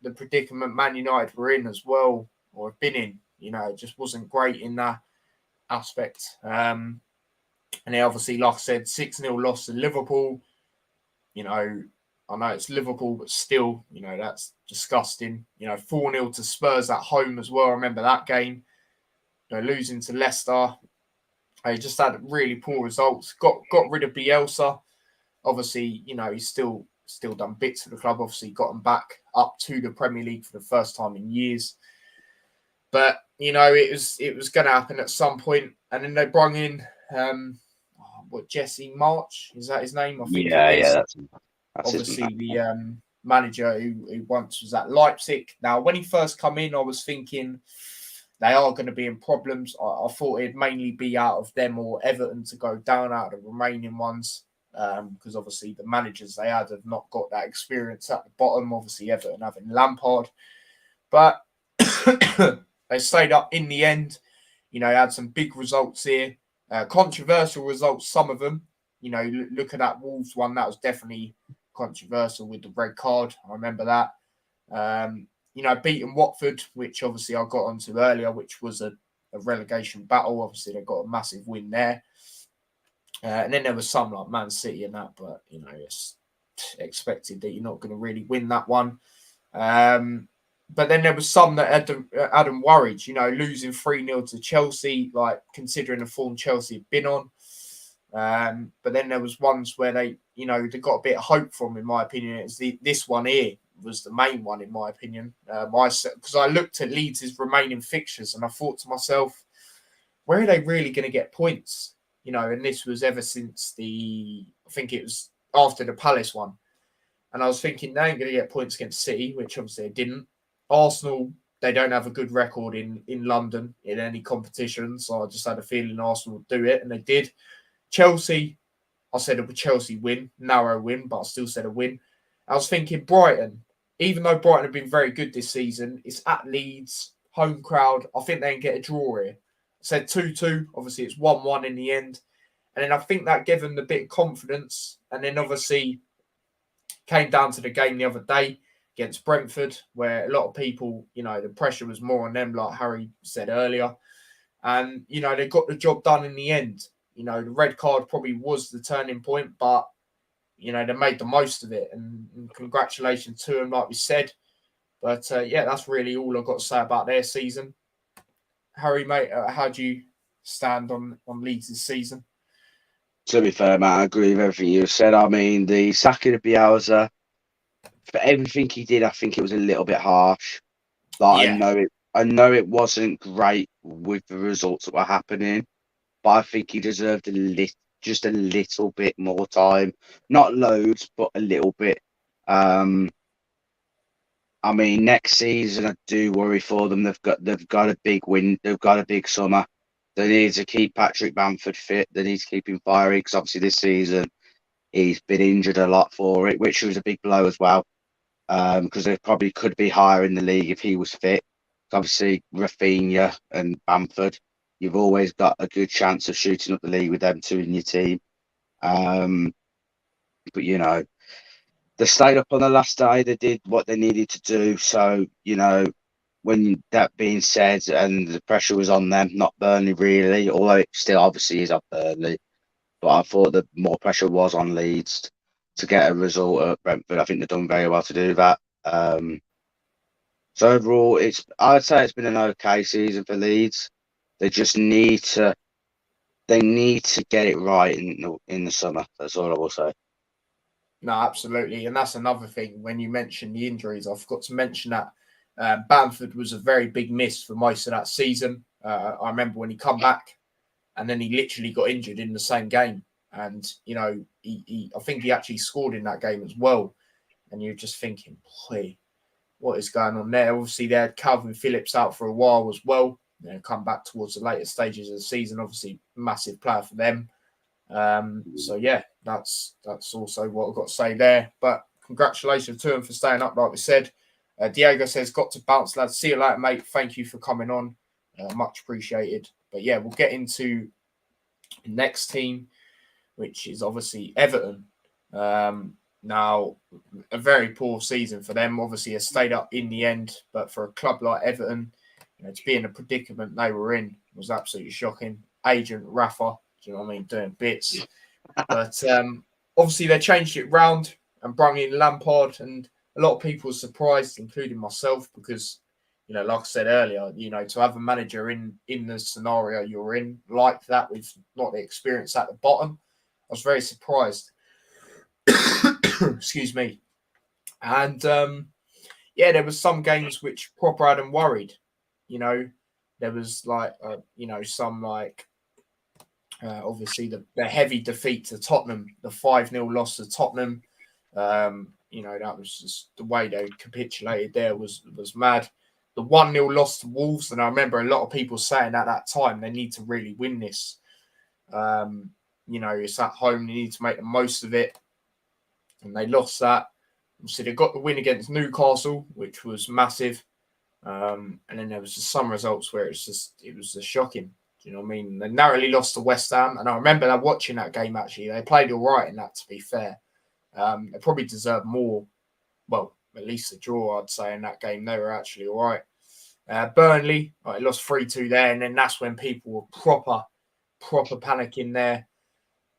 The predicament Man United were in as well, or have been in. It just wasn't great in that aspect. And they obviously, like I said, 6-0 loss to Liverpool. I know it's Liverpool, but still, that's disgusting. 4-0 to Spurs at home as well. I remember that game. Losing to Leicester. They just had really poor results. Got rid of Bielsa. Obviously, he's still done bits for the club. Obviously, got them back up to the Premier League for the first time in years. But it was going to happen at some point. And then they brought in Jesse March, is that his name? I think it is. That's obviously the manager who once was at Leipzig. Now, when he first come in, I was thinking they are going to be in problems. I thought it'd mainly be out of them or Everton to go down out of the remaining ones. Because obviously the managers they had have not got that experience at the bottom. Obviously Everton having Lampard. But They stayed up in the end. Had some big results here. Controversial results, some of them. Look at that Wolves one. That was definitely controversial with the red card. I remember that. Beating Watford, which obviously I got onto earlier, which was a relegation battle. Obviously, they got a massive win there. And then there was some like Man City and that, but, it's expected that you're not going to really win that one. But then there was some that had them worried, losing 3-0 to Chelsea, like considering the form Chelsea had been on. But then there was ones where they got a bit of hope from, in my opinion. It's this one here was the main one, in my opinion. Because I looked at Leeds' remaining fixtures and I thought to myself, where are they really going to get points? And this was ever since I think it was after the Palace one. And I was thinking they ain't going to get points against City, which obviously they didn't. Arsenal, they don't have a good record in London in any competition. So I just had a feeling Arsenal would do it, and they did. Chelsea, I said it would Chelsea win, narrow win, but I still said a win. I was thinking Brighton, even though Brighton have been very good this season, it's at Leeds, home crowd. I think they can get a draw here. I said 2-2. Obviously, it's 1-1 in the end. And then I think that gave them a bit of confidence. And then obviously came down to the game the other day against Brentford, where a lot of people, the pressure was more on them, like Harry said earlier. And, they got the job done in the end. The red card probably was the turning point, but, they made the most of it. And congratulations to them, like we said. But, that's really all I've got to say about their season. Harry, mate, how do you stand on Leeds this season? To be fair, Matt, I agree with everything you said. I mean, the sacking of Bielsa, for everything he did, I think it was a little bit harsh. Like, Yeah. I know it wasn't great with the results that were happening, but I think he deserved just a little bit more time. Not loads, but a little bit. I mean, next season I do worry for them. They've got a big win. They've got a big summer. They need to keep Patrick Bamford fit. They need to keep him fiery because obviously this season he's been injured a lot for it, which was a big blow as well. Because they probably could be higher in the league if he was fit. Obviously, Rafinha and Bamford, you've always got a good chance of shooting up the league with them two in your team. But they stayed up on the last day. They did what they needed to do. So, when that being said, and the pressure was on them, not Burnley really, although it still obviously is on Burnley. But I thought that more pressure was on Leeds to get a result at Brentford. I think they've done very well to do that. So overall, I'd say it's been an okay season for Leeds. They just need to get it right in the summer. That's all I will say. No, absolutely. And that's another thing. When you mentioned the injuries, I forgot to mention that Bamford was a very big miss for most of that season. I remember when he come back and then he literally got injured in the same game. And, I think he actually scored in that game as well. And you're just thinking, boy, what is going on there? Obviously, they had Calvin Phillips out for a while as well. Come back towards the later stages of the season. Obviously, massive player for them. So yeah, that's also what I've got to say there. But congratulations to him for staying up, like we said. Diego says, got to bounce, lads. See you later, mate. Thank you for coming on. Much appreciated. But yeah, we'll get into the next team, which is obviously Everton. Now, a very poor season for them. Obviously, they stayed up in the end. But for a club like Everton, to be in the predicament they were in was absolutely shocking. Agent Rafa, do you know what I mean, doing bits. But obviously, they changed it round and brought in Lampard. And a lot of people were surprised, including myself, because, like I said earlier, to have a manager in the scenario you're in like that with not the experience at the bottom, I was very surprised. Excuse me. And there was some games which proper had them worried. There was some obviously the heavy defeat to Tottenham, the 5-0 loss to Tottenham. That was just the way they capitulated there was mad. The 1-0 loss to Wolves, and I remember a lot of people saying at that time they need to really win this. It's at home, they need to make the most of it. And they lost that. So they got the win against Newcastle, which was massive. And then there was just some results where it was just shocking. Do you know what I mean? They narrowly lost to West Ham, and I remember that watching that game. Actually, they played all right in that. To be fair, they probably deserved more. Well, at least a draw, I'd say, in that game. They were actually all right. Burnley, lost 3-2 there, and then that's when people were proper panicking there.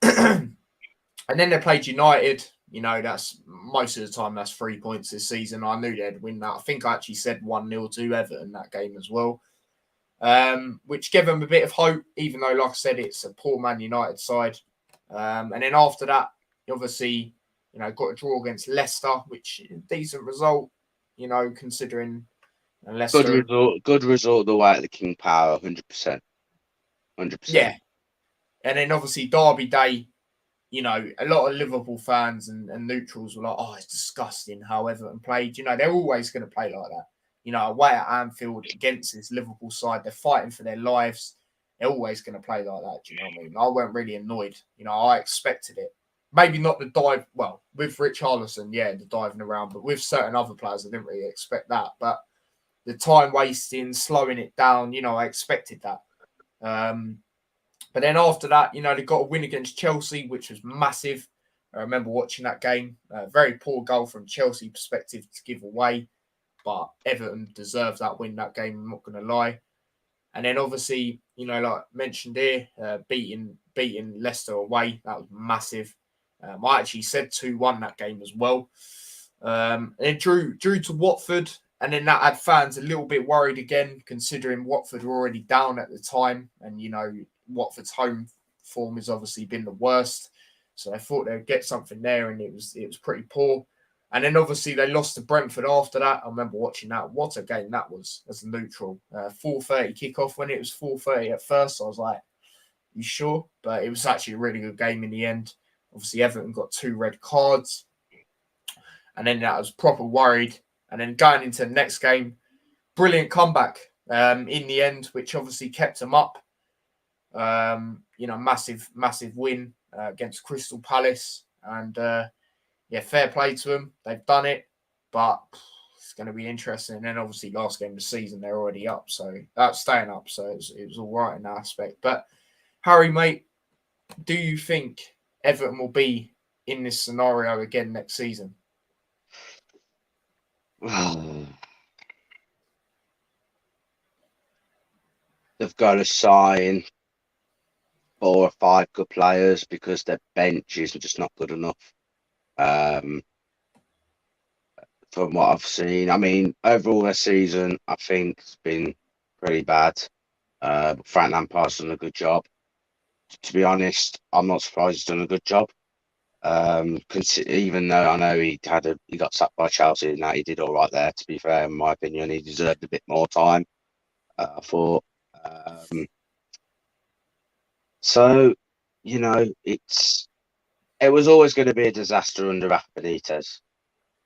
And then they played United. You know, that's most of the time that's 3 points this season. I knew they'd win that. I think I actually said 1-0 to Everton that game as well, which gave them a bit of hope, even though, like I said, it's a poor Man United side. And then after that, obviously, you know, got a draw against Leicester, which is a decent result, you know, considering Leicester. Good result the way at the King Power, 100%. 100%. Yeah. And then obviously Derby Day, you know, a lot of Liverpool fans and neutrals were like, oh, it's disgusting how Everton played. You know, they're always going to play like that. You know, away at Anfield against this Liverpool side, they're fighting for their lives. They're always going to play like that. Do you know what I mean? I weren't really annoyed. You know, I expected it. Maybe not the dive. Well, with Richarlison, yeah, the diving around. But with certain other players, I didn't really expect that. But the time wasting, slowing it down, you know, I expected that. But then after that, you know, they got a win against Chelsea, which was massive. I remember watching that game. Very poor goal from Chelsea perspective to give away. But Everton deserved that win, that game, I'm not going to lie. And then obviously, you know, like mentioned here, beating Leicester away, that was massive. I actually said 2-1 that game as well. And it drew to Watford. And then that had fans a little bit worried again, considering Watford were already down at the time. And, you know, Watford's home form has obviously been the worst. So I thought they'd get something there, and it was pretty poor. And then obviously they lost to Brentford after that. I remember watching that. What a game that was as a neutral. 4:30 kickoff when it was 4:30 at first. I was like, you sure? But it was actually a really good game in the end. Obviously Everton got 2 red cards. And then that was proper worried. And then going into the next game, brilliant comeback in the end, which obviously kept them up. You know, massive win against Crystal Palace. And yeah, fair play to them. They've done it, but it's going to be interesting. And then obviously last game of the season, they're already up. So that's staying up. So it was all right in that aspect. But Harry, mate, do you think Everton will be in this scenario again next season? They've got to sign 4 or 5 good players because their bench is just not good enough. From what I've seen, I mean, overall this season, I think it's been pretty bad. Frank Lampard's done a good job. To be honest, I'm not surprised he's done a good job. Even though I know he got sacked by Chelsea, and that he did all right there. To be fair, in my opinion, he deserved a bit more time. I thought. So, you know, it was always going to be a disaster under Rafa Benitez.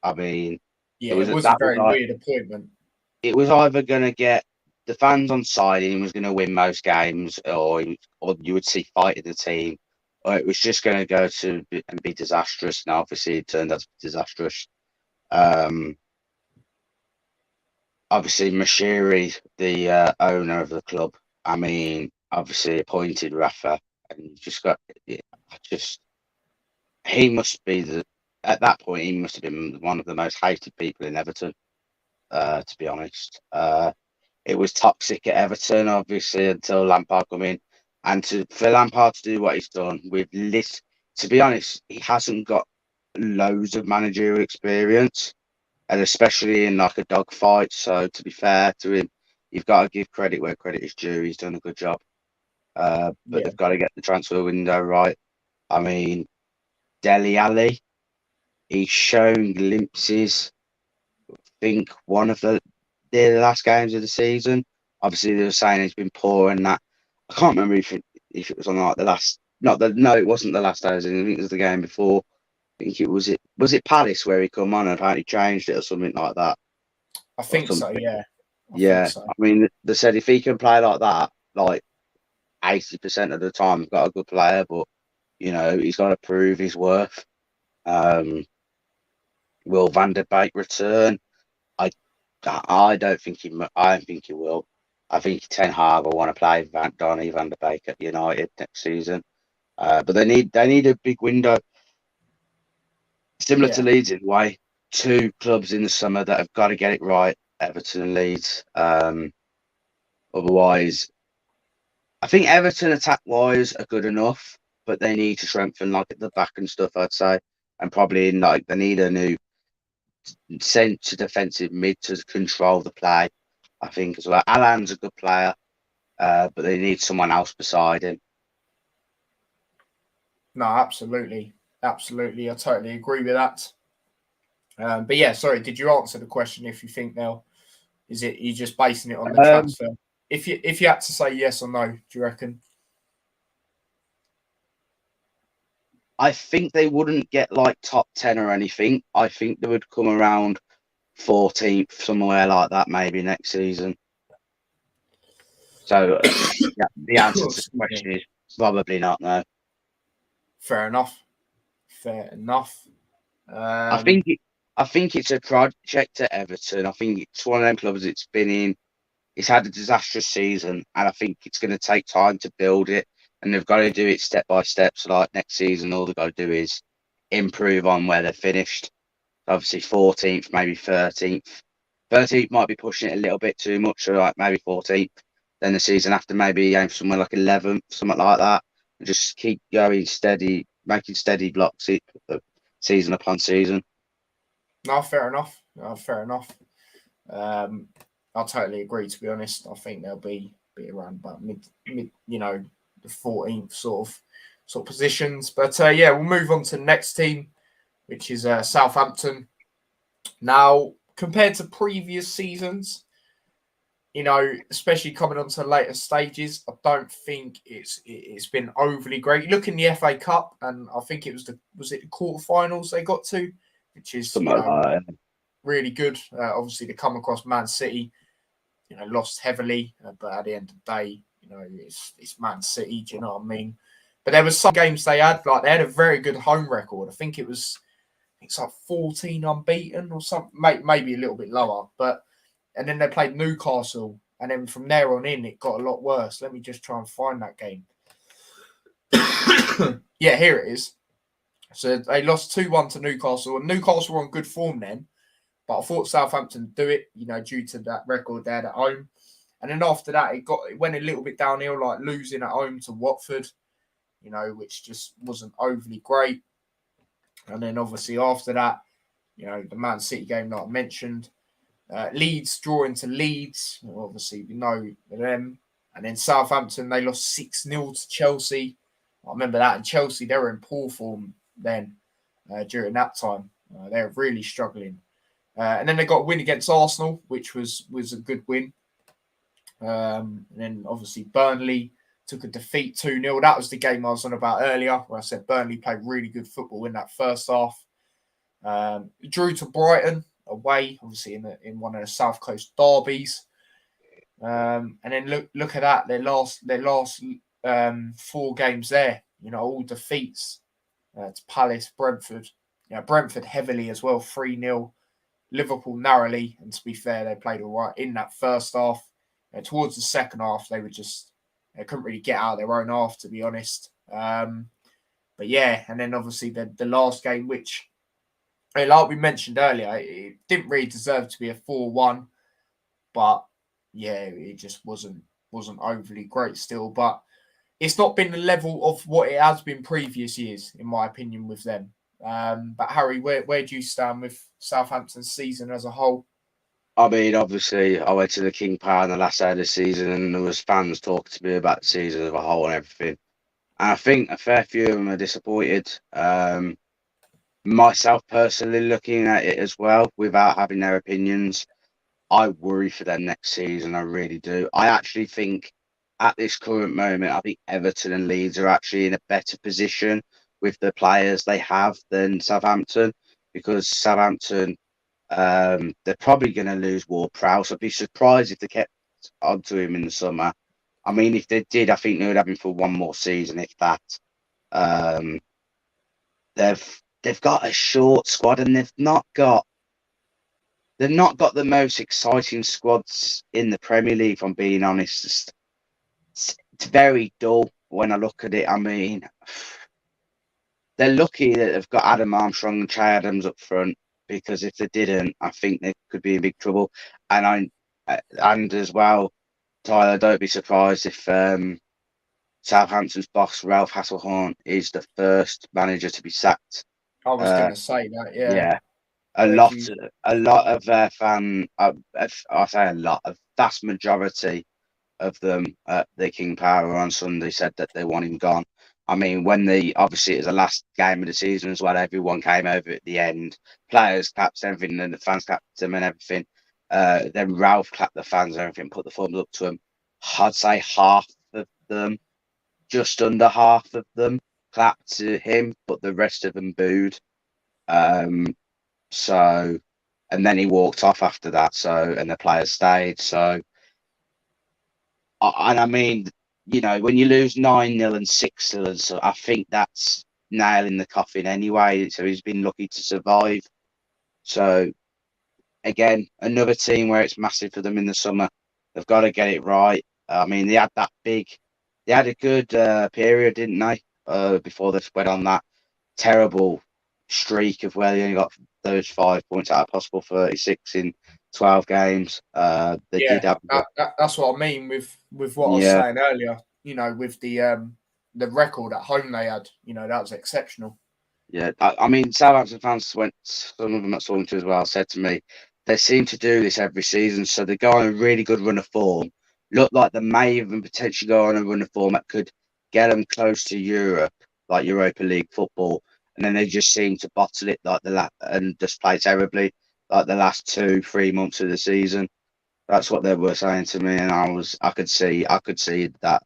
I mean, yeah, it was a very weird appointment. It was either going to get the fans on side and he was going to win most games, or you would see fight in the team, or it was just going to go to and be disastrous. Now, obviously, it turned out to be disastrous. Obviously, Mashiri, the owner of the club, I mean, obviously appointed Rafa, and he must be at that point, he must have been one of the most hated people in Everton, to be honest. It was toxic at Everton, obviously, until Lampard come in. And for Lampard to do what he's done to be honest, he hasn't got loads of managerial experience, and especially in like a dogfight. So to be fair to him, you've got to give credit where credit is due. He's done a good job. But they've got to get the transfer window right. I mean, Dele Alli, he's shown glimpses. I think one of the last games of the season. Obviously, they were saying he's been poor and that. I can't remember if it was on like the last. No, it wasn't the last day. I think it was the game before. I think was it Palace where he come on and apparently changed it or something like that. I think so. Yeah. I mean, they said if he can play like that, like 80% of the time, he's got a good player, but you know he's got to prove his worth. Will Van der Beek return? I don't think he. I don't think he will. I think Ten Hag will want to play Donny van der Beek at United next season. But they need a big window, similar to Yeah. Leeds in a way. Two clubs in the summer that have got to get it right, Everton and Leeds. Otherwise, I think Everton attack-wise are good enough, but they need to strengthen like at the back and stuff, I'd say. And probably in like they need a new centre defensive mid to control the play, I think, as well. Alan's a good player, but they need someone else beside him. No, absolutely. Absolutely. I totally agree with that. But yeah, sorry, did you answer the question if you think they'll, is it you just basing it on the transfer? If you had to say yes or no, do you reckon? I think they wouldn't get like top 10 or anything. I think they would come around 14th, somewhere like that, maybe next season. So yeah, the answer to the question is probably not, no. Fair enough. Fair enough. I think it's a project at Everton. I think it's one of them clubs it's been in. It's had a disastrous season, and I think it's going to take time to build it. And they've got to do it step by step. So, like next season, all they've got to do is improve on where they're finished. Obviously, 14th, maybe 13th. 13th might be pushing it a little bit too much, so like maybe 14th. Then the season after, maybe aim for somewhere like 11th, something like that. And just keep going steady, making steady blocks season upon season. No, fair enough. Fair enough. I totally agree. To be honest, I think they'll be around about mid, the 14th sort of positions. But yeah, we'll move on to the next team, which is Southampton. Now, compared to previous seasons, especially coming on to later stages, I don't think it's been overly great. You look in the FA Cup, and I think it was the quarterfinals they got to, which is really good. Obviously, to come across Man City, lost heavily, but at the end of the day, it's Man City. Do you know what I mean? But there was some games they had a very good home record. I think it's like 14 unbeaten or something, maybe a little bit lower, but. And then they played Newcastle. And then from there on in, it got a lot worse. Let me just try and find that game. Yeah, here it is. So they lost 2-1 to Newcastle. And Newcastle were on good form then. But I thought Southampton would do it, due to that record they had at home. And then after that, it went a little bit downhill, like losing at home to Watford, which just wasn't overly great. And then obviously after that, the Man City game that I mentioned. Leeds drawing to Leeds. Obviously, we know them. And then Southampton, they lost 6-0 to Chelsea. I remember that. And Chelsea, they were in poor form then during that time. They were really struggling. And then they got a win against Arsenal, which was a good win. And then obviously Burnley took a defeat 2-0. That was the game I was on about earlier, where I said Burnley played really good football in that first half. Drew to Brighton away, obviously in one of the South Coast derbies, and then look at that. Their last 4 games there, all defeats to Palace, Brentford. Brentford heavily as well, 3-0. Liverpool narrowly, and to be fair, they played all right in that first half. Towards the second half, they couldn't really get out of their own half, to be honest. But yeah, and then obviously the last game, which, like we mentioned earlier, it didn't really deserve to be a 4-1, but yeah, it just wasn't overly great still. But it's not been the level of what it has been previous years, in my opinion, with them. But Harry, where do you stand with Southampton's season as a whole? I mean, obviously, I went to the King Power on the last day of the season, and there was fans talking to me about the season as a whole and everything. And I think a fair few of them are disappointed. Myself personally, looking at it as well, without having their opinions, I worry for them next season. I really do. I actually think at this current moment, I think Everton and Leeds are actually in a better position with the players they have than Southampton, because Southampton, they're probably going to lose Ward-Prowse. I'd be surprised if they kept onto him in the summer. I mean, if they did, I think they would have him for one more season, if that. They've got a short squad, and they've not got they've not got the most exciting squads in the Premier League, if I'm being honest. It's very dull when I look at it. I mean, they're lucky that they've got Adam Armstrong and Che Adams up front, because if they didn't, I think they could be in big trouble. And as well, Tyler, don't be surprised if Southampton's boss Ralph Hasselhorn is the first manager to be sacked. I was going to say that, yeah. A lot of their I say a lot, a vast majority of them at the King Power on Sunday said that they want him gone. I mean, obviously it was the last game of the season as well, everyone came over at the end, players clapped everything, and the fans clapped them and everything. Then Ralph clapped the fans and everything, put the thumbs up to him. I'd say half of them, just under half of them, clapped to him, but the rest of them booed. So, and then he walked off after that. So, and the players stayed. So, and I mean, when you lose 9-0 and 6-0, and so I think that's nail in the coffin anyway. So he's been lucky to survive. So, again, another team where it's massive for them in the summer. They've got to get it right. I mean, they had a good period, didn't they? Before they went on that terrible streak of where they only got those 5 points out of possible 36 in 12 games. Did have that's what I mean with what I was saying earlier. With the record at home they had, that was exceptional. Yeah, I mean, Southampton fans some of them at Swansea as well, said to me, they seem to do this every season. So they go on a really good run of form, look like they may even potentially go on a run of form that could get them close to Europe, like Europa League football. And then they just seem to bottle it and just play terribly, like the last 2-3 months of the season. That's what they were saying to me, and I could see that.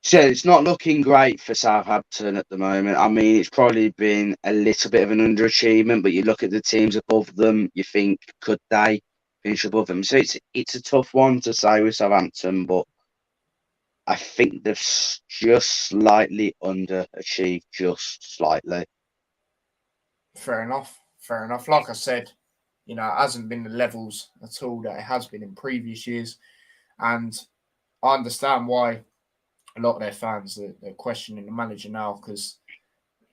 So it's not looking great for Southampton at the moment. I mean, it's probably been a little bit of an underachievement, but you look at the teams above them, you think, could they finish above them? So it's a tough one to say with Southampton, but I think they've just slightly underachieved, just slightly. Fair enough. Like I said, it hasn't been the levels at all that it has been in previous years. And I understand why a lot of their fans, they're questioning the manager now, because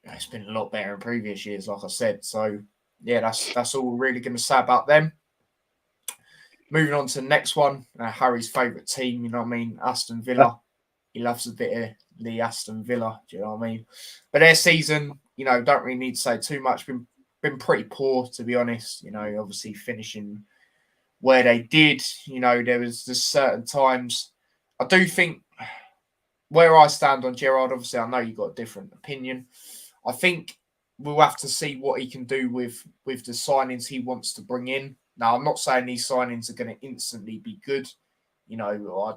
it's been a lot better in previous years, like I said. So, yeah, that's all we're really going to say about them. Moving on to the next one, Harry's favourite team, you know what I mean? Aston Villa. He loves a bit of the Aston Villa, do you know what I mean? But their season, don't really need to say too much. Been pretty poor, to be honest. Obviously finishing where they did. There was just certain times. I do think where I stand on Gerrard, obviously I know you've got a different opinion. I think we'll have to see what he can do with the signings he wants to bring in. Now, I'm not saying these signings are going to instantly be good. I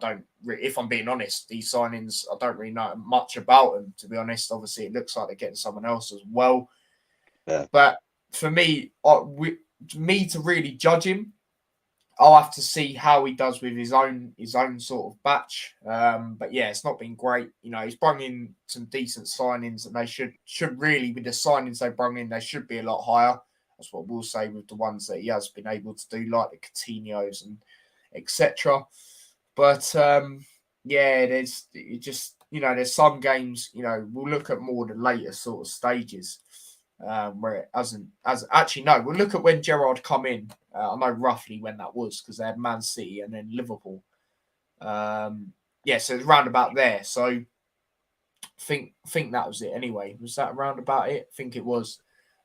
don't. If I'm being honest, these signings, I don't really know much about them, to be honest. Obviously, it looks like they're getting someone else as well. Yeah. But for me, to really judge him, I'll have to see how he does with his own sort of batch. But yeah, it's not been great. He's brought in some decent signings, and they should really, with the signings they brought in, they should be a lot higher. That's what we'll say with the ones that he has been able to do, like the Coutinhos and etc. But there's some games. We'll look at more the later sort of stages. Where it hasn't, we'll look at when Gerrard come in. I know roughly when that was, because they had Man City and then Liverpool. So it's round about there. So think that was it anyway. Was that round about it? I think it was.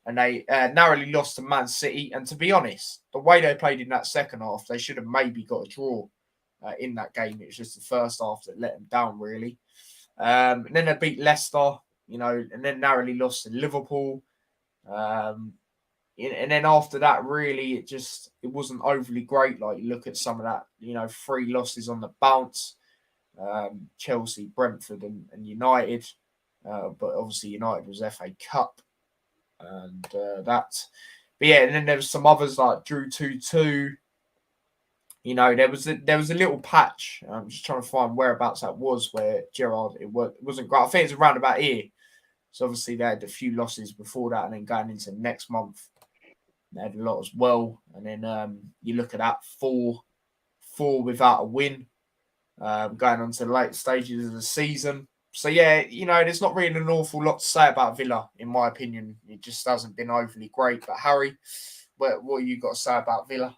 And they narrowly lost to Man City. And to be honest, the way they played in that second half, they should have maybe got a draw in that game. It was just the first half that let them down, really. And then they beat Leicester, and then narrowly lost to Liverpool. And then after that, really, it wasn't overly great. Like, you look at some of that, 3 losses on the bounce, Chelsea, Brentford, and United. But obviously, United was FA Cup, and that. But yeah, and then there was some others like drew 2-2. There was a little patch. I'm just trying to find whereabouts that was where Gerrard it wasn't great. I think it's around about here. So obviously they had a few losses before that, and then going into next month, They had a lot as well. And then you look at that, four without a win, going on to the late stages of the season. So, yeah, there's not really an awful lot to say about Villa, in my opinion. It just hasn't been overly great. But, Harry, what have you got to say about Villa?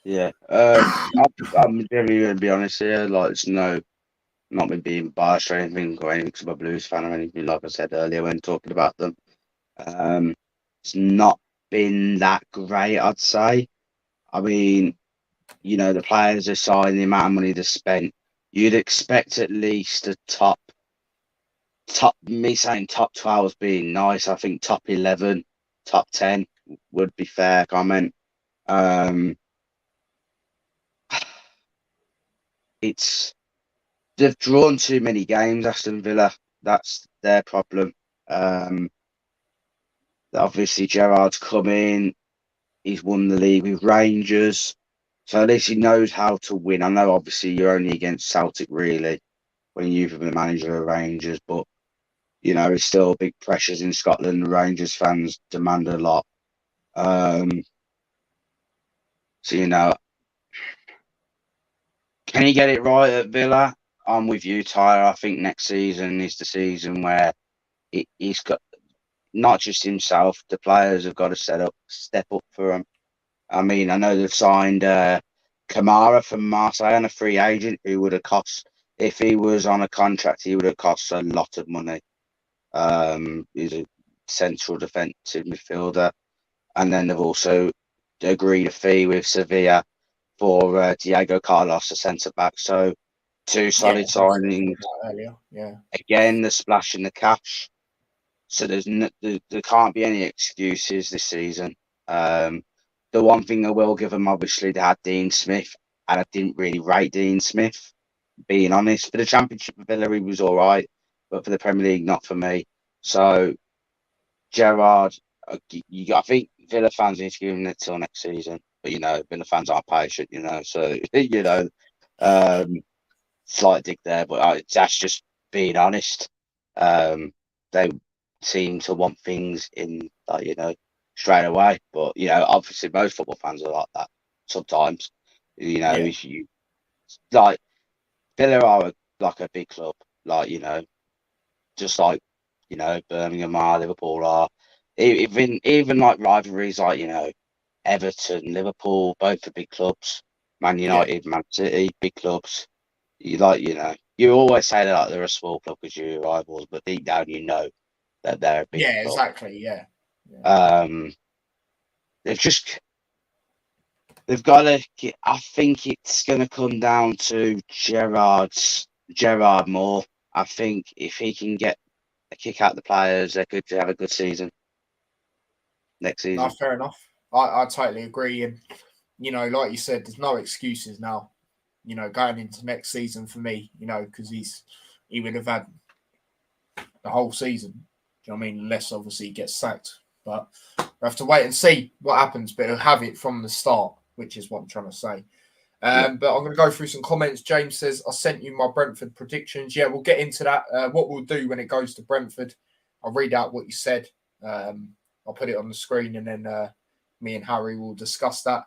Yeah, I'm generally going to be honest here. Like, it's not me being biased or anything, because I'm a Blues fan or anything, like I said earlier when talking about them. It's not been that great, I'd say. I mean, the players are signed, the amount of money they spent, you'd expect at least a top, me saying top 12 being nice. I think top 11, top 10 would be fair comment. They've drawn too many games, Aston Villa. That's their problem. Obviously, Gerrard's come in. He's won the league with Rangers. So at least he knows how to win. I know, obviously, you're only against Celtic, really, when you've been the manager of Rangers. But, it's still big pressures in Scotland. Rangers fans demand a lot. So, can he get it right at Villa? I'm with you, Tyler. I think next season is the season where he's got, not just himself, the players have got to step up for him. I mean, I know they've signed Kamara from Marseille on a free agent who would have cost, if he was on a contract, he would have cost a lot of money. He's a central defensive midfielder. And then they've also agreed a fee with Sevilla for Diego Carlos, a centre-back. So, two solid signings. Earlier. Yeah. Again, the splash in the cash. So there can't be any excuses this season. The one thing I will give them, obviously, they had Dean Smith, and I didn't really rate Dean Smith, being honest. For the Championship of Villa, he was all right, but for the Premier League, not for me. So, Gerrard, I think Villa fans need to give him it till next season. But, Villa fans aren't patient, so, slight dig there, but that's just being honest. They seem to want things in, straight away. But, obviously most football fans are like that sometimes. If you, like, Villa are a big club, just like, Birmingham are, Liverpool are. Even like rivalries like, Everton, Liverpool, both are big clubs. Man United, Man City, big clubs. You always say that they're a small club because you're rivals, but deep down that they're a big club. Exactly. Yeah. They've got to. I think it's going to come down to Gerrard more. I think if he can get a kick out the players, they could have a good season next season. No, fair enough. I totally agree, and like you said, there's no excuses now. Going into next season for me, because he would have had the whole season. Do you know what I mean? Unless obviously he gets sacked. But we have to wait and see what happens. But he'll have it from the start, which is what I'm trying to say. But I'm going to go through some comments. James says, I sent you my Brentford predictions. Yeah, we'll get into that. What we'll do when it goes to Brentford, I'll read out what you said. I'll put it on the screen, and then me and Harry will discuss that.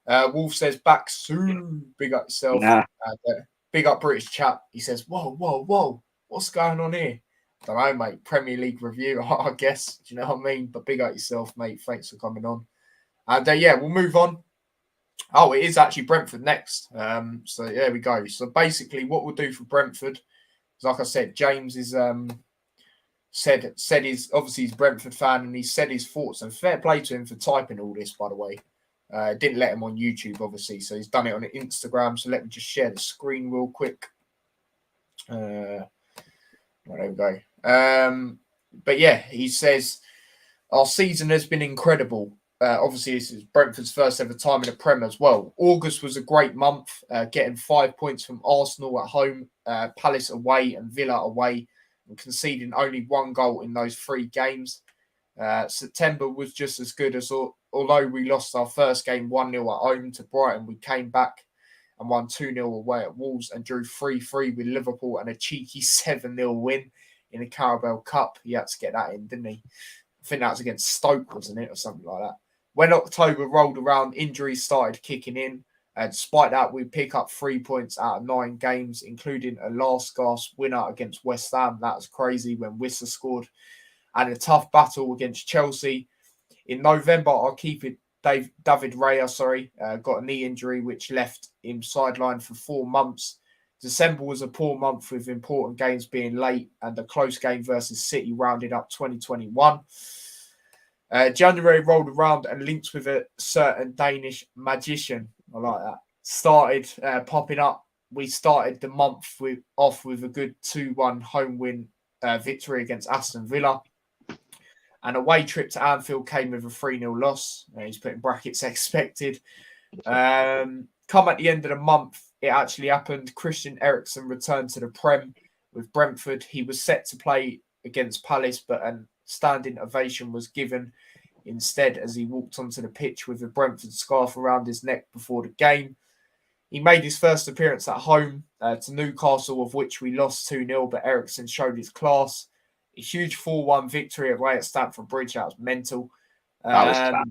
Wolf says, back soon. Big up yourself. Big up British chap. He says, whoa. What's going on here? I don't know, mate. Premier League review, I guess. Do you know what I mean? But big up yourself, mate. Thanks for coming on. And we'll move on. Oh, it is actually Brentford next. So there we go. So basically what we'll do for Brentford is, like I said, James is said he's obviously he's a Brentford fan, and he said his thoughts, and fair play to him for typing all this, by the way. Didn't let him on YouTube, obviously, so he's done it on Instagram. So let me just share the screen real quick. There we go. But yeah, he says, our season has been incredible. Obviously, this is Brentford's first ever time in the Prem as well. August was a great month, getting 5 points from Arsenal at home, Palace away and Villa away, and conceding only one goal in those 3 games. September was just as good, as although we lost our first game 1-0 at home to Brighton, we came back and won 2-0 away at Wolves and drew 3-3 with Liverpool and a cheeky 7-0 win in the Carabao Cup. He had to get that in, didn't he? I think that was against Stoke, wasn't it, or something like that. When October rolled around, injuries started kicking in. Despite that, we pick up 3 points out of 9 games, including a last-gasp winner against West Ham. That was crazy when Wissa scored. And a tough battle against Chelsea. In November, our keeper, David Raya, got a knee injury, which left him sidelined for 4 months. December was a poor month with important games being late, and the close game versus City rounded up 2021. January rolled around and links with a certain Danish magician. I like that. Started popping up. We started the month off with a good 2-1 home win victory against Aston Villa. An away trip to Anfield came with a 3-0 loss. He's put in brackets expected. Come at the end of the month, it actually happened. Christian Eriksen returned to the Prem with Brentford. He was set to play against Palace, but a standing ovation was given instead as he walked onto the pitch with a Brentford scarf around his neck before the game. He made his first appearance at home to Newcastle, of which we lost 2-0, but Eriksen showed his class. A huge 4-1 victory away at Stamford Bridge. That was mental. That was class.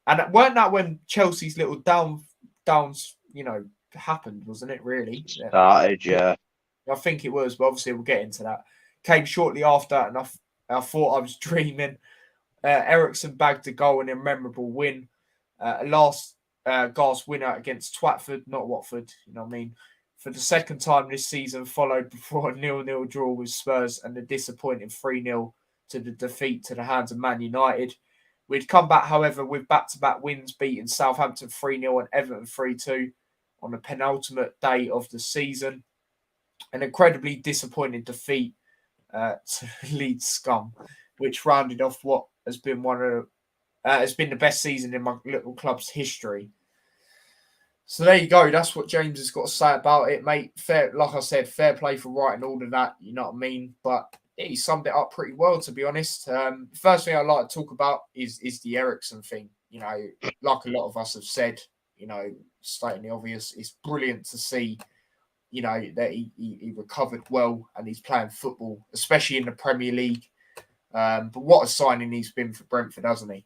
And weren't that when Chelsea's little downs, happened, wasn't it, really? Started, yeah. I think it was, but obviously we'll get into that. Came shortly after, and I thought I was dreaming. Eriksen bagged a goal in a memorable win. A last gasp winner against Twatford, not Watford, you know what I mean? For the second time this season, followed before a 0-0 draw with Spurs and a disappointing 3-0 to the defeat to the hands of Man United. We'd come back, however, with back-to-back wins, beating Southampton 3-0 and Everton 3-2 on the penultimate day of the season. An incredibly disappointing defeat to Leeds scum, which rounded off what has been the best season in my little club's history. So there you go. That's what James has got to say about it, mate. Like I said, fair play for writing all of that. You know what I mean? But he summed it up pretty well, to be honest. First thing I'd like to talk about is the Eriksen thing. Like a lot of us have said, stating the obvious, it's brilliant to see, that he recovered well and he's playing football, especially in the Premier League. But what a signing he's been for Brentford, hasn't he?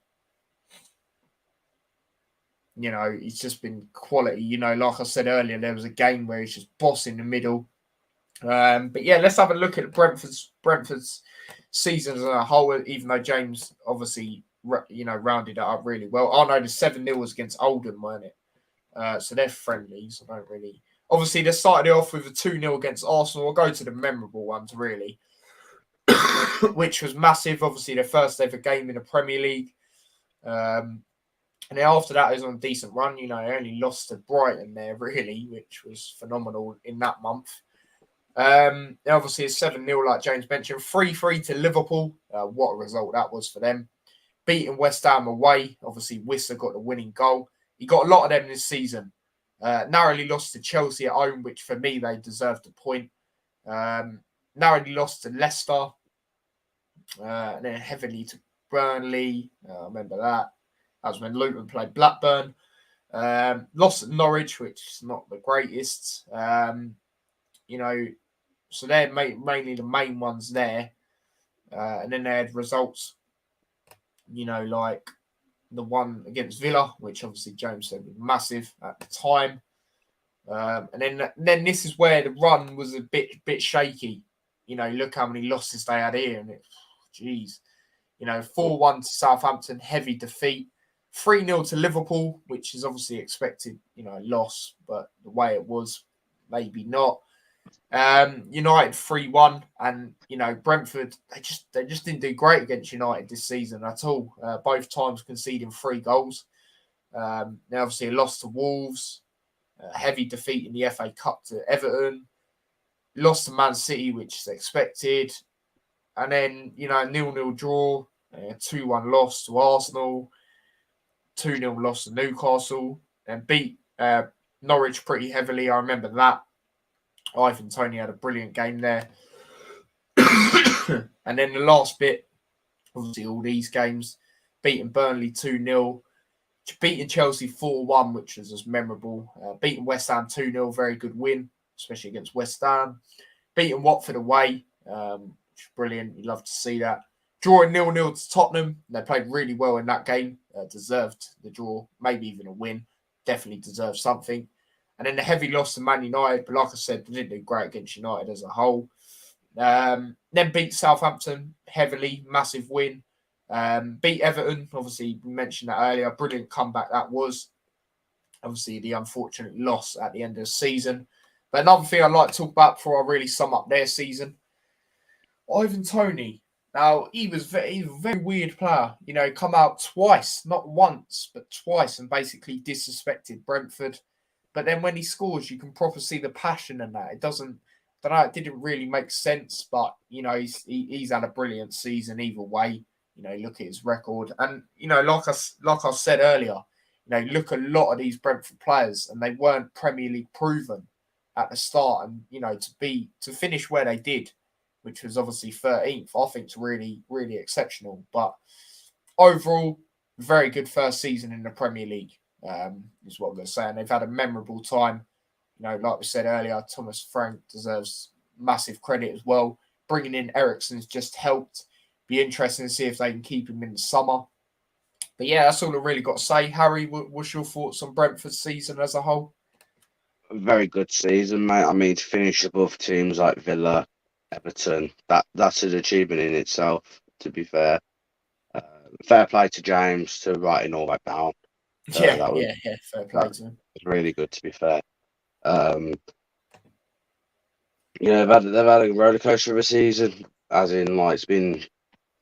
He's just been quality. Like I said earlier, there was a game where he's just boss in the middle. But yeah, let's have a look at Brentford's season as a whole, even though James obviously, rounded it up really well. Oh no, the 7-0 was against Oldham, weren't it? So they're friendlies. I don't really... Obviously, they started it off with a 2-0 against Arsenal. I'll go to the memorable ones, really, which was massive. Obviously, their first ever game in the Premier League. And then after that, it was on a decent run. They only lost to Brighton there, really, which was phenomenal in that month. Obviously, it's 7-0, like James mentioned. 3-3 to Liverpool. What a result that was for them. Beating West Ham away. Obviously, Wissa got the winning goal. He got a lot of them this season. Narrowly lost to Chelsea at home, which for me, they deserved a point. Narrowly lost to Leicester. And then heavily to Burnley. I remember that. That was when Luton played Blackburn. Lost at Norwich, which is not the greatest. So they're mainly the main ones there. And then they had results, like the one against Villa, which obviously James said was massive at the time. And then this is where the run was a bit shaky. Look how many losses they had here. And geez. 4-1 to Southampton, heavy defeat. 3-0 to Liverpool, which is obviously expected, loss, but the way it was, maybe not. United 3-1, and Brentford, they just didn't do great against United this season at all. Both times conceding 3 goals. Now obviously a loss to Wolves, a heavy defeat in the FA Cup to Everton, lost to Man City, which is expected, and then 0-0 draw, 2-1 loss to Arsenal. 2-0 loss to Newcastle and beat Norwich pretty heavily. I remember that. Ivan Toney had a brilliant game there. And then the last bit, obviously all these games, beating Burnley 2-0, beating Chelsea 4-1, which was just memorable. Beating West Ham 2-0, very good win, especially against West Ham. Beating Watford away, which is brilliant. You'd love to see that. drawing 0-0 to Tottenham. They played really well in that game. Deserved the draw, maybe even a win. Definitely deserved something. And then the heavy loss to Man United. But like I said, they didn't do great against United as a whole. Then beat Southampton heavily. Massive win. Beat Everton. Obviously, we mentioned that earlier. Brilliant comeback that was. Obviously, the unfortunate loss at the end of the season. But another thing I'd like to talk about before I really sum up their season, Ivan Toney. Now, he was a very weird player. You know, come out twice, not once, but twice, and basically disrespected Brentford. But then when he scores, you can properly see the passion in that. It doesn't, I don't know, it didn't really make sense, but, you know, he's had a brilliant season either way. You know, look at his record. And, you know, like I said earlier, you know, look at a lot of these Brentford players, and they weren't Premier League proven at the start. And, you know, to finish where they did, which was obviously 13th, I think it's really, really exceptional. But overall, very good first season in the Premier League, is what I'm going to say. And they've had a memorable time. You know, like we said earlier, Thomas Frank deserves massive credit as well. Bringing in Eriksen's just helped. Be interesting to see if they can keep him in the summer. But yeah, that's all I really got to say. Harry, what's your thoughts on Brentford's season as a whole? A very good season, mate. I mean, to finish above teams like Villa, Everton, that's an achievement in itself, to be fair. Fair play to James to writing all that down. Yeah, fair play to him. It's really good, to be fair. Yeah, they've had a roller coaster of a season, as in, like, it's been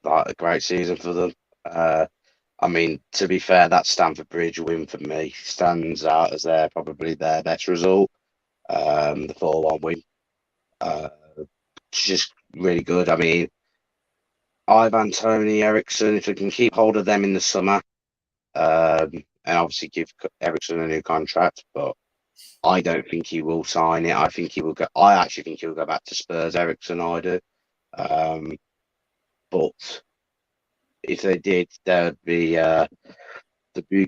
like a great season for them. I mean, to be fair, that Stamford Bridge win for me stands out as probably their best result. The 4-1 win. It's just really good. I mean, Ivan Toney, Eriksen, if we can keep hold of them in the summer, and obviously give Eriksen a new contract, but I don't think he will sign it. I think he will go. I actually think he will go back to Spurs. Eriksen, I do. But if they did, they'd be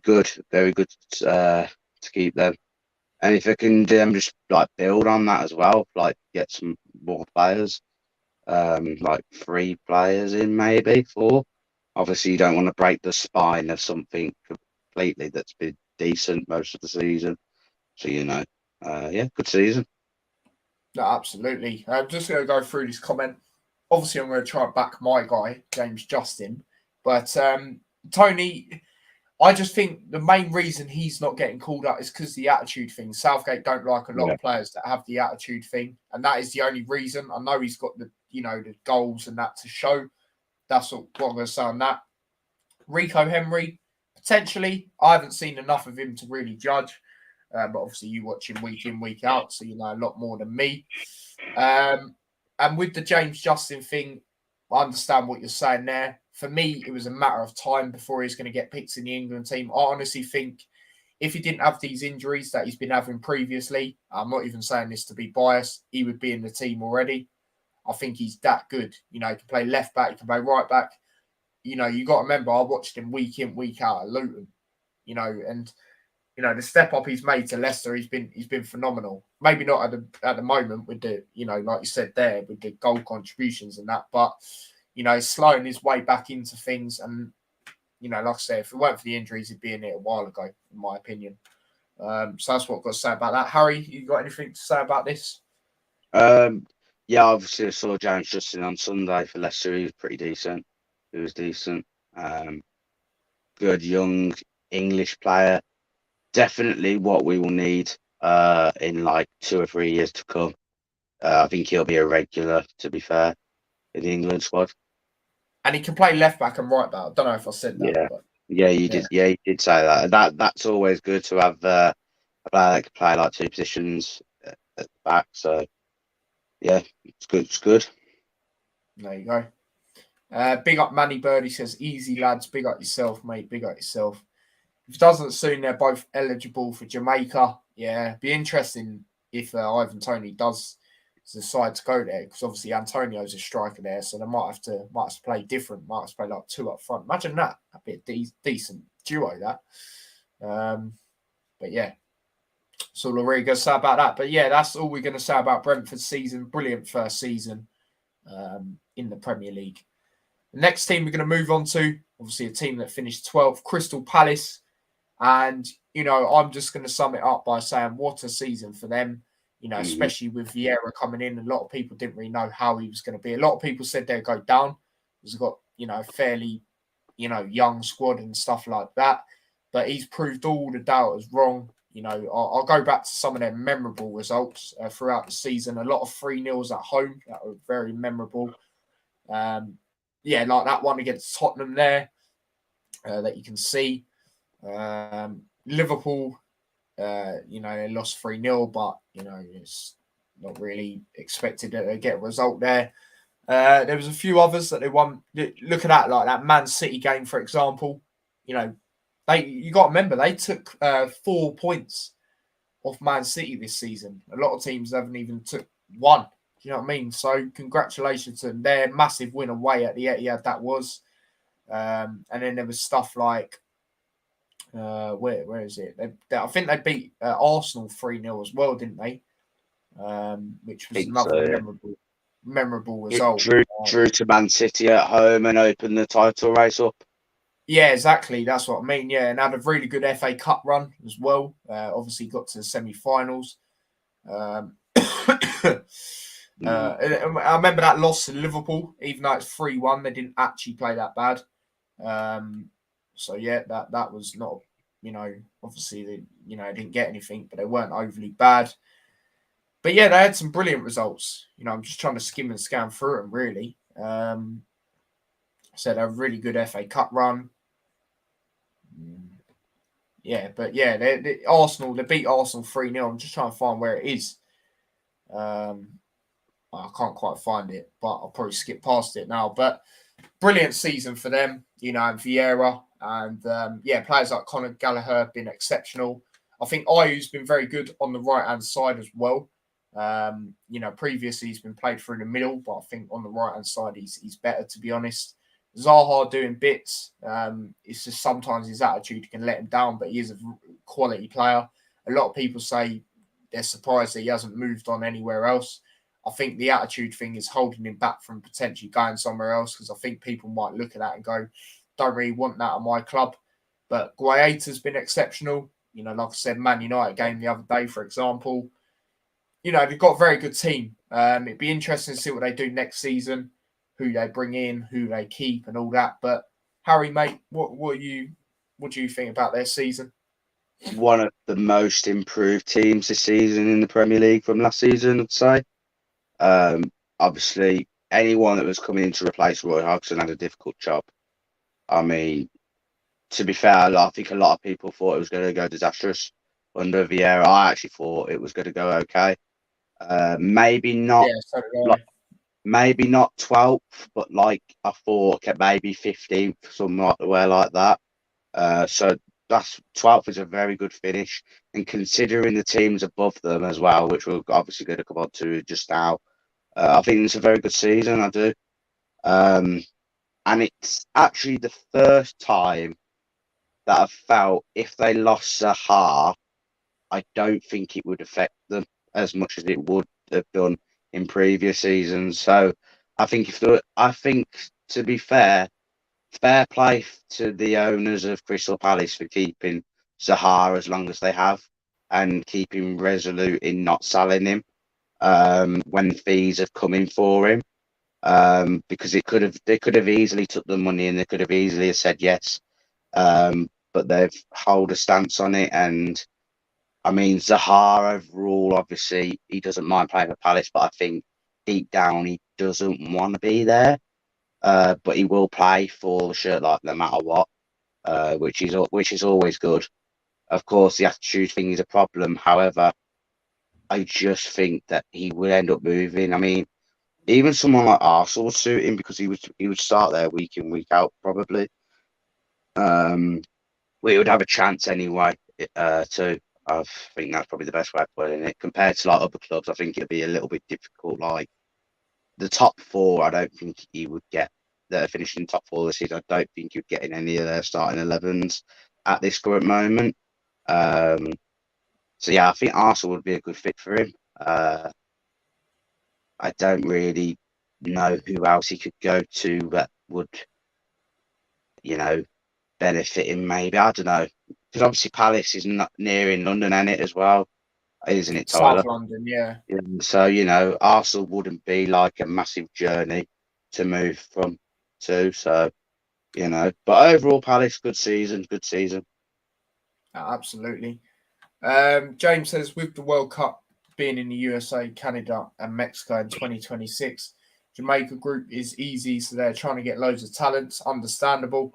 good, very good to keep them. And if they can just like build on that as well, like get some more players, like 3 players in, maybe 4. Obviously, you don't want to break the spine of something completely that's been decent most of the season. So, you know, yeah, good season. No, absolutely. I'm just going to go through this comment. Obviously, I'm going to try and back my guy, James Justin. But Toney, I just think the main reason he's not getting called up is because the attitude thing. Southgate don't like a lot of players that have the attitude thing, and that is the only reason. I know he's got the goals and that to show. That's what I'm going to say on that. Rico Henry, potentially, I haven't seen enough of him to really judge. But obviously, you watch him week in, week out, so you know a lot more than me. And with the James Justin thing, I understand what you're saying there. For me, it was a matter of time before he's going to get picked in the England team. I honestly think if he didn't have these injuries that he's been having previously, I'm not even saying this to be biased, he would be in the team already. I think he's that good. You know, he can play left back, he can play right back. You know, you got to remember, I watched him week in, week out at Luton. You know, and you know the step up he's made to Leicester, he's been phenomenal. Maybe not at the moment with the like you said there with the goal contributions and that, but slowing his way back into things. And like I said, if it weren't for the injuries, he'd be in it a while ago, in my opinion. So that's what I've got to say about that. Harry, you got anything to say about this? Yeah, obviously I saw James Justin on Sunday for Leicester. He was pretty decent. He was decent. Good young English player. Definitely what we will need in like 2 or 3 years to come. I think he'll be a regular, to be fair, in the England squad. And he can play left back and right back. I don't know if I said that. Yeah, but... you did. Yeah, you did say that. That's always good to have a player that can play like 2 positions at the back. So yeah, it's good. It's good. There you go. Big up Manny Bird. He says, "Easy lads, big up yourself, mate. Big up yourself." If it doesn't soon, they're both eligible for Jamaica. Yeah, be interesting if Ivan Toney does decide to go there, because obviously Antonio's a striker there, so they might have to play different. Might have to play like 2 up front. Imagine that. That'd be a decent duo. That. But yeah, that's all I'm really going to say about that. But yeah, that's all we're going to say about Brentford's season. Brilliant first season in the Premier League. The next team we're going to move on to, obviously a team that finished 12th, Crystal Palace. And, you know, I'm just going to sum it up by saying what a season for them, you know, especially with Vieira coming in. A lot of people didn't really know how he was going to be. A lot of people said they'd go down because he's got, you know, fairly, you know, young squad and stuff like that. But he's proved all the doubters wrong. You know, I'll go back to some of their memorable results throughout the season. A lot of 3-0s at home that were very memorable. Yeah, like that one against Tottenham there that you can see. Liverpool, you know, they lost 3-0, but, you know, it's not really expected to get a result there. There was a few others that they won. Look at that, like that Man City game, for example. You know, you got to remember, they took 4 points off Man City this season. A lot of teams haven't even took 1. Do you know what I mean? So congratulations to them. Their massive win away at the Etihad, that was. And then there was stuff like, where is it? I think they beat Arsenal 3-0 as well, didn't they? Which was another memorable result. Drew to Man City at home and opened the title race up. Yeah, exactly. That's what I mean. Yeah, and had a really good FA Cup run as well. Obviously got to the semi-finals. I remember that loss to Liverpool, even though it's 3-1, they didn't actually play that bad. So yeah, that was not, you know, obviously they, you know, didn't get anything, but they weren't overly bad. But yeah, they had some brilliant results. You know, I'm just trying to skim and scan through them really. So they had a really good FA Cup run. Yeah, but yeah, they beat Arsenal 3-0. I'm just trying to find where it is. I can't quite find it, but I'll probably skip past it now. But brilliant season for them, you know, and Vieira. And yeah, players like Conor Gallagher have been exceptional. I think Ayew's been very good on the right-hand side as well. You know, previously he's been played through the middle, but I think on the right-hand side he's better, to be honest. Zaha doing bits. It's just sometimes his attitude can let him down, but he is a quality player. A lot of people say they're surprised that he hasn't moved on anywhere else. I think the attitude thing is holding him back from potentially going somewhere else, because I think people might look at that and go, don't really want that at my club. But Guaita's been exceptional. You know, like I said, Man United game the other day, for example. You know, they've got a very good team. It'd be interesting to see what they do next season, who they bring in, who they keep, and all that. But Harry, mate, what do you think about their season? One of the most improved teams this season in the Premier League from last season, I'd say. Obviously, anyone that was coming in to replace Roy Hodgson had a difficult job. I mean, to be fair, I think a lot of people thought it was going to go disastrous under Vieira. I actually thought it was going to go okay. Maybe not. Yeah, so maybe not 12th, but like I thought maybe 15th, somewhere like that. So that's 12th is a very good finish, and considering the teams above them as well, which we're obviously going to come on to just now, I think it's a very good season. I do, and it's actually the first time that I've felt if they lost Zaha, I don't think it would affect them as much as it would have done in previous seasons. So I think to be fair play to the owners of Crystal Palace for keeping Zaha as long as they have, and keeping resolute in not selling him when fees have come in for him. Because they could have easily took the money and they could have easily said yes. But they've held a stance on it, and I mean, Zaha overall, obviously, he doesn't mind playing for Palace, but I think deep down he doesn't want to be there. But he will play for the shirt like no matter what, which is always good. Of course, the attitude thing is a problem. However, I just think that he will end up moving. I mean, even someone like Arsenal would suit him because he would start there week in, week out probably. We would have a chance anyway. I think that's probably the best way of putting it. Compared to like other clubs, I think it'd be a little bit difficult. Like the top 4, I don't think he would get that are finishing top 4 this season. I don't think you'd get in any of their starting 11s at this current moment. So yeah, I think Arsenal would be a good fit for him. I don't really know who else he could go to would, benefit him maybe. I don't know. Because obviously Palace is not near in London, ain't it, as well? Isn't it, Tyler? South London, yeah. So, Arsenal wouldn't be like a massive journey to move from to. So, but overall, Palace, good season. Absolutely. James says, with the World Cup being in the USA, Canada, and Mexico in 2026, Jamaica group is easy, so they're trying to get loads of talents. Understandable.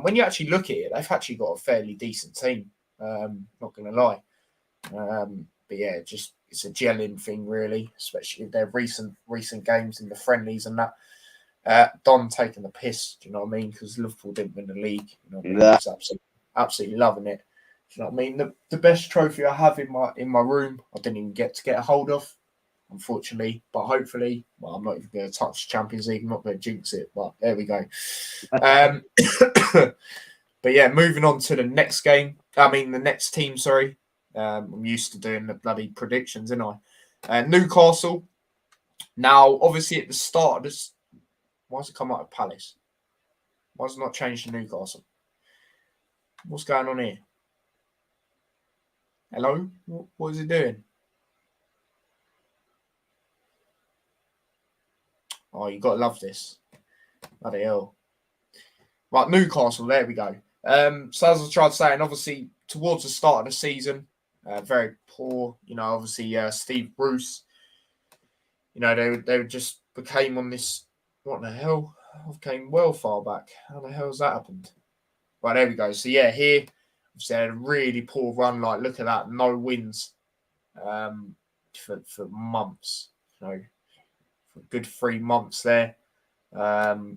When you actually look at it, they've actually got a fairly decent team. Not going to lie. But yeah, just it's a gelling thing, really, especially their recent games in the friendlies and that. Don taking the piss, do you know what I mean? Because Liverpool didn't win the league. You know what I mean? Yeah. He's absolutely loving it. Do you know what I mean? The best trophy I have in my room, I didn't even get a hold of, unfortunately. But hopefully, well, I'm not even going to touch Champions League. I'm not going to jinx it. But there we go. But yeah, moving on to the next game. The next team. Sorry, I'm used to doing the bloody predictions, aren't I? Newcastle. Now, obviously, at the start of this, why has it come out of Palace? Why has it not changed to Newcastle? What's going on here? Hello? What is it doing? Oh, you got to love this. Bloody hell. Right, Newcastle, there we go. So as I tried saying, obviously, towards the start of the season, very poor. Obviously, Steve Bruce, they just became on this, what the hell? I came well far back. How the hell has that happened? Right, there we go. So, yeah, here, obviously, they had a really poor run. Like, look at that. No wins for months. For a good 3 months there. And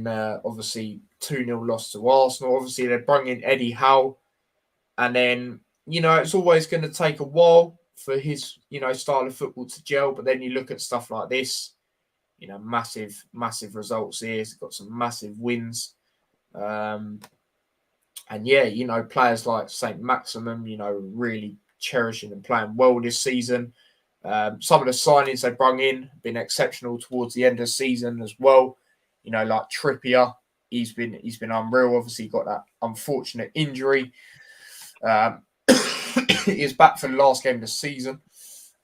obviously 2-0 loss to Arsenal. Obviously, they brought in Eddie Howe. And then, it's always going to take a while for his, style of football to gel. But then you look at stuff like this, massive, massive results here. He's got some massive wins. And yeah, players like St. Maximum, really cherishing and playing well this season. Some of the signings they brought in have been exceptional towards the end of the season as well. Like Trippier, he's been unreal. Obviously, got that unfortunate injury. He's back for the last game of the season,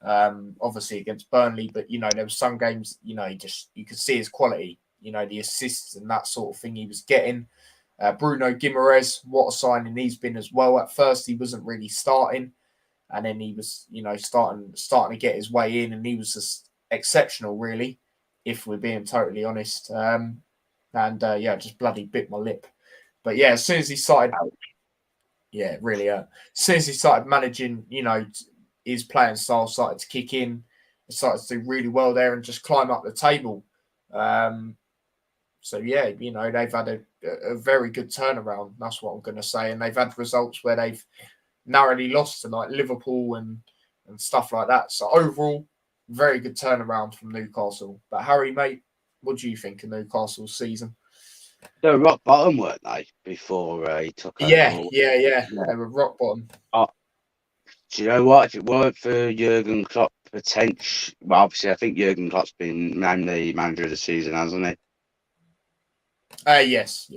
obviously against Burnley. But there were some games, you could see his quality. The assists and that sort of thing he was getting. Bruno Guimaraes, what a signing he's been as well. At first, he wasn't really starting, and then he was, starting to get his way in, and he was just exceptional, really, if we're being totally honest. Just bloody bit my lip. But yeah, as soon as he started, yeah, really, as soon as he started managing, his playing style started to kick in. He started to do really well there and just climb up the table. So yeah, they've had a very good turnaround. That's what I'm going to say. And they've had results where they've narrowly lost to like Liverpool and stuff like that. So overall, very good turnaround from Newcastle. But Harry, mate, what do you think of Newcastle's season? They were rock bottom, weren't they, before he took over? Yeah. They were rock bottom. Do you know what? If it weren't for Jurgen Klopp, obviously, I think Jurgen Klopp's been named the manager of the season, hasn't he? Yes.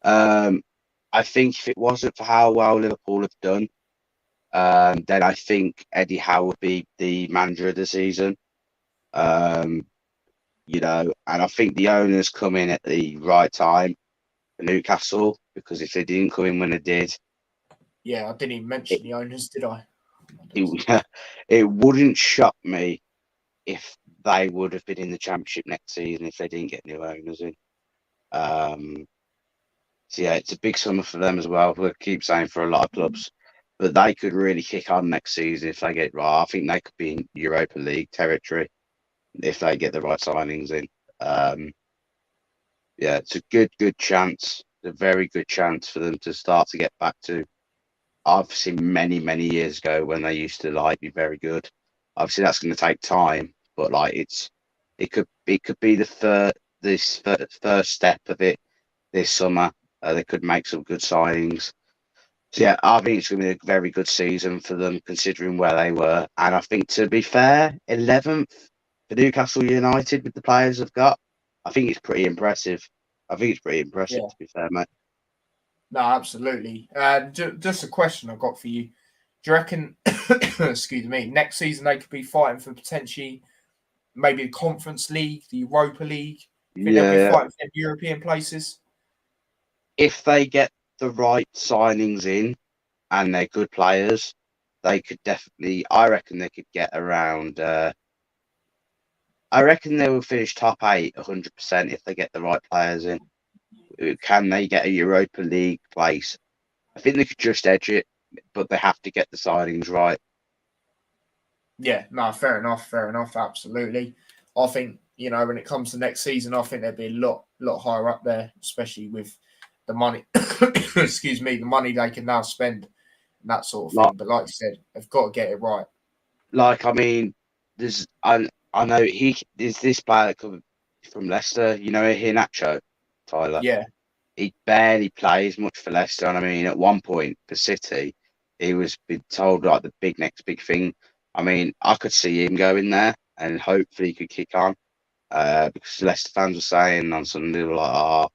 I think if it wasn't for how well Liverpool have done, then I think Eddie Howe would be the manager of the season. And I think the owners come in at the right time for Newcastle, because if they didn't come in when they did, yeah, I didn't even mention the owners, did I? It wouldn't shock me if they would have been in the Championship next season if they didn't get new owners in. So yeah, it's a big summer for them as well. We keep saying for a lot of clubs, but they could really kick on next season if they get it right. I think they could be in Europa League territory if they get the right signings in. Yeah, it's a good chance, a very good chance for them to start to get back to, obviously, many years ago when they used to be very good. Obviously, that's going to take time, but it could be this first step of it this summer. They could make some good signings. So yeah, I think it's going to be a very good season for them considering where they were. And I think, to be fair, 11th for Newcastle United with the players they've got. I think it's pretty impressive. Yeah. To be fair, mate. No, absolutely. Just a question I've got for you. Do you reckon, excuse me, next season they could be fighting for potentially maybe the Conference League, the Europa League? Think they'll be Yeah. fighting for European places? If they get the right signings in and they're good players, they could definitely. I reckon they could get around. I reckon they will finish top 8 100% if they get the right players in. Can they get a Europa League place? I think they could just edge it, but they have to get the signings right. Yeah, no, fair enough, absolutely. I think, when it comes to next season, I think they'd be a lot higher up there, especially with the money, excuse me, the money they can now spend and that sort of thing. But like you said, they've got to get it right. I mean, I know there's this player that comes from Leicester, Nacho, Tyler. Yeah. He barely plays much for Leicester. And I mean, at one point for City, he was been told like the next big thing. I mean, I could see him going there and hopefully he could kick on. Because Leicester fans were saying on Sunday, like, oh,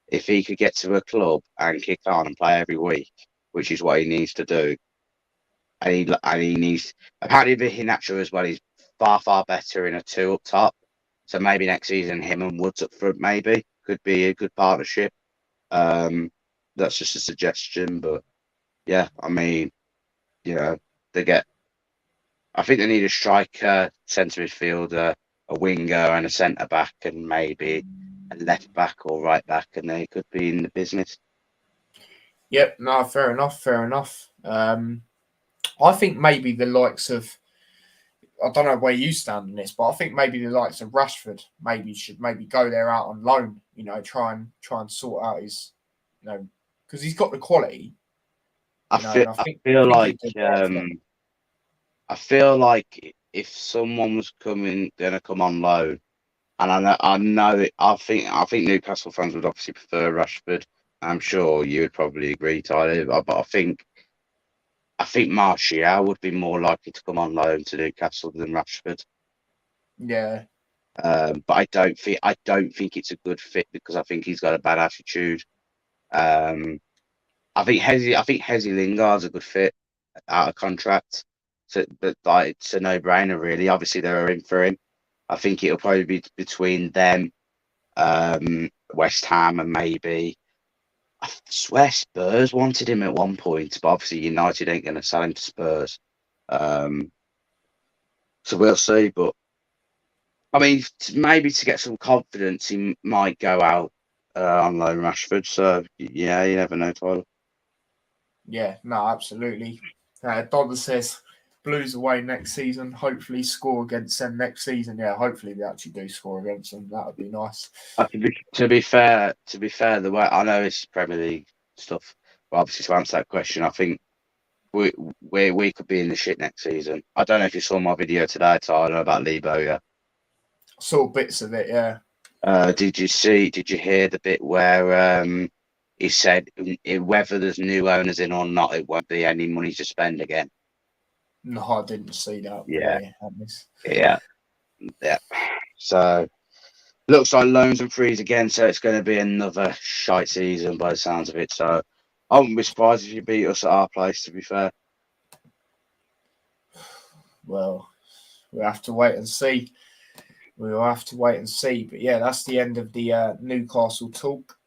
if he could get to a club and kick on and play every week, which is what he needs to do, and he needs apparently the Hinacho as well. He's far better in a 2 up top. So maybe next season him and Woods up front maybe could be a good partnership. That's just a suggestion, but yeah, I mean, they get. I think they need a striker, centre midfielder, a winger, and a centre back, and maybe a left back or right back, and they could be in the business. Yep, no, fair enough. I think maybe the likes of, I don't know where you stand on this, but I think maybe the likes of Rashford should go there out on loan. Try and sort out his, because he's got the quality. I feel like if someone was going to come on loan, and I know it, I think Newcastle fans would obviously prefer Rashford. I'm sure you would probably agree, Tyler. But I think Martial would be more likely to come on loan to Newcastle than Rashford. Yeah. But I don't think it's a good fit because I think he's got a bad attitude. I think Hezi Lingard's a good fit out of contract. But it's a no-brainer, really. Obviously, they're in for him. I think it'll probably be between them, West Ham, and maybe. I swear Spurs wanted him at one point, but obviously United ain't going to sell him to Spurs. So we'll see. But I mean, maybe to get some confidence, he might go out on loan Rashford. So yeah, you never know, Tyler. Yeah, no, absolutely. Dodder says Blues away next season. Hopefully score against them next season. Yeah, hopefully they actually do score against them. That would be nice. To be fair, the way I know it's Premier League stuff, but obviously to answer that question, I think we could be in the shit next season. I don't know if you saw my video today, Tyler, about Lebo. Yeah, saw bits of it. Yeah. Did you hear the bit where he said whether there's new owners in or not, it won't be any money to spend again? No, I didn't see that. Yeah. So looks like loans and frees again. So it's going to be another shite season by the sounds of it. So I wouldn't be surprised if you beat us at our place. To be fair. Well, we'll have to wait and see. But yeah, that's the end of the Newcastle talk.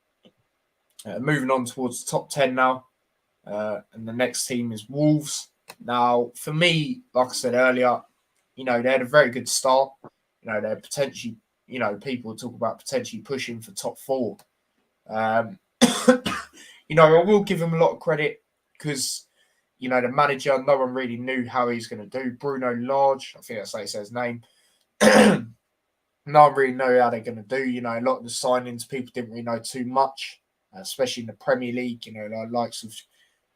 Moving on towards the top 10 now. And the next team is Wolves. Now, for me, like I said earlier, they had a very good start. They're potentially, people talk about potentially pushing for top 4. I will give them a lot of credit because, the manager, no one really knew how he's going to do. Bruno Lage, I think that's how he says his name. No one really know how they're going to do. A lot of the signings, people didn't really know too much, especially in the Premier League. The likes of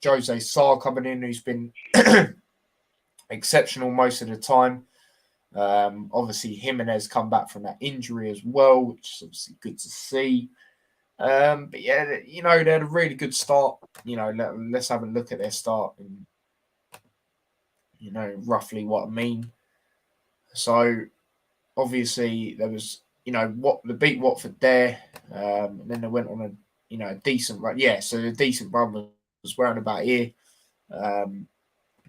Jose Sarr coming in, who's been exceptional most of the time. Obviously, Jimenez come back from that injury as well, which is obviously good to see. But yeah, they had a really good start. Let's have a look at their start and, roughly what I mean. So, obviously, there was what they beat Watford there, and then they went on a decent run. Yeah, so a decent run was round about here. And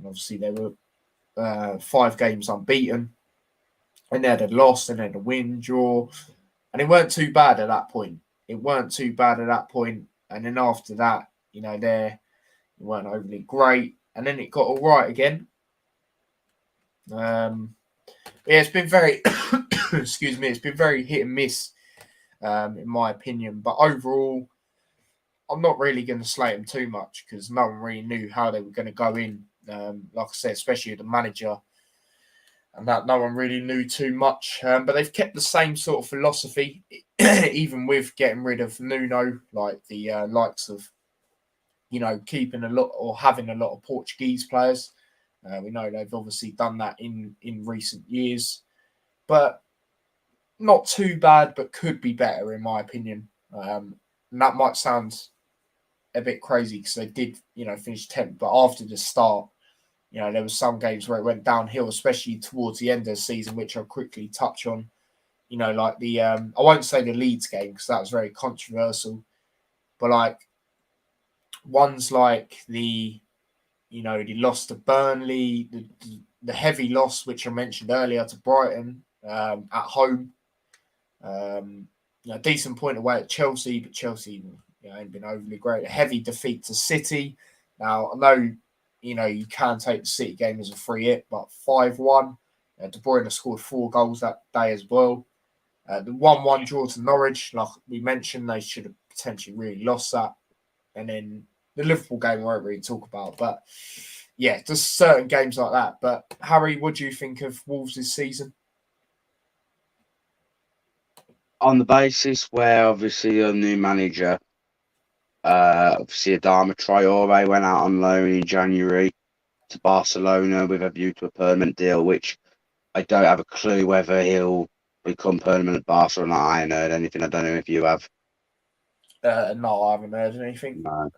obviously they were 5 games unbeaten, and they had a loss and then a win, draw, and it weren't too bad at that point. And then after that, they weren't overly great, and then it got all right again. It's been very, excuse me, it's been very hit and miss, in my opinion. But overall, I'm not really going to slate them too much because no one really knew how they were going to go in. Like I said, especially the manager, and that no one really knew too much. But they've kept the same sort of philosophy, even with getting rid of Nuno, like the likes of, keeping a lot or having a lot of Portuguese players. We know they've obviously done that in recent years, but not too bad, but could be better in my opinion. And that might sound a bit crazy because they did, finish 10th, but after the start, there was some games where it went downhill, especially towards the end of the season, which I'll quickly touch on. Like the I won't say the Leeds game because that was very controversial, but like ones like the loss to Burnley, the heavy loss which I mentioned earlier to Brighton at home. A decent point away at Chelsea, but Chelsea ain't been overly great. A heavy defeat to City. Now I know you can take the City game as a free hit, but 5-1. De Bruyne scored 4 goals that day as well. The 1-1 draw to Norwich, like we mentioned, they should have potentially really lost that. And then the Liverpool game, I won't really talk about. But yeah, just certain games like that. But Harry, what do you think of Wolves this season? On the basis where obviously a new manager, obviously Adama Traore went out on loan in January to Barcelona with a view to a permanent deal, which I don't have a clue whether he'll become permanent at Barca or not. I ain't heard anything. I don't know if you have. No, I haven't heard anything. No.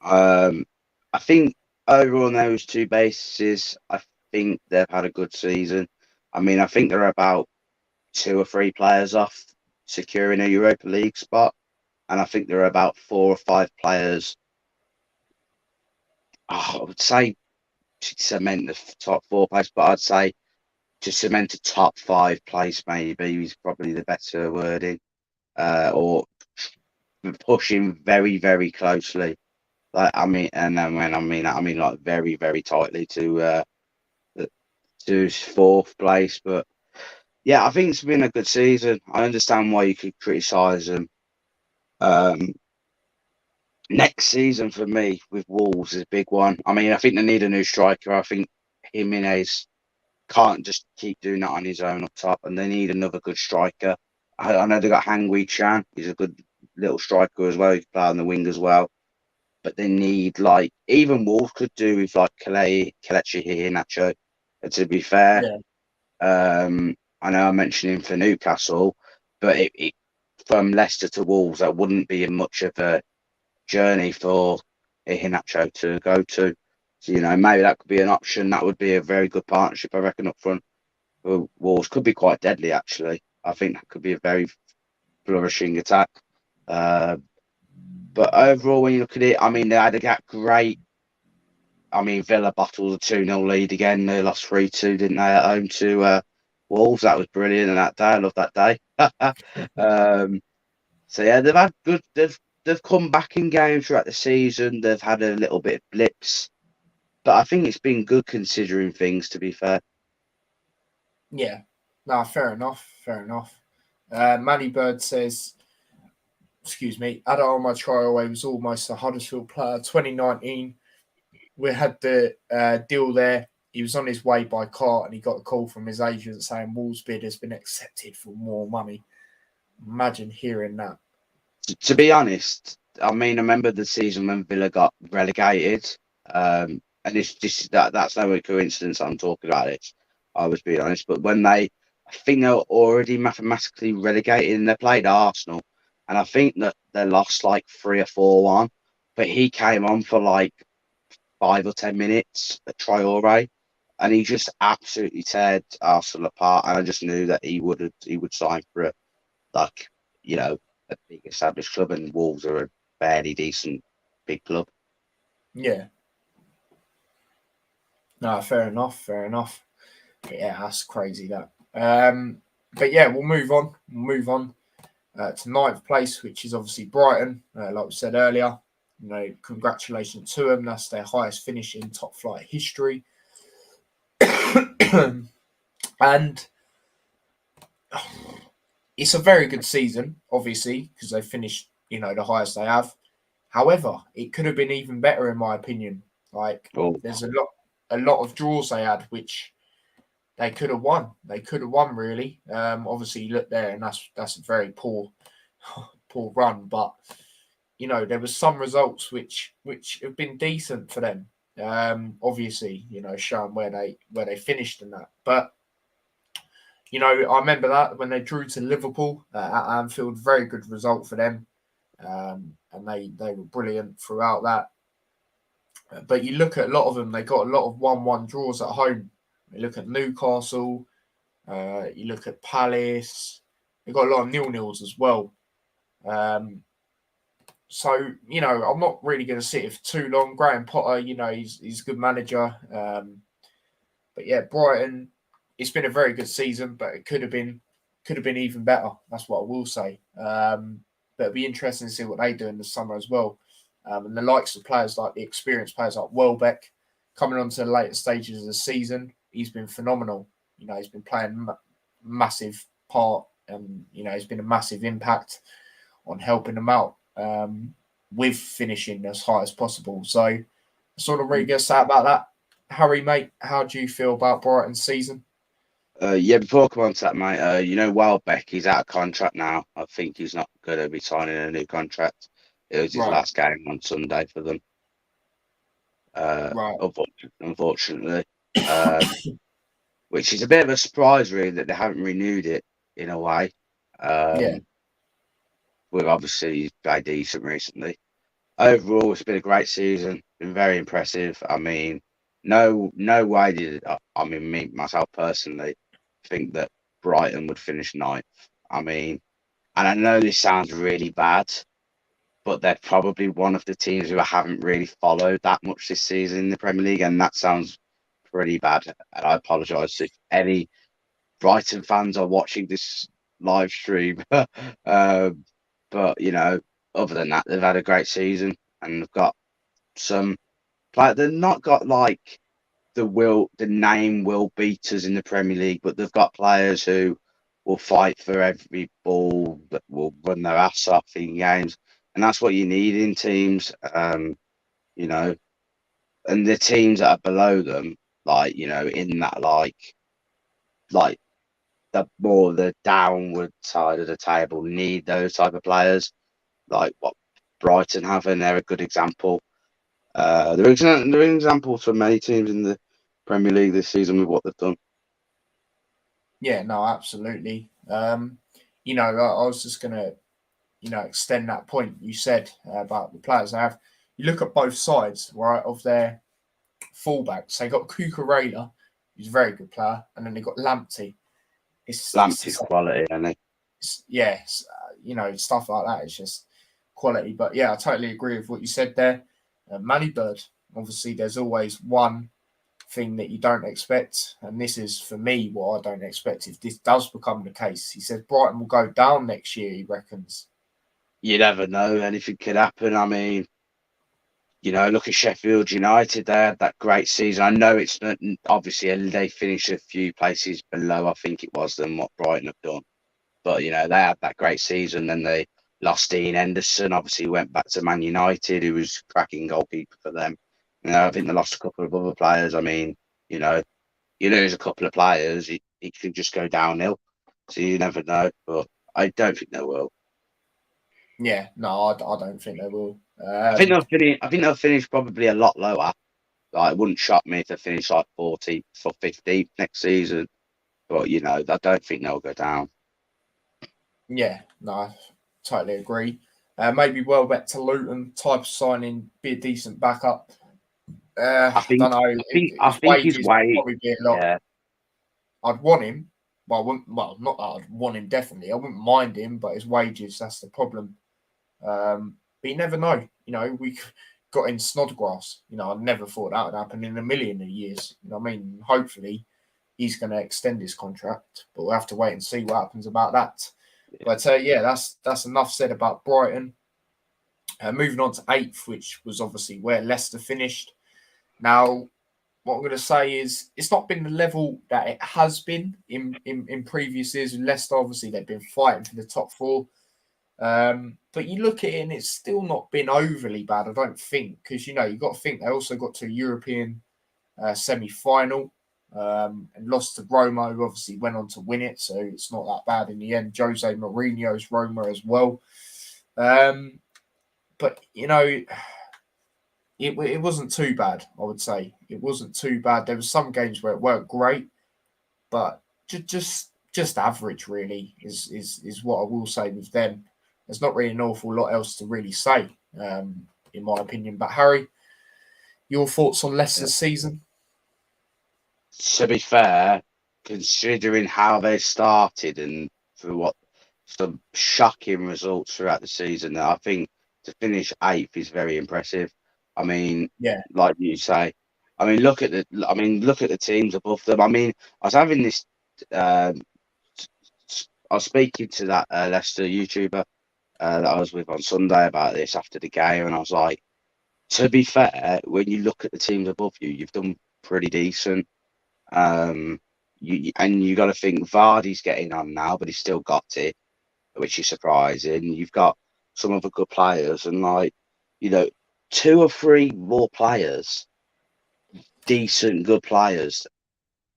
I think overall on those 2 bases, I think they've had a good season. I mean, I think they're about 2 or 3 players off securing a Europa League spot, and I think there are about 4 or 5 players. I would say to cement the top 4 place, but I'd say to cement a top 5 place maybe is probably the better wording, or pushing very, very closely. Like and then when I mean like very, very tightly to 4th place, but. Yeah, I think it's been a good season. I understand why you could criticise them. Next season for me with Wolves is a big one. I mean, I think they need a new striker. I think Jimenez can't just keep doing that on his own up top, and they need another good striker. I know they got Hangwei Chan. He's a good little striker as well. He can play on the wing as well. But they need, like, even Wolves could do with like Kelechi Iheanacho. To be fair, I know I mentioned him for Newcastle, but it from Leicester to Wolves, that wouldn't be much of a journey for Iheanacho to go to. So, maybe that could be an option. That would be a very good partnership, I reckon, up front. Wolves could be quite deadly, actually. I think that could be a very flourishing attack. But overall, when you look at it, I mean, they had a great. I mean, Villa bottled a 2-0 lead again. They lost 3-2, didn't they, at home to Wolves? That was brilliant. And that day, I love that day. So yeah, they've had good. They've come back in games throughout the season. They've had a little bit of blips, but I think it's been good considering things. To be fair. Yeah, no, fair enough. Manny Bird says, excuse me, Adama Traore was almost a Huddersfield player. 2019, we had the deal there. He was on his way by car and he got a call from his agent saying Wolves' bid has been accepted for more money. Imagine hearing that. To be honest, I mean, I remember the season when Villa got relegated, and that's no coincidence I'm talking about it. I was being honest, but when I think they were already mathematically relegated and they played Arsenal, and I think that they lost like 3 or 4-1, but he came on for like 5 or 10 minutes at Traore, and he just absolutely teared Arsenal apart, and I just knew that he would sign for it. like, you know, a big established club, and Wolves are a fairly decent big club. Yeah. No, fair enough. Fair enough. But yeah, that's crazy that. But yeah, we'll move on. To ninth place, which is obviously Brighton. Like we said earlier, you know, congratulations to them. That's their highest finish in top flight history. And it's a very good season, obviously, because they finished, you know, the highest they have. However, it could have been even better, in my opinion. Like, there's a lot of draws they had, which they could have won. They could have won, really. Obviously, you look there, and that's a very poor run. But you know, there was some results which have been decent for them. Obviously, you know, showing where they finished and that. But you know, I remember that when they drew to Liverpool at Anfield, very good result for them, and they were brilliant throughout that. But you look at a lot of them; they got a lot of 1-1 draws at home. You look at Newcastle, you look at Palace. They got a lot of 0-0s as well. So, you know, I'm not really going to sit here for too long. Graham Potter, you know, he's a good manager. But yeah, Brighton, it's been a very good season, but it could have been even better. That's what I will say. But it'll be interesting to see what they do in the summer as well. And the likes of players like the experienced players like Welbeck coming on to the later stages of the season, he's been phenomenal. You know, he's been playing massive part, and you know, he's been a massive impact on helping them out with finishing as high as possible. So, sort of really good to say about that. Harry, mate, how do you feel about Brighton's season? Yeah, before I come on to that, mate, you know, Welbeck, he's out of contract now. I think he's not going to be signing a new contract. It was his last game on Sunday for them. Right. Unfortunately. Which is a bit of a surprise, really, that they haven't renewed it in a way. Yeah. We've obviously played decent recently. Overall, it's been a great season. Been very impressive. I mean, no way did I mean, me myself personally think that Brighton would finish ninth. I mean, and I know this sounds really bad, but they're probably one of the teams who I haven't really followed that much this season in the Premier League, and that sounds pretty bad. And I apologise if any Brighton fans are watching this live stream. But you know, other than that, they've had a great season, and they've got some like they've not got like the name will beaters in the Premier League, but they've got players who will fight for every ball, that will run their ass off in games, and that's what you need in teams. You know, and the teams that are below them, like, you know, in that like the downward side of the table, need those type of players, like what Brighton have, and they're a good example. They're an example for many teams in the Premier League this season with what they've done. Yeah, no, absolutely. You know, I was just going to, you know, extend that point you said about the players they have. You look at both sides, right, of their fullbacks. They got Cucurella, who's a very good player, and then they got Lamptey. Lamptey's quality, isn't he? You know, stuff like that. It's just quality. But yeah, I totally agree with what you said there. Manny Bird, obviously, there's always one thing that you don't expect, and this is for me what I don't expect if this does become the case. He says Brighton will go down next year, he reckons. You never know, anything could happen. I mean, you know, look at Sheffield United. They had that great season. I know it's not, obviously they finished a few places below, I think it was, than what Brighton have done. But, you know, they had that great season. Then they lost Dean Henderson, obviously went back to Man United, who was cracking goalkeeper for them. You know, I think they lost a couple of other players. I mean, you know, you lose a couple of players, it could just go downhill. So you never know. But I don't think they will. Yeah, no, I don't think they will. I think they'll finish probably a lot lower. Like, it wouldn't shock me if they finish like 40th or 15th next season. But, you know, I don't think they'll go down. Yeah, no, I totally agree. Maybe Welbeck to Luton type of signing, be a decent backup. I don't know. I think his weight. Probably be a lot. Yeah. I'd want him not that I'd want him definitely. I wouldn't mind him, but his wages, that's the problem. But you never know. You know, we got in Snodgrass. You know, I never thought that would happen in a million of years. You know what I mean? Hopefully, he's going to extend his contract, but we'll have to wait and see what happens about that. Yeah. But yeah, that's enough said about Brighton. Moving on to 8th, which was obviously where Leicester finished. Now, what I'm going to say is it's not been the level that it has been in previous years. With Leicester, obviously, they've been fighting for the top 4. But you look at it and it's still not been overly bad, I don't think, because, you know, you've got to think they also got to a European semi-final and lost to Roma, who obviously went on to win it, so it's not that bad in the end. Jose Mourinho's Roma as well. But, you know, it wasn't too bad, I would say. It wasn't too bad. There were some games where it weren't great, but just average, really, is what I will say with them. There's not really an awful lot else to really say, in my opinion. But, Harry, your thoughts on Leicester's season? To be fair, considering how they started and for what some shocking results throughout the season, I think to finish 8th is very impressive. I mean, yeah, like you say, I mean, look at the teams above them. I mean, I was having this. I was speaking to that Leicester YouTuber that I was with on Sunday about this after the game, and I was like, to be fair, when you look at the teams above you, you've done pretty decent. You got to think Vardy's getting on now, but he's still got it, which is surprising. You've got some other good players, and like, you know, 2 or 3 more players, decent, good players.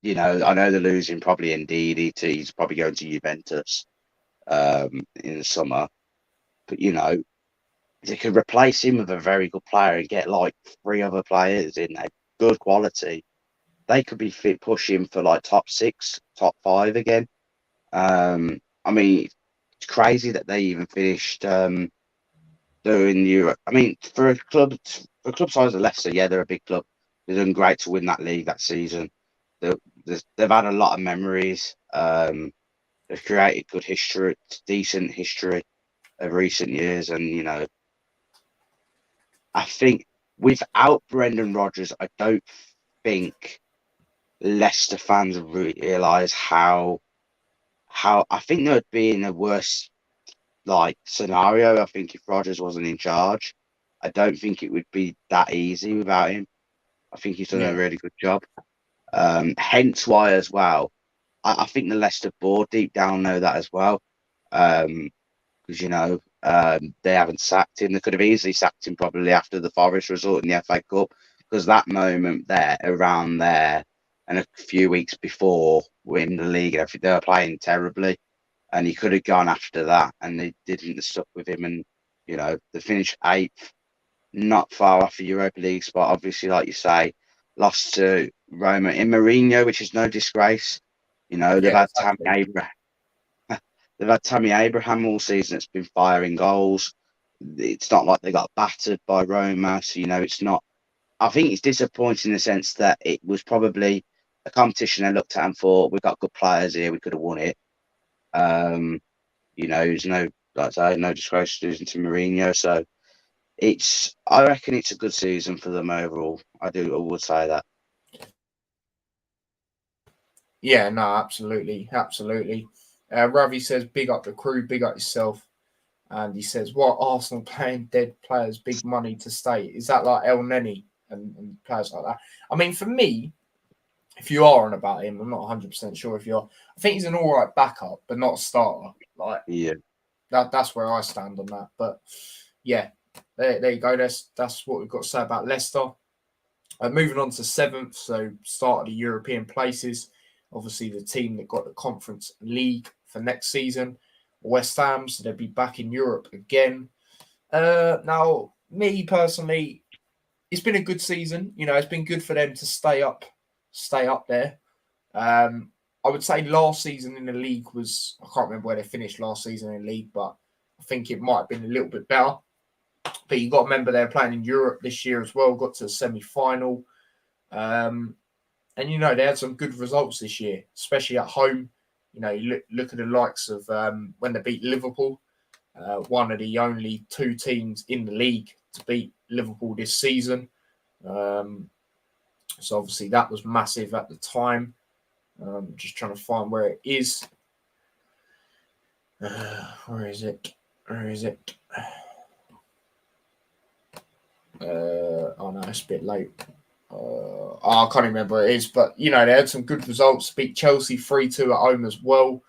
You know, I know they're losing probably Indeed. He's probably going to Juventus in the summer, but you know, they could replace him with a very good player and get like 3 other players in a good quality. They could be fit pushing for like top 6, top 5 again. I mean, it's crazy that they even finished doing Europe. I mean, for a club size of Leicester, yeah, they're a big club. They're doing great to win that league that season. They've had a lot of memories. They've created good history, decent history of recent years, and you know, I think without Brendan Rodgers, I don't think Leicester fans realise how I think they'd be in a worse like scenario. I think if Rodgers wasn't in charge, I don't think it would be that easy without him. I think he's done a really good job. Hence why as well, I think the Leicester board deep down know that as well. Because you know, they haven't sacked him. They could have easily sacked him probably after the Forest result in the FA Cup, because that moment there, around there, and a few weeks before winning the league, they were playing terribly, and he could have gone after that, and they didn't stuck with him, and you know, they finished 8th, not far off the Europa League spot. Obviously, like you say, lost to Roma in Mourinho, which is no disgrace. You know, they've had exactly. They've had Tammy Abraham all season. It's been firing goals. It's not like they got battered by Roma. So, you know, it's not. I think it's disappointing in the sense that it was probably a competition they looked at and thought, we've got good players here, we could have won it. You know, there's no, like I say, no disgrace losing to Mourinho. So I reckon it's a good season for them overall. I would say that. Yeah, no, absolutely. Ravi says, big up the crew, big up yourself. And he says, what, Arsenal paying dead players big money to stay? Is that like El Neni and players like that? I mean, for me, if you are on about him, I'm not 100% sure if you're. I think he's an all right backup, but not a starter. Like, yeah, that's where I stand on that. But yeah, there you go. That's what we've got to say about Leicester. Moving on to 7th, so start of the European places. Obviously, the team that got the Conference League for next season, West Ham, so they'll be back in Europe again. Now, me personally, it's been a good season. You know, it's been good for them to stay up there. I would say last season in the league was, I can't remember where they finished last season in the league, but I think it might have been a little bit better. But you've got to remember they're playing in Europe this year as well, got to the semi-final. And, you know, they had some good results this year, especially at home. You know, you look at the likes of when they beat Liverpool, one of the only 2 teams in the league to beat Liverpool this season. So obviously that was massive at the time. Just trying to find where it is. Where is it? Oh no, it's a bit late. I can't remember where it is, but you know, they had some good results. Beat Chelsea 3-2 at home as well.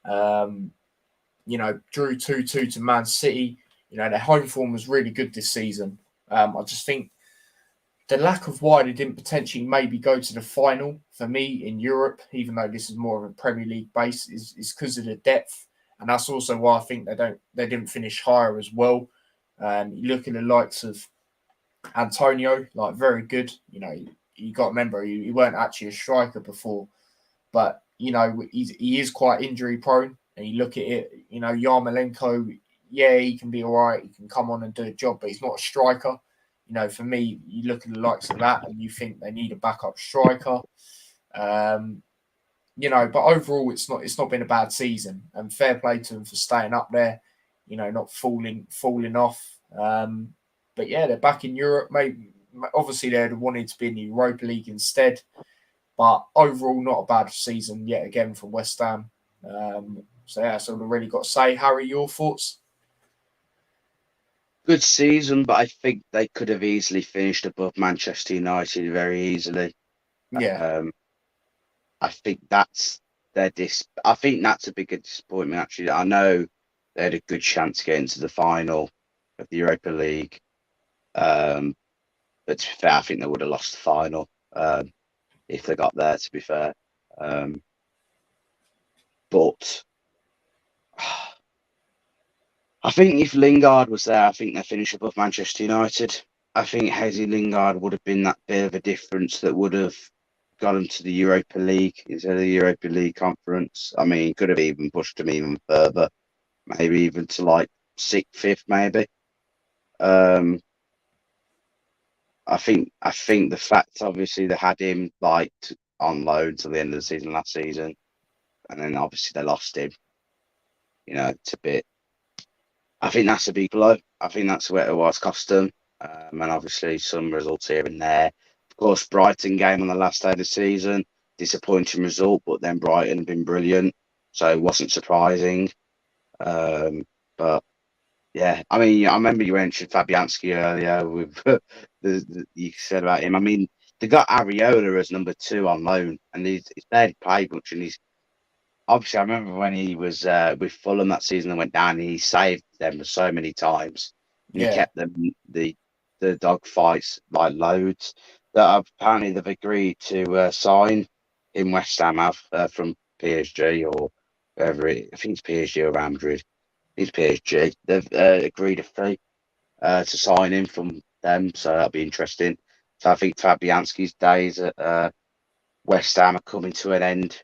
You know, drew 2-2 to Man City. You know, their home form was really good this season. I just think the lack of why they didn't potentially maybe go to the final for me in Europe, even though this is more of a Premier League base, is because of the depth. And that's also why I think they didn't finish higher as well. You look at the likes of Antonio, like very good. You know, you got to remember he weren't actually a striker before, but you know he is quite injury prone. And you look at it, you know, Yarmolenko, yeah, he can be all right. He can come on and do a job, but he's not a striker. You know, for me, you look at the likes of that, and you think they need a backup striker. You know, but overall, it's not been a bad season, and fair play to them for staying up there. You know, not falling off. But yeah, they're back in Europe. Maybe obviously they'd have wanted to be in the Europa League instead. But overall, not a bad season yet again from West Ham. So yeah, that's all I really got to say. Harry, your thoughts? Good season, but I think they could have easily finished above Manchester United very easily. Yeah. I think that's I think that's a bigger disappointment, actually. I know they had a good chance to get into the final of the Europa League. But to be fair, I think they would have lost the final if they got there, to be fair. But I think if Lingard was there, I think they finish above Manchester United. I think Jesse Lingard would have been that bit of a difference that would have got them to the Europa League instead of the Europa League conference. I mean, he could have even pushed them even further, maybe even to like 6th, 5th, maybe. I think the fact, obviously, they had him like on loan till the end of the season last season, and then obviously they lost him. You know, it's a bit. I think that's a big blow. I think that's where it was cost them, and obviously some results here and there. Of course, Brighton game on the last day of the season, disappointing result, but then Brighton have been brilliant, so it wasn't surprising. But yeah, I mean, I remember you mentioned Fabianski earlier with you said about him. I mean, they got Areola as number 2 on loan, and he's barely played much. And he's obviously, I remember when he was with Fulham that season and went down, and he saved them so many times, and he kept them the dog fights like loads. That apparently they've agreed to sign in West Ham from PSG or wherever I think it's PSG or Real Madrid. It's PSG. They've agreed a fee to sign him from them, so that'll be interesting. So I think Fabianski's days at West Ham are coming to an end.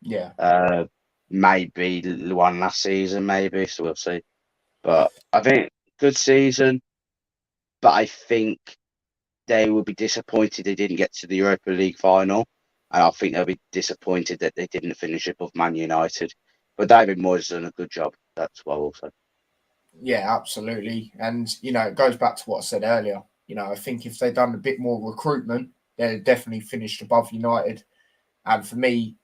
Yeah. Maybe the one last season, maybe. So we'll see. But I think good season. But I think they will be disappointed they didn't get to the Europa League final, and I think they'll be disappointed that they didn't finish above Man United. But David Moyes has done a good job. That's what I will say. Yeah, absolutely. And, you know, it goes back to what I said earlier. You know, I think if they'd done a bit more recruitment, they'd definitely finished above United. And for me,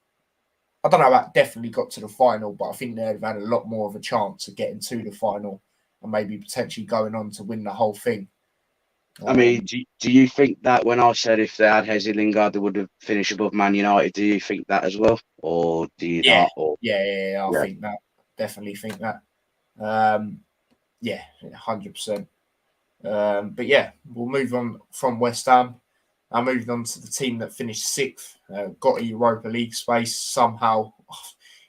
I don't know about definitely got to the final, but I think they'd have had a lot more of a chance of getting to the final and maybe potentially going on to win the whole thing. I mean, do you think that when I said if they had Jesse Lingard, they would have finished above Man United? Do you think that as well? Or do you not? Or I think that. Definitely think that. 100%. But yeah, we'll move on from West Ham. I moved on to the team that finished 6th, got a Europa League space somehow.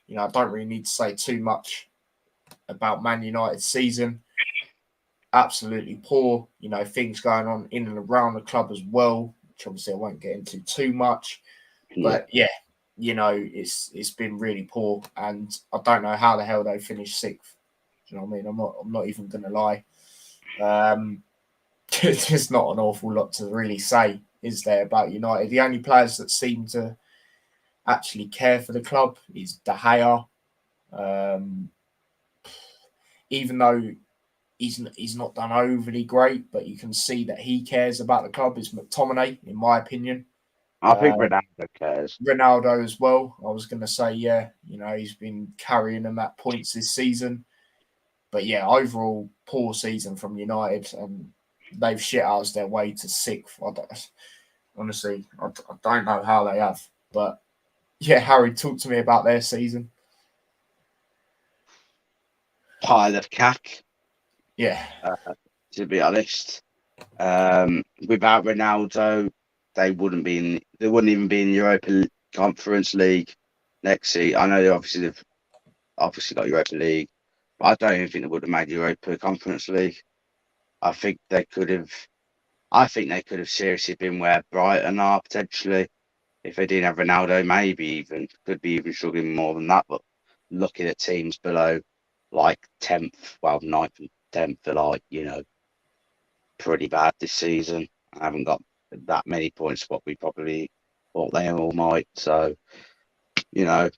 You know, I don't really need to say too much about Man United's season. Absolutely poor. You know, things going on in and around the club as well, which obviously I won't get into too much. But yeah, you know, it's been really poor, and I don't know how the hell they finished 6th. Do you know what I mean? I'm not even going to lie. There's not an awful lot to really say, is there, about United? The only players that seem to actually care for the club is De Gea. Even though he's not done overly great, but you can see that he cares about the club, is McTominay, in my opinion. I think Ronaldo cares. Ronaldo as well. I was going to say, yeah, he's been carrying them at points this season. But yeah, overall, poor season from United, and they've shit out their way to 6th. Honestly, I don't know how they have. But yeah, Harry, talk to me about their season. Pile of cack. Yeah. To be honest, without Ronaldo, they wouldn't even be in the Europa Conference League next season. I know they've obviously got Europa League, but I don't even think they would have made the Europa Conference League. I think they could have seriously been where Brighton are potentially if they didn't have Ronaldo. Maybe could be even struggling more than that. But looking at teams below, like 10th, 9th and 10th, are like, pretty bad this season. I haven't got that many points what we probably thought they all might. So, I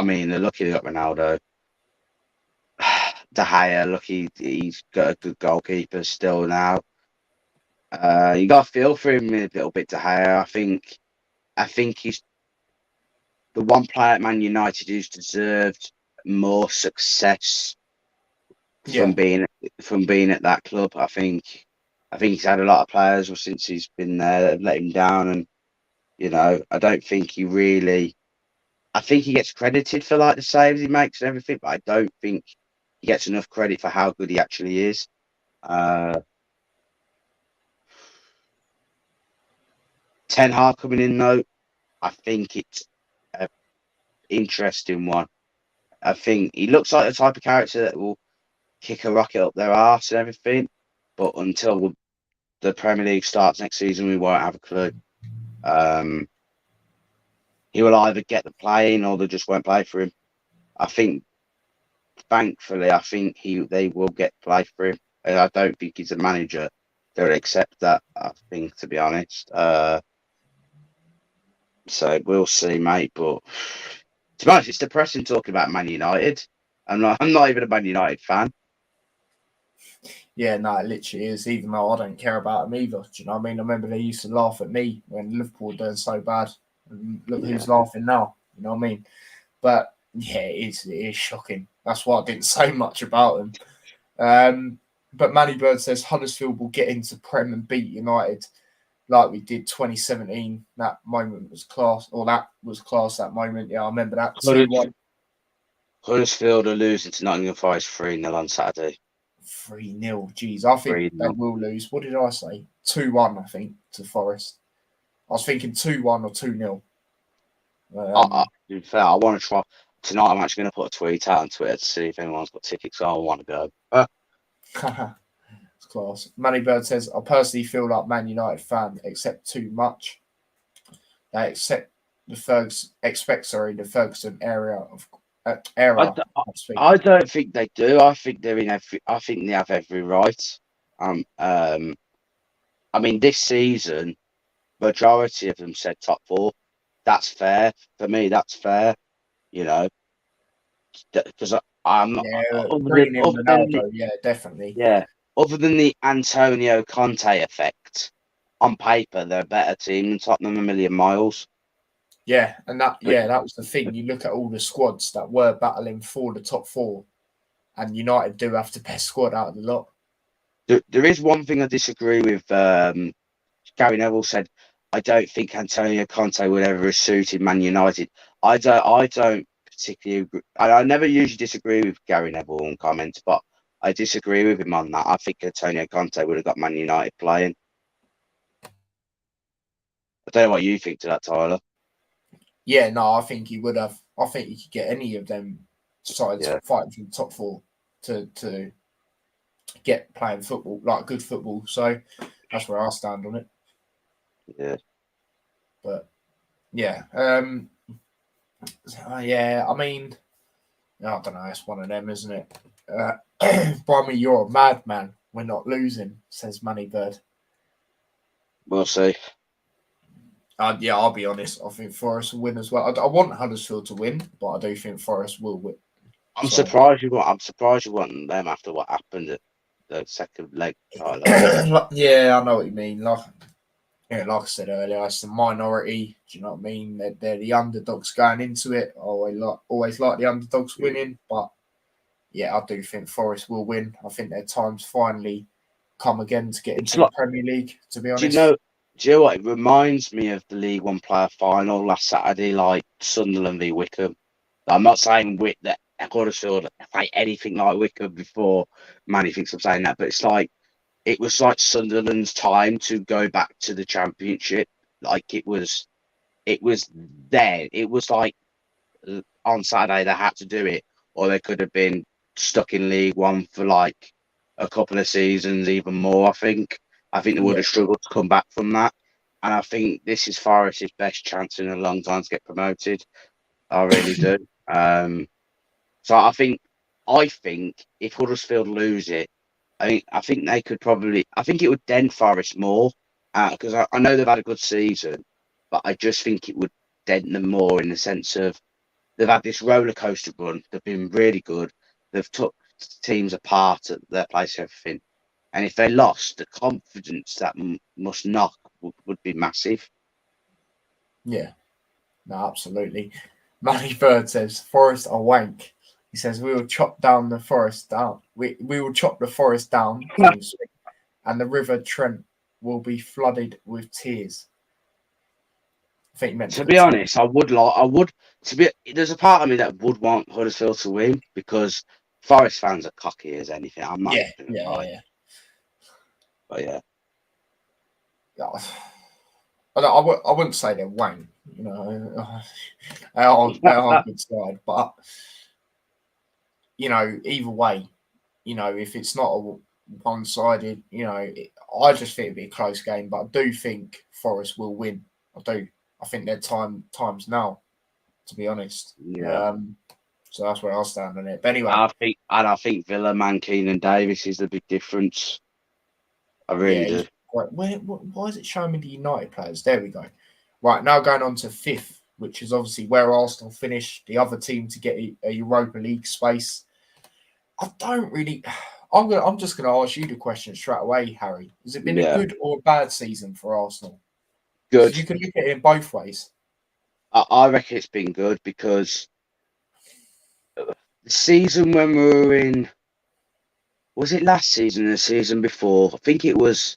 mean, they're looking at Ronaldo. De Gea, he's got a good goalkeeper still now. You got to feel for him a little bit, De Gea. I think he's the one player at Man United who's deserved more success from being at that club. I think he's had a lot of players since he's been there that have let him down, and I don't think he really. I think he gets credited for like the saves he makes and everything, but I don't think he gets enough credit for how good he actually is. Ten Hag coming in though, I think it's an interesting one. I think he looks like the type of character that will kick a rocket up their arse and everything, but until the Premier League starts next season, we won't have a clue. He will either get the playing or they just won't play for him. I think, thankfully, they will get play for him. And I don't think he's a manager that would accept that, I think, to be honest. So we'll see, mate. But to be honest, it's depressing talking about Man United. I'm not even a Man United fan. Yeah, no, it literally is, even though I don't care about them either. Do you know what I mean? I remember they used to laugh at me when Liverpool were doing so bad. And look who's laughing now. You know what I mean? But yeah, it is shocking. That's why I didn't say much about them. But Manny Bird says Huddersfield will get into Prem and beat United like we did 2017. That moment was class, that moment. Yeah, I remember that. 2-1. Huddersfield are losing to Nottingham Forest 3-0 on Saturday. 3-0. Jeez, I think they will lose. What did I say? 2-1, I think, to Forest. I was thinking 2-1 or 2-0. To be fair, I want to try. Tonight, I'm actually going to put a tweet out on Twitter to see if anyone's got tickets. I want to go. It's class. Manny Bird says, I personally feel like Man United fan accept too much. They expect the Ferguson era. I don't think they do. I think they have every right. I mean, this season, majority of them said top 4. That's fair for me. That's fair, because Ronaldo, yeah, definitely. Yeah, other than the Antonio Conte effect, on paper they're a better team than Tottenham a million miles. Yeah, and that was the thing. You look at all the squads that were battling for the top 4, and United do have the best squad out of the lot. There is one thing I disagree with. Gary Neville said, I don't think Antonio Conte would ever have suited Man United. I don't particularly agree. I never usually disagree with Gary Neville on comments, but I disagree with him on that. I think Antonio Conte would have got Man United playing. I don't know what you think to that, Tyler. Yeah, no, I think he would have. I think he could get any of them sides fighting for the top 4 to get playing football, like good football. So that's where I stand on it. Yeah. But yeah. I mean, I don't know. It's one of them, isn't it? Brummie, you're a madman. We're not losing, says Moneybird. We'll see. Yeah, I'll be honest. I think Forest will win as well. I want Huddersfield to win, but I do think Forest will win. I'm So, surprised you want them after what happened at the second leg. yeah, I know what you mean. Like I said earlier, it's the minority. Do you know what I mean? They're the underdogs going into it. I always like the underdogs winning, but yeah, I do think Forest will win. I think their time's finally come again to get into the Premier League. To be honest, do you know what? It reminds me of the League One player final last Saturday, like Sunderland v Wickham. I'm not saying that Huddersfield play anything like Wickham before. Manny thinks I'm saying that, but it's like it was like Sunderland's time to go back to the Championship. Like it was there. It was like on Saturday they had to do it, or they could have been stuck in League One for like a couple of seasons, even more. I think they would have struggled to come back from that. And I think this is Forest's best chance in a long time to get promoted. I really do. So I think if Huddersfield lose it, I think they could probably. I think it would dent Forest more because I know they've had a good season, but I just think it would dent them more in the sense of they've had this roller coaster run. They've been really good. They've took teams apart at their place, everything. And if they lost, the confidence that must knock would be massive. Yeah, no, absolutely. Manny Bird says Forest are wank. He says we will chop down the forest down. We will chop the forest down, and the River Trent will be flooded with tears. I think you meant to be honest, there's a part of me that would want Huddersfield to win because Forest fans are cocky as anything. I'm not even gonna lie. But yeah. I wouldn't say they're wank. You know, they are a good side, but you know, either way, you know, if it's not a one-sided, you know, I just think it'd be a close game. But I do think Forest will win. I do. I think their time's now, to be honest. Yeah. So that's where I'll stand on it. But anyway, I think Villa, Mankeen, and Davis is the big difference. I really do. Why is it showing me the United players? There we go. Right, now going on to fifth, which is obviously where Arsenal finished, the other team to get a Europa League space. I don't really. I'm just going to ask you the question straight away, Harry. Has it been a good or a bad season for Arsenal? Good. You can look at it in both ways. I reckon it's been good because the season when we were in, was it last season or the season before? I think it was.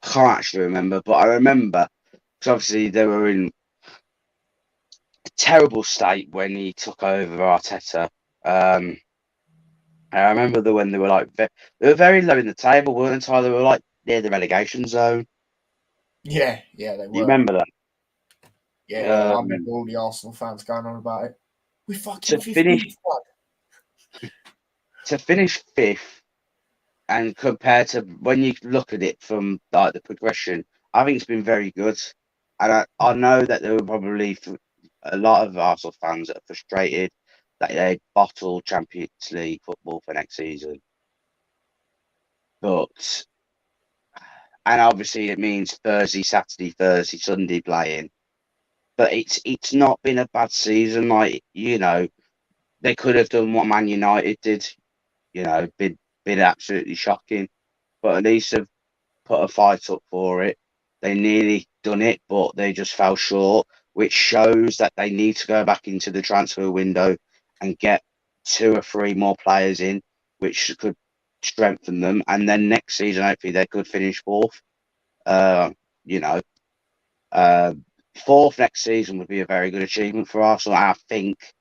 I can't actually remember, but I remember because obviously they were in a terrible state when he took over Arteta. I remember when they were very low in the table, weren't they? They were like near the relegation zone. Yeah, they were. You remember that? Yeah, I remember all the Arsenal fans going on about it. We fucking to finish fifth, and compared to when you look at it from like the progression, I think it's been very good. And I know that there were probably a lot of Arsenal fans that are frustrated that they bottle Champions League football for next season. And obviously it means Thursday, Sunday playing. But it's not been a bad season. Like, you know, they could have done what Man United did, you know, been absolutely shocking. But at least have put a fight up for it. They nearly done it, but they just fell short, which shows that they need to go back into the transfer window and get 2 or 3 more players in, which could strengthen them. And then next season, hopefully, they could finish fourth. You know, fourth next season would be a very good achievement for Arsenal. I think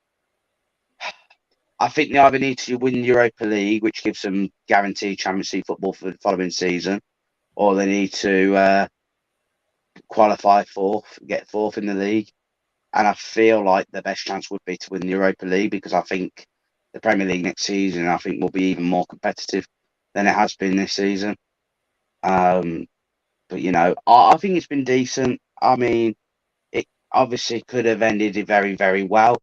they either need to win the Europa League, which gives them guaranteed Champions League football for the following season, or they need to qualify fourth, get fourth in the league. And I feel like the best chance would be to win the Europa League because I think the Premier League next season, I think, will be even more competitive than it has been this season. But, you know, I think it's been decent. I mean, it obviously could have ended very, very well.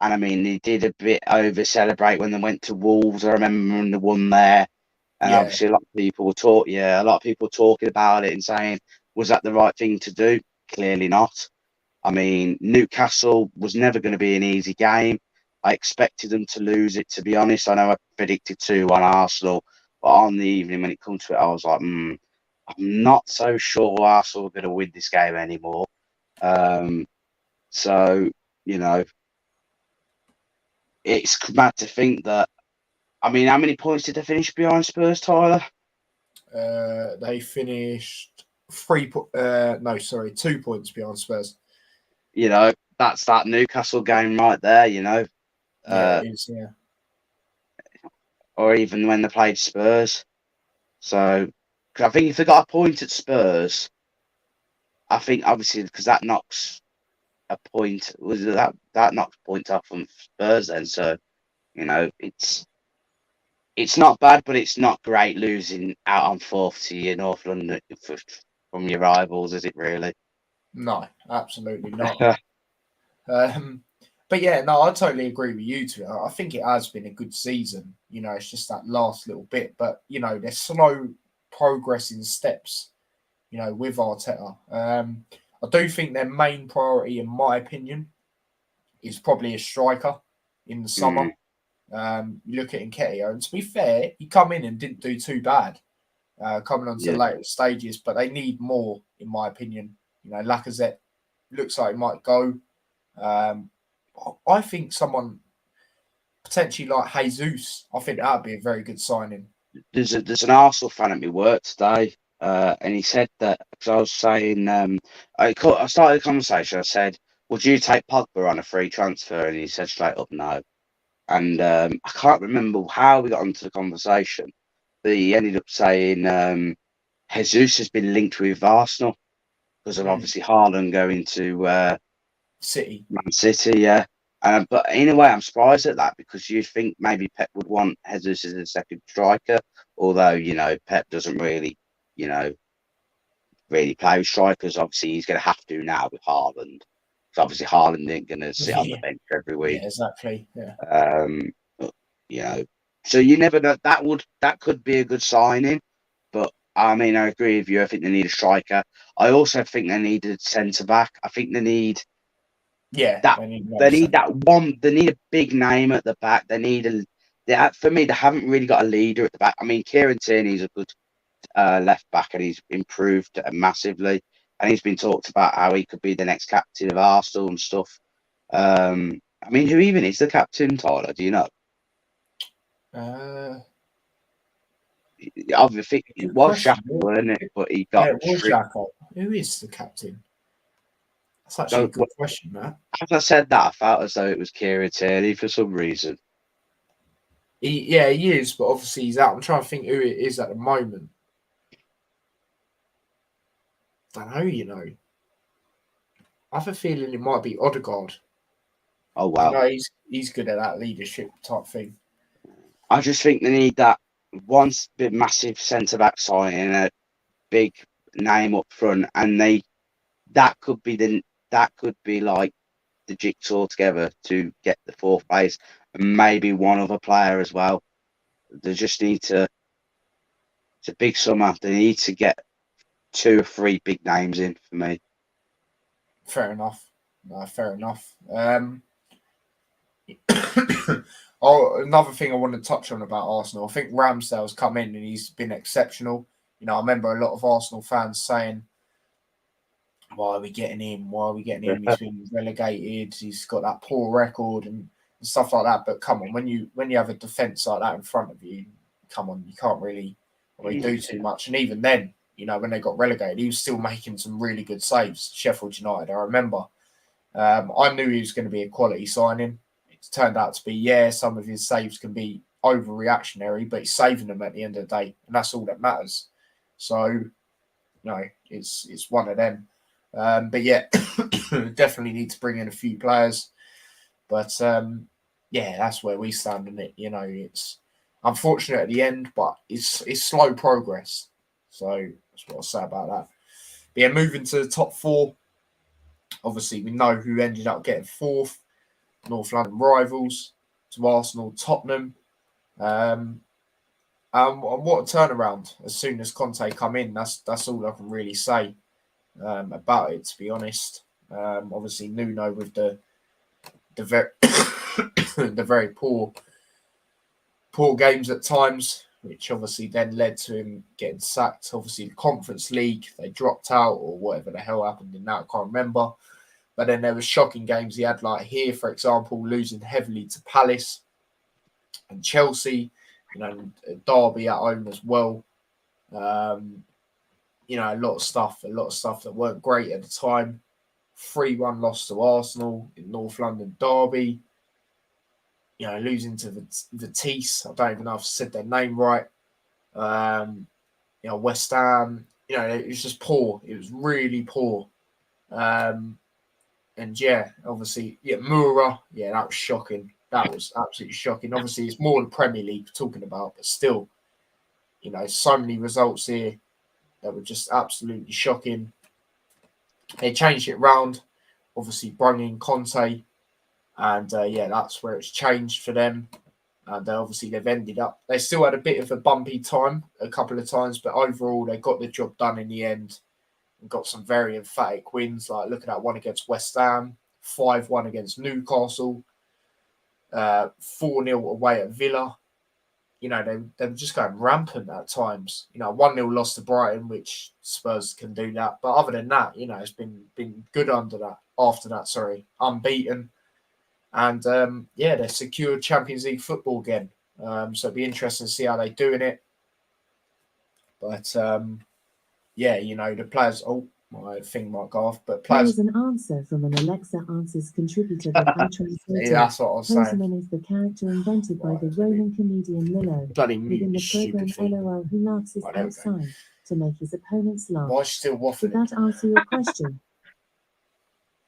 And I mean, they did a bit over celebrate when they went to Wolves. I remember when they won there. And obviously a lot of people were talking about it and saying, was that the right thing to do? clearly not. I mean, Newcastle was never going to be an easy game. I expected them to lose it, to be honest. I know I predicted 2-1 Arsenal, but on the evening when it comes to it, I was like, I'm not so sure Arsenal are going to win this game anymore. So, you know, it's mad to think that. I mean, how many points did they finish behind Spurs, Tyler? They finished 2 points behind Spurs. You know, that's that Newcastle game right there, you know. Yeah, it is, yeah. Or even when they played Spurs. So, cause I think if they got a point at Spurs, I think obviously because that knocks a point, that knocks points off from Spurs then. So, you know, it's not bad, but it's not great losing out on 4th to your North London from your rivals, is it really? No, absolutely not. But yeah, no, I totally agree with you too. I think it has been a good season. You know, it's just that last little bit. But, you know, there's slow progressing steps, you know, with Arteta. I do think their main priority, in my opinion, is probably a striker in the summer. You look at Nketiah, and to be fair, he come in and didn't do too bad coming on to the later stages, but they need more, in my opinion. You know, Lacazette looks like he might go. I think someone potentially like Jesus, I think that would be a very good signing. There's an Arsenal fan at my work today, and he said that, because I was saying, I started the conversation. I said, "Would you take Pogba on a free transfer?" And he said straight up, "No." And I can't remember how we got onto the conversation, but he ended up saying Jesus has been linked with Arsenal because of obviously Haaland going to City. Man City, yeah. But in a way, I'm surprised at that, because you'd think maybe Pep would want Jesus as a second striker, although, you know, Pep doesn't really, you know, really play with strikers. Obviously, he's going to have to now with Haaland. Because obviously, Haaland ain't going to sit on the bench every week. Yeah, exactly. Yeah. You know, so you never know. That could be a good signing. But I mean, I agree with you. I think they need a striker. I also think they need a centre back. I think they need. Yeah, They need that one. They need a big name at the back. They need for me, they haven't really got a leader at the back. I mean, Kieran Tierney's a good left back, and he's improved massively. And he's been talked about how he could be the next captain of Arsenal and stuff. I mean, who even is the captain, Tyler? Do you know? Obviously, it was Xhaka, wasn't it? But he got. Yeah, it was Xhaka. Who is the captain? That's actually a good question, man. As I said that, I felt as though it was Kieran Tierney for some reason. He is, but obviously he's out. I'm trying to think who it is at the moment. I don't know, you know. I have a feeling it might be Odegaard. Oh, wow. You know, he's good at that leadership type thing. I just think they need that once big massive centre back signing, a big name up front, and that could be like the jigsaw together to get the 4th place, and maybe one other player as well. They just need to. It's a big summer. They need to get 2 or 3 big names in for me. Fair enough. Fair enough. Another thing I want to touch on about Arsenal, I think Ramsdale's come in and he's been exceptional. You know, I remember a lot of Arsenal fans saying, "Why are we getting him? Why are we getting him? He's been relegated. He's got that poor record and stuff like that." But come on, when you have a defence like that in front of you, come on, you can't really do too much. And even then, you know, when they got relegated, he was still making some really good saves. Sheffield United, I remember. I knew he was going to be a quality signing. It's turned out to be, some of his saves can be overreactionary, but he's saving them at the end of the day, and that's all that matters. So, no, it's one of them. But yeah, definitely need to bring in a few players. But that's where we stand in it. You know, it's unfortunate at the end, but it's slow progress. So that's what I'll say about that. But yeah, moving to the top 4. Obviously, we know who ended up getting 4th. North London rivals to Arsenal, Tottenham. And what a turnaround as soon as Conte come in. That's all I can really say. about it, to be honest. Obviously, Nuno with the very the very poor games at times, which obviously then led to him getting sacked. Obviously, the Conference League, they dropped out or whatever the hell happened in that, I can't remember. But then there were shocking games he had, like here, for example, losing heavily to Palace and Chelsea, Derby at home as well. A lot of stuff that weren't great at the time. 3-1 loss to Arsenal in North London Derby. Losing to the Tees. I don't even know if I said their name right. West Ham. It was just poor. It was really poor. Obviously, Moura. Yeah, that was shocking. That was absolutely shocking. Obviously, it's more the Premier League we're talking about, but still, so many results here that were just absolutely shocking. They changed it round. Obviously, brought in Conte. And that's where it's changed for them. And obviously they've ended up. They still had a bit of a bumpy time a couple of times, but overall they got the job done in the end and got some very emphatic wins. Like look at that one against West Ham, 5-1 against Newcastle, 4-0 away at Villa. They were just going rampant at times. 1-0 loss to Brighton, which Spurs can do that. But other than that, it's been good after that. Unbeaten. And they secured Champions League football again. So it'll be interesting to see how they're doing it. But the players. Oh, my thing might go off. But players. There is an answer from an Alexa Answers contributor that I translated. Yeah, that's what I was saying. Postman is the character invented by the Roman comedian Lillo within the program LOL, who laughs his sign to make his opponents laugh. Why is she still waffling? Did that answer your question?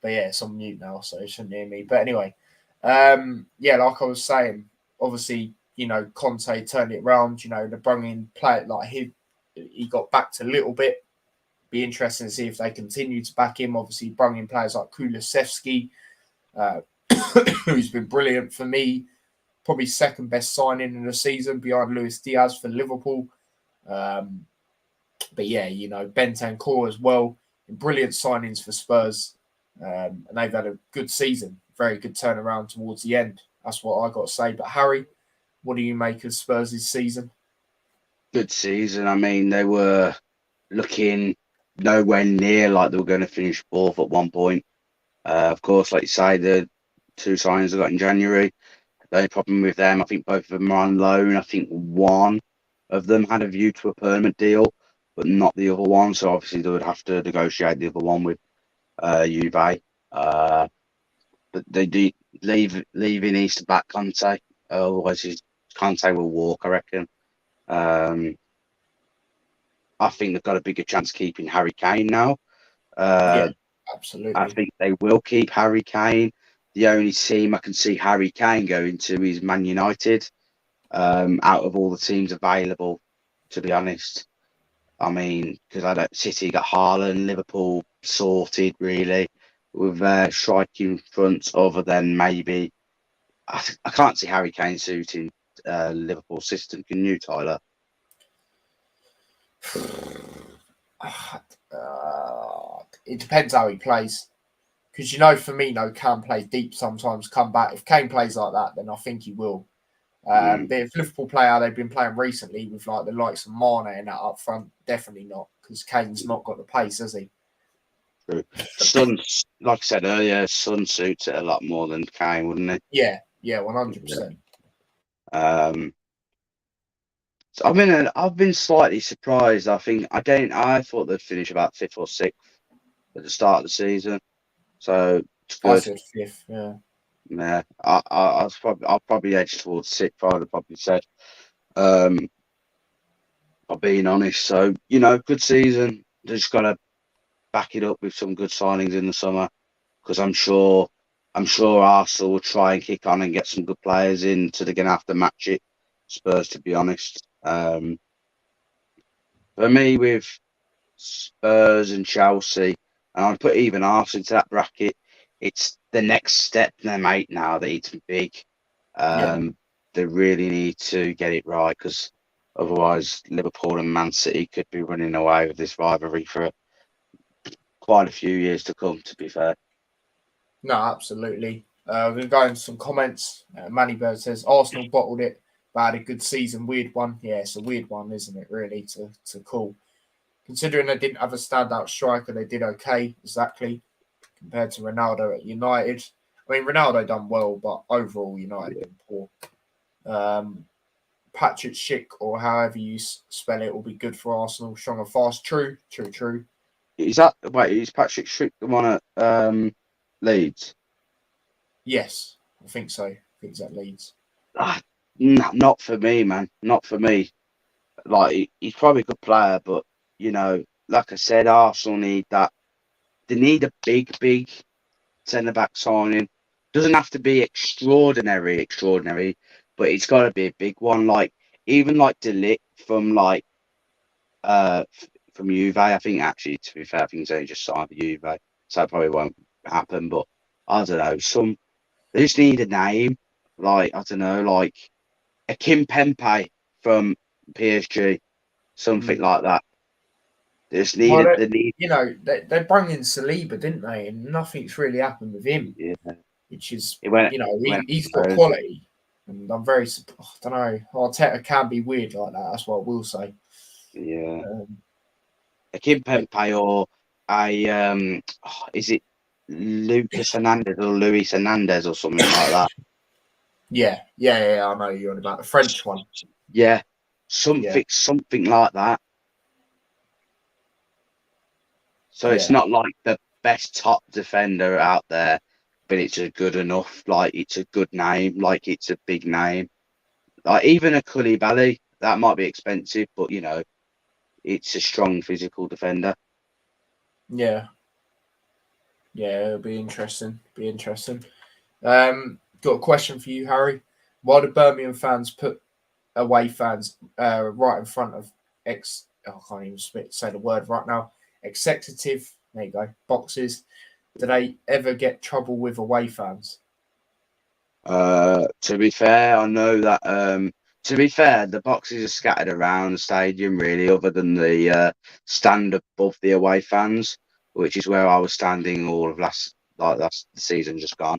But yeah, it's on mute now, so it shouldn't hear me. But anyway. Like I was saying, obviously, Conte turned it around. The Brummie play like he got backed a little bit. Be interesting to see if they continue to back him. Obviously, Brummie players like Kulusevski, who's been brilliant for me, probably second best signing in the season behind Luis Diaz for Liverpool. Bentancur as well, brilliant signings for Spurs, and they've had a good season. Very good turnaround towards the end. That's what I got to say. But Harry, what do you make of Spurs' season? Good season. I mean, they were looking nowhere near like they were going to finish fourth at one point. Of course, like you say, the two signings they got in January, the only problem with them, I think both of them are on loan. I think one of them had a view to a permanent deal, but not the other one. So obviously they would have to negotiate the other one with Juve. But they do leaving East back Conte. Otherwise, Conte will walk, I reckon. I think they've got a bigger chance keeping Harry Kane now. Absolutely. I think they will keep Harry Kane. The only team I can see Harry Kane going to is Man United. Out of all the teams available, to be honest. I mean, because City got Haaland, Liverpool sorted really. With striking front, other than maybe I can't see Harry Kane suiting Liverpool system. Can you, Tyler? It depends how he plays. Because Firmino can play deep sometimes, come back. If Kane plays like that, then I think he will. But if Liverpool play how they've been playing recently with like the likes of Mane and that up front, definitely not. Because Kane's not got the pace, has he? True. Son, like I said earlier, Son suits it a lot more than Kane, wouldn't it? Yeah, 100%. So I've been slightly surprised. I thought they'd finish about 5th or 6th at the start of the season. So it's good. I said 5th, yeah. Yeah, I'll probably edge towards 6th. I'd have probably said. I'm being honest. So good season. They just got to back it up with some good signings in the summer, because I'm sure Arsenal will try and kick on and get some good players in, so they're going to have to match it. Spurs, to be honest. For me, with Spurs and Chelsea, and I'd put even Arsenal into that bracket, it's the next step in their mate now. They need to be big. They really need to get it right, because otherwise Liverpool and Man City could be running away with this rivalry for quite a few years to come, to be fair. No, absolutely. We're going to go into some comments. Manny Bird says, Arsenal bottled it, but had a good season. Weird one. Yeah, it's a weird one, isn't it, really, to call. Considering they didn't have a standout striker, they did okay, exactly, compared to Ronaldo at United. I mean, Ronaldo done well, but overall, United been poor. Patrick Schick, or however you spell it, will be good for Arsenal. Strong and fast. True. Is Patrick Schick the one at Leeds? Yes, I think so. I think it's at Leeds. Not for me, man. Not for me. Like, he's probably a good player, but, like I said, Arsenal need that. They need a big centre-back signing. Doesn't have to be extraordinary, but it's got to be a big one. Like, even like De Ligt from from Juve. I think, actually, to be fair, I think he's only just signed for Juve, so it probably won't happen. But I don't know. They just need a name. Like, I don't know, like a Kim Pembe from PSG, something like that. They just need Well, they brought in Saliba, didn't they? And nothing's really happened with him. Yeah. Which is, he's got crazy. quality. And I'm very, I don't know, Arteta can be weird like that. That's what I will say. Yeah. A Kim Pembe or is it Lucas Hernandez or Luis Hernandez or something like that? Yeah. I know you're on about the French one. Yeah, something like that. So it's not like the best top defender out there, but it's a good enough. Like, it's a good name. Like, it's a big name. Like, even a Koulibaly, that might be expensive, but it's a strong physical defender. Yeah, it'll be interesting. Got a question for you, Harry. Why do Birmingham fans put away fans right in front of I can't even say the word right now. Executive, there you go, boxes. Do they ever get trouble with away fans? To be fair, I know that. To be fair, the boxes are scattered around the stadium, really, other than the stand above the away fans, which is where I was standing all of last the season just gone.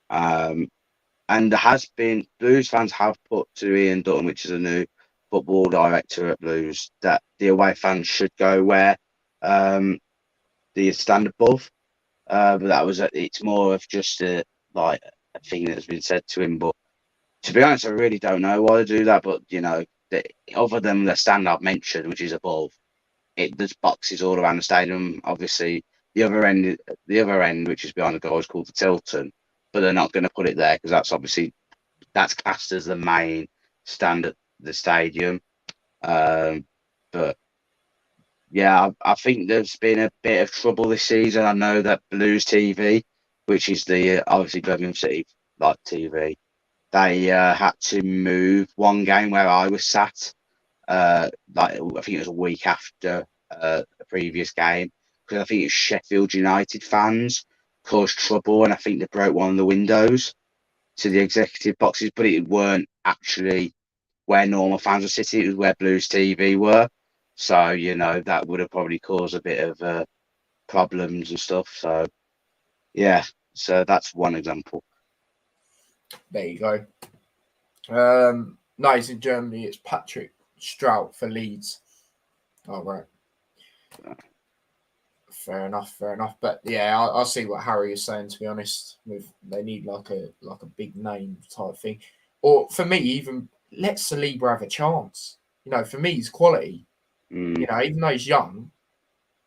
And there has been Blues fans have put to Ian Dutton, which is a new football director at Blues, that the away fans should go where the stand above. But it's more of just a thing that's been said to him. But to be honest, I really don't know why they do that. But other than the stand I've mentioned, which is above, there's boxes all around the stadium. Obviously, the other end, which is behind the goal, is called the Tilton, but they're not going to put it there because that's classed as the main stand at the stadium. But yeah, I think there's been a bit of trouble this season. I know that Blues TV, which is the obviously Birmingham City TV, they had to move one game where I was sat. I think it was a week after the previous game, because I think it's Sheffield United fans caused trouble, and I think they broke one of the windows to the executive boxes, but it weren't actually where normal fans were sitting. It was where Blues TV were. So, that would have probably caused a bit of problems and stuff. So, yeah. So that's one example. There you go. No, he's in Germany. It's Patrick Strout for Leeds. Oh, right. Fair enough. But yeah, I see what Harry is saying, to be honest. They need like a big name type thing. Or for me, even let Saliba have a chance. For me, he's quality. Even though he's young,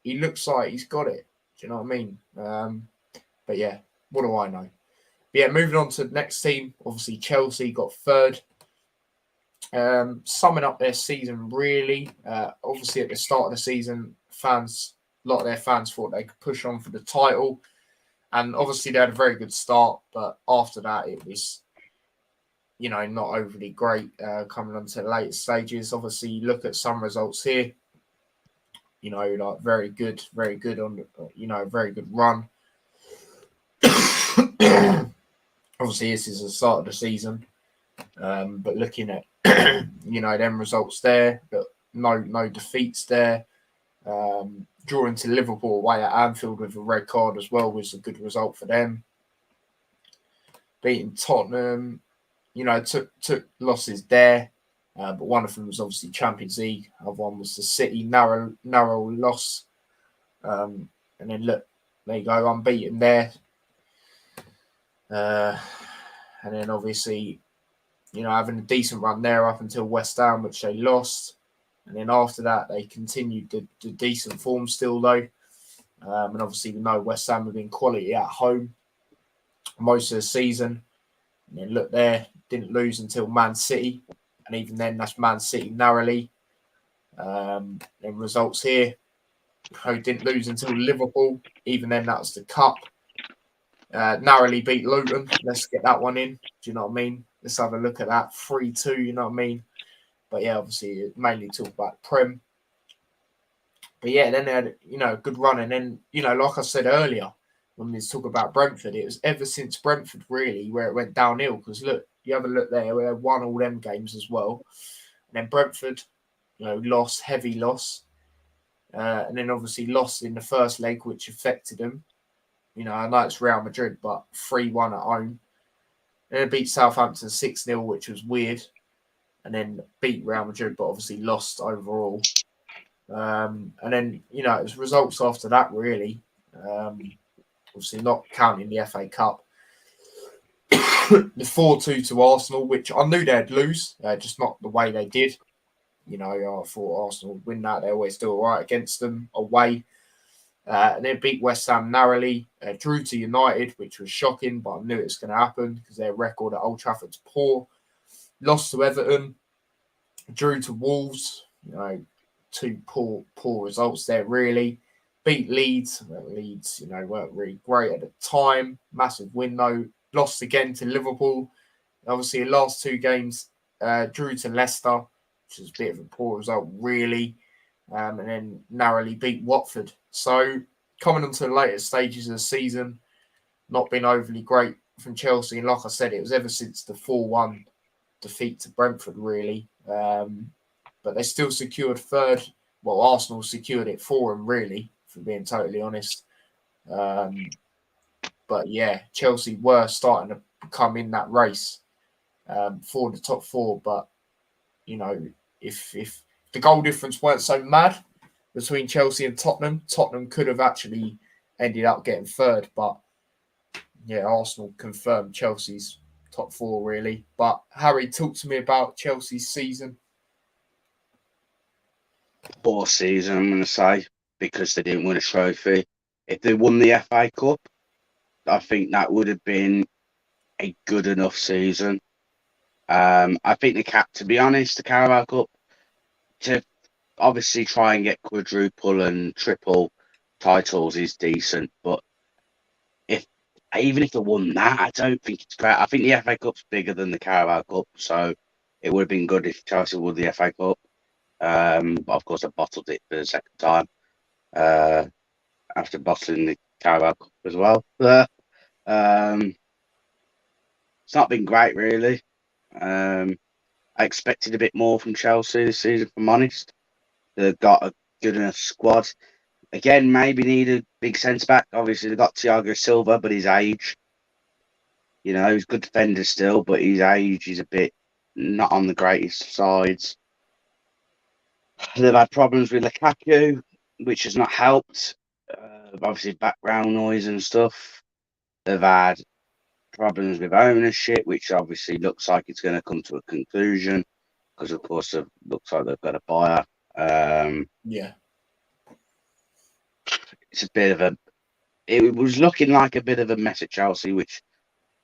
he looks like he's got it. Do you know what I mean? But yeah, what do I know? But yeah, moving on to the next team. Obviously, Chelsea got third. Summing up their season, really. Obviously, at the start of the season, a lot of their fans thought they could push on for the title. And obviously, they had a very good start. But after that, it was, not overly great coming on to the later stages. Obviously, you look at some results here. Very good on the, very good run. Obviously, this is the start of the season. But looking at, them results there, but no defeats there. Drawing to Liverpool away at Anfield with a red card as well was a good result for them. Beating Tottenham, took losses there, but one of them was obviously Champions League. Other one was the City narrow loss, and then look, there you go, unbeaten there. And then obviously, having a decent run there up until West Ham, which they lost. And then after that, they continued the decent form still, though. And obviously, we know West Ham have been quality at home most of the season. And then look there, didn't lose until Man City. And even then, that's Man City narrowly. And results here, didn't lose until Liverpool. Even then, that was the Cup. Narrowly beat Luton. Let's get that one in. Do you know what I mean? Let's have a look at that. 3-2, you know what I mean? But yeah, obviously, mainly talk about Prem. But yeah, then they had, a good run. And then, like I said earlier, when we talk about Brentford, it was ever since Brentford, really, where it went downhill. Because look, you have a look there, we had won all them games as well. And then Brentford, lost, heavy loss. And then obviously lost in the first leg, which affected them. I know it's Real Madrid, but 3-1 at home. Then it beat Southampton 6-0, which was weird. And then beat Real Madrid, but obviously lost overall. And then, it was results after that, really. Obviously not counting the FA Cup. The 4-2 to Arsenal, which I knew they'd lose, just not the way they did. I thought Arsenal would win that. They always do all right against them away. And then beat West Ham narrowly. Drew to United, which was shocking, but I knew it was going to happen because their record at Old Trafford's poor. Lost to Everton. Drew to Wolves. Two poor results there, really. Beat Leeds. Leeds, weren't really great at the time. Massive win, though. Lost again to Liverpool. Obviously, the last two games, drew to Leicester, which is a bit of a poor result, really. And then narrowly beat Watford. So, coming on to the later stages of the season, not been overly great from Chelsea. And like I said, it was ever since the 4-1 defeat to Brentford, really. But they still secured third. Well, Arsenal secured it for them, really, for being totally honest. But yeah, Chelsea were starting to come in that race for the top four. But, if the goal difference weren't so mad between Chelsea and Tottenham could have actually ended up getting third. But yeah, Arsenal confirmed Chelsea's top four, really. But Harry, talk to me about Chelsea's season. Poor season, I'm going to say, because they didn't win a trophy. If they won the FA Cup, I think that would have been a good enough season. I think to be honest, the Carabao Cup, to obviously try and get quadruple and triple titles is decent, but even if they won that, I don't think it's great. I think the FA Cup's bigger than the Carabao Cup, so it would have been good if Chelsea won the FA Cup. But of course, I bottled it for the second time after bottling the Carabao Cup as well. It's not been great, really. I expected a bit more from Chelsea this season, if I'm honest. They've got a good enough squad. Again, maybe need a big centre back. Obviously, they've got Thiago Silva, but his age, he's a good defender still, but his age is a bit not on the greatest sides. They've had problems with Lukaku, which has not helped. Obviously, background noise and stuff. They've had problems with ownership, which obviously looks like it's going to come to a conclusion because, of course, it looks like they've got a buyer. Yeah. It's a bit of it was looking like a bit of a mess at Chelsea, which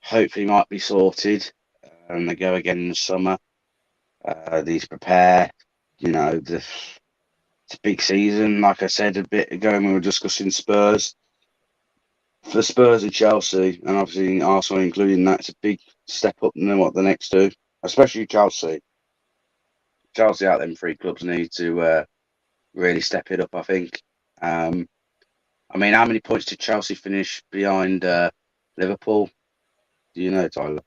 hopefully might be sorted. They go again in the summer. These prepare, it's a big season. Like I said a bit ago when we were discussing Spurs. For Spurs and Chelsea, and obviously Arsenal including that, it's a big step up than what the next two, especially Chelsea. Chelsea out them three clubs need to really step it up, I think. How many points did Chelsea finish behind Liverpool? Do you know, Tyler?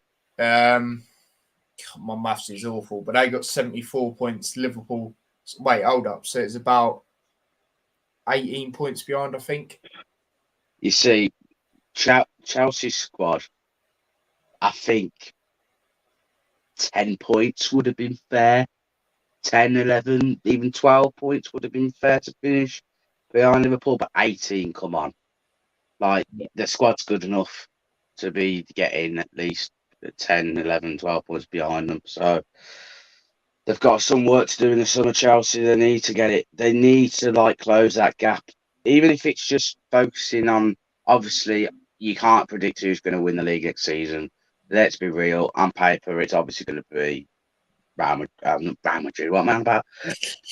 My maths is awful, but they got 74 points. Liverpool, wait, hold up. So it's about 18 points behind, I think. You see, Chelsea's squad, I think 10 points would have been fair. 10, 11, even 12 points would have been fair to finish behind Liverpool, but 18, come on. Like, the squad's good enough to be getting at least 10, 11, 12 points behind them. So they've got some work to do in the summer, Chelsea. They need to get it. They need to, like, close that gap. Even if it's just focusing on, obviously, you can't predict who's going to win the league next season. Let's be real. On paper, it's obviously going to be Real Madrid. What am I about?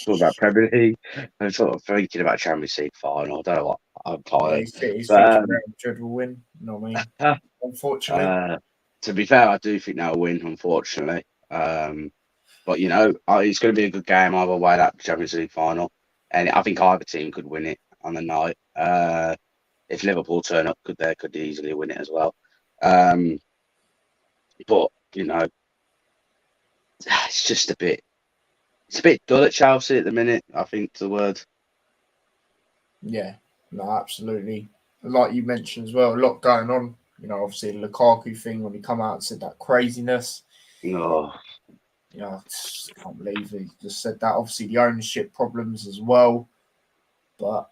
Talking about Premier League. I'm sort of thinking about Champions League final. I don't know what. I'm tired. He's thinking Real Madrid will win. You know what I mean? Unfortunately. To be fair, I do think they'll win, unfortunately. But, you know, it's going to be a good game either way, that Champions League final. And I think either team could win it on the night. If Liverpool turn up, they could easily win it as well. But, you know, it's just a bit dull at Chelsea at the minute, I think, the word. Yeah, no, absolutely. Like you mentioned as well, a lot going on. You know, obviously the Lukaku thing when he come out and said that craziness. Oh. You know, I can't believe he just said that. Obviously the ownership problems as well. But,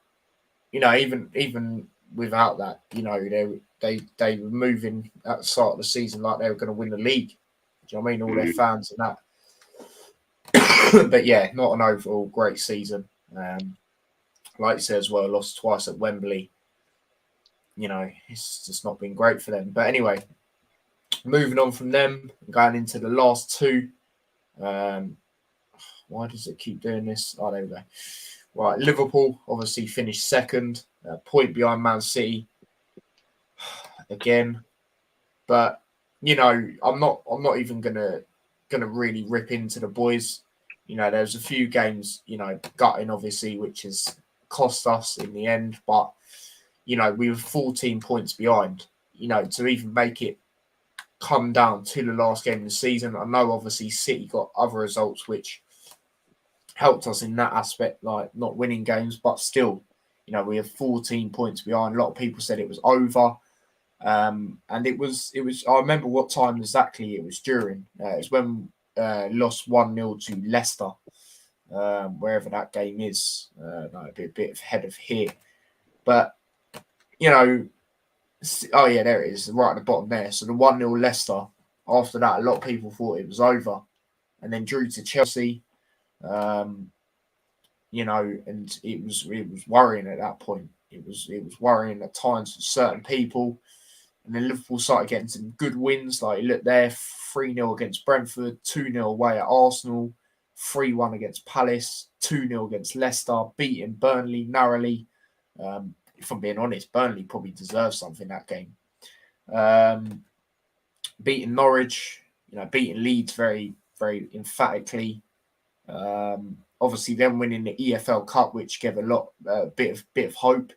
you know, even without that, you know, they were moving at the start of the season like they were going to win the league. Do you know what I mean? All their fans and that. But yeah, not an overall great season. Like you said as well, lost twice at Wembley. You know, it's just not been great for them. But anyway, moving on from them, going into the last two. Why does it keep doing this? Oh, there we go. Right, Liverpool obviously finished second, point behind Man City again. But you know, I'm not even gonna really rip into the boys. You know, there's a few games, you know, gutting obviously, which has cost us in the end. But you know, we were 14 points behind. You know, to even make it come down to the last game of the season. I know obviously City got other results which helped us in that aspect, like not winning games, but still, you know, we have 14 points behind. A lot of people said it was over. And it was, I remember what time exactly it was during. It was when lost 1-0 to Leicester, wherever that game is. No, a bit ahead of here. But, you know, oh yeah, there it is, right at the bottom there. So the 1-0 Leicester, after that, a lot of people thought it was over. And then drew to Chelsea, you know, and it was worrying at that point. It was worrying at times for certain people. And then Liverpool started getting some good wins. Like, look there, 3-0 against Brentford, 2-0 away at Arsenal, 3-1 against Palace, 2-0 against Leicester, beating Burnley narrowly. If I'm being honest, Burnley probably deserved something that game. Beating Norwich, you know, beating Leeds very, very emphatically. Obviously, then winning the EFL Cup, which gave a bit of hope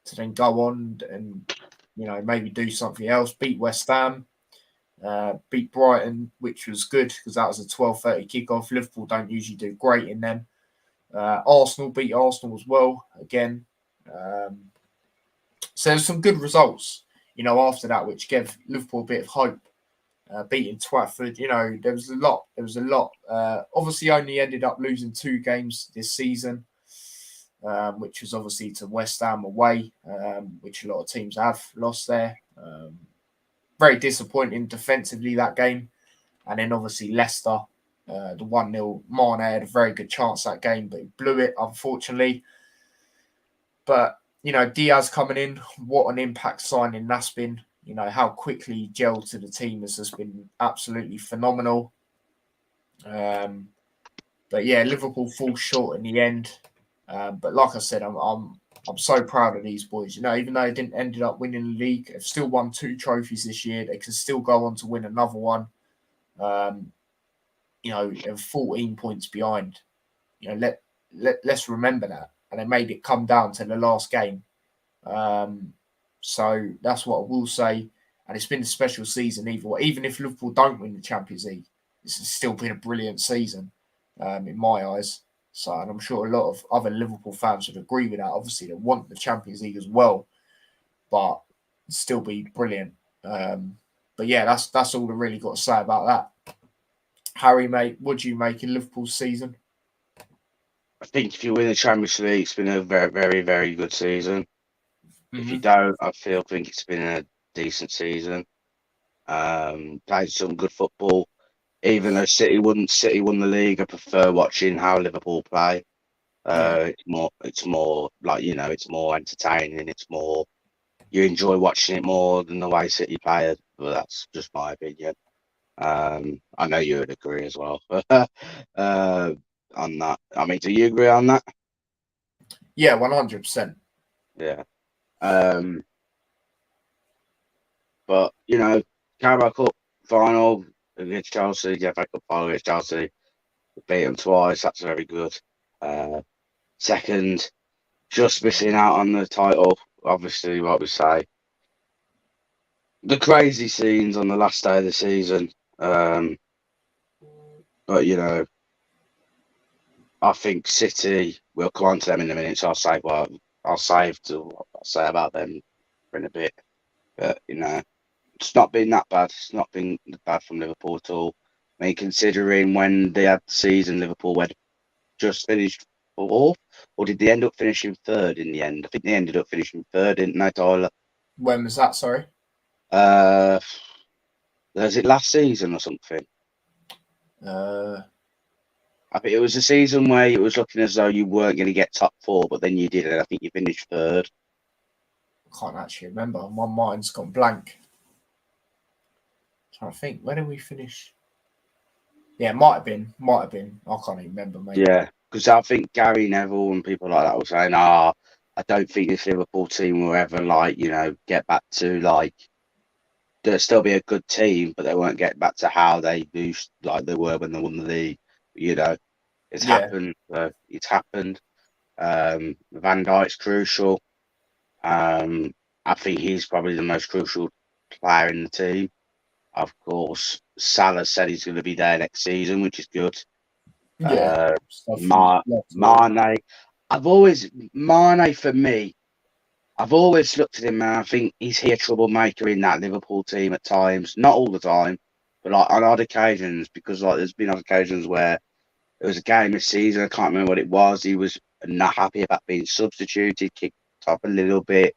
to then go on and, you know, maybe do something else. Beat West Ham, beat Brighton, which was good because that was a 12:30 kickoff. Liverpool don't usually do great in them. Arsenal beat Arsenal as well again. So there's some good results, you know, after that, which gave Liverpool a bit of hope. Beating Twatford, you know, there was a lot. Obviously, only ended up losing 2 games this season, which was obviously to West Ham away, which a lot of teams have lost there. Very disappointing defensively that game. And then obviously Leicester, the 1-0. Mane had a very good chance that game, but he blew it, unfortunately. But, you know, Diaz coming in, what an impact signing that's been. You know, how quickly he gelled to the team has just been absolutely phenomenal. But yeah, Liverpool fall short in the end. But like I said, I'm so proud of these boys. You know, even though they didn't ended up winning the league, they've still won 2 trophies this year. They can still go on to win another one. You know, 14 points behind. You know, let's remember that. And they made it come down to the last game. So that's what I will say. And it's been a special season either way. Even if Liverpool don't win the Champions League, this has still been a brilliant season in my eyes. So, and I'm sure a lot of other Liverpool fans would agree with that. Obviously, they want the Champions League as well, but still be brilliant. But yeah, that's all I really got to say about that. Harry, mate, what do you make of Liverpool's season? I think if you win the Champions League, it's been a very, very, very good season. If you don't, I think it's been a decent season. Played some good football. Even though City won the league, I prefer watching how Liverpool play. It's more like, it's more entertaining. It's more, you enjoy watching it more than the way City play. But that's just my opinion. I know you would agree as well. On that, I mean, do you agree on that? Yeah, 100%. Yeah. But Carabao Cup final against Chelsea, FA Cup final against Chelsea, beat them twice. That's very good. Second, just missing out on the title. Obviously, what we say, the crazy scenes on the last day of the season. But I think City. We'll come on to them in a minute. So I'll say what I'll say about them in a bit. But it's not been that bad. It's not been bad from Liverpool at all. I mean, considering when they had the season, Liverpool had just finished fourth, or did they end up finishing third in the end? I think they ended up finishing third, didn't they, Tyler? When was that? Sorry. Was it last season or something? I think it was a season where it was looking as though you weren't going to get top four, but then you did, and I think you finished third. I can't actually remember. My mind's gone blank. I'm trying to think. Where did we finish? Yeah, it might have been. I can't even remember, mate. Yeah, because I think Gary Neville and people like that were saying, I don't think this Liverpool team will ever, get back to, they'll still be a good team, but they won't get back to how they used, like they were when they won the league. It's happened. It's happened. Van Dijk's crucial. I think he's probably the most crucial player in the team. Of course, Salah said he's going to be there next season, which is good. Yeah. Mane. Mane for me, I've always looked at him and I think he's here troublemaker in that Liverpool team at times. Not all the time, but on odd occasions, because there's been odd occasions where it was a game this season, I can't remember what it was. He was not happy about being substituted, kicked up a little bit.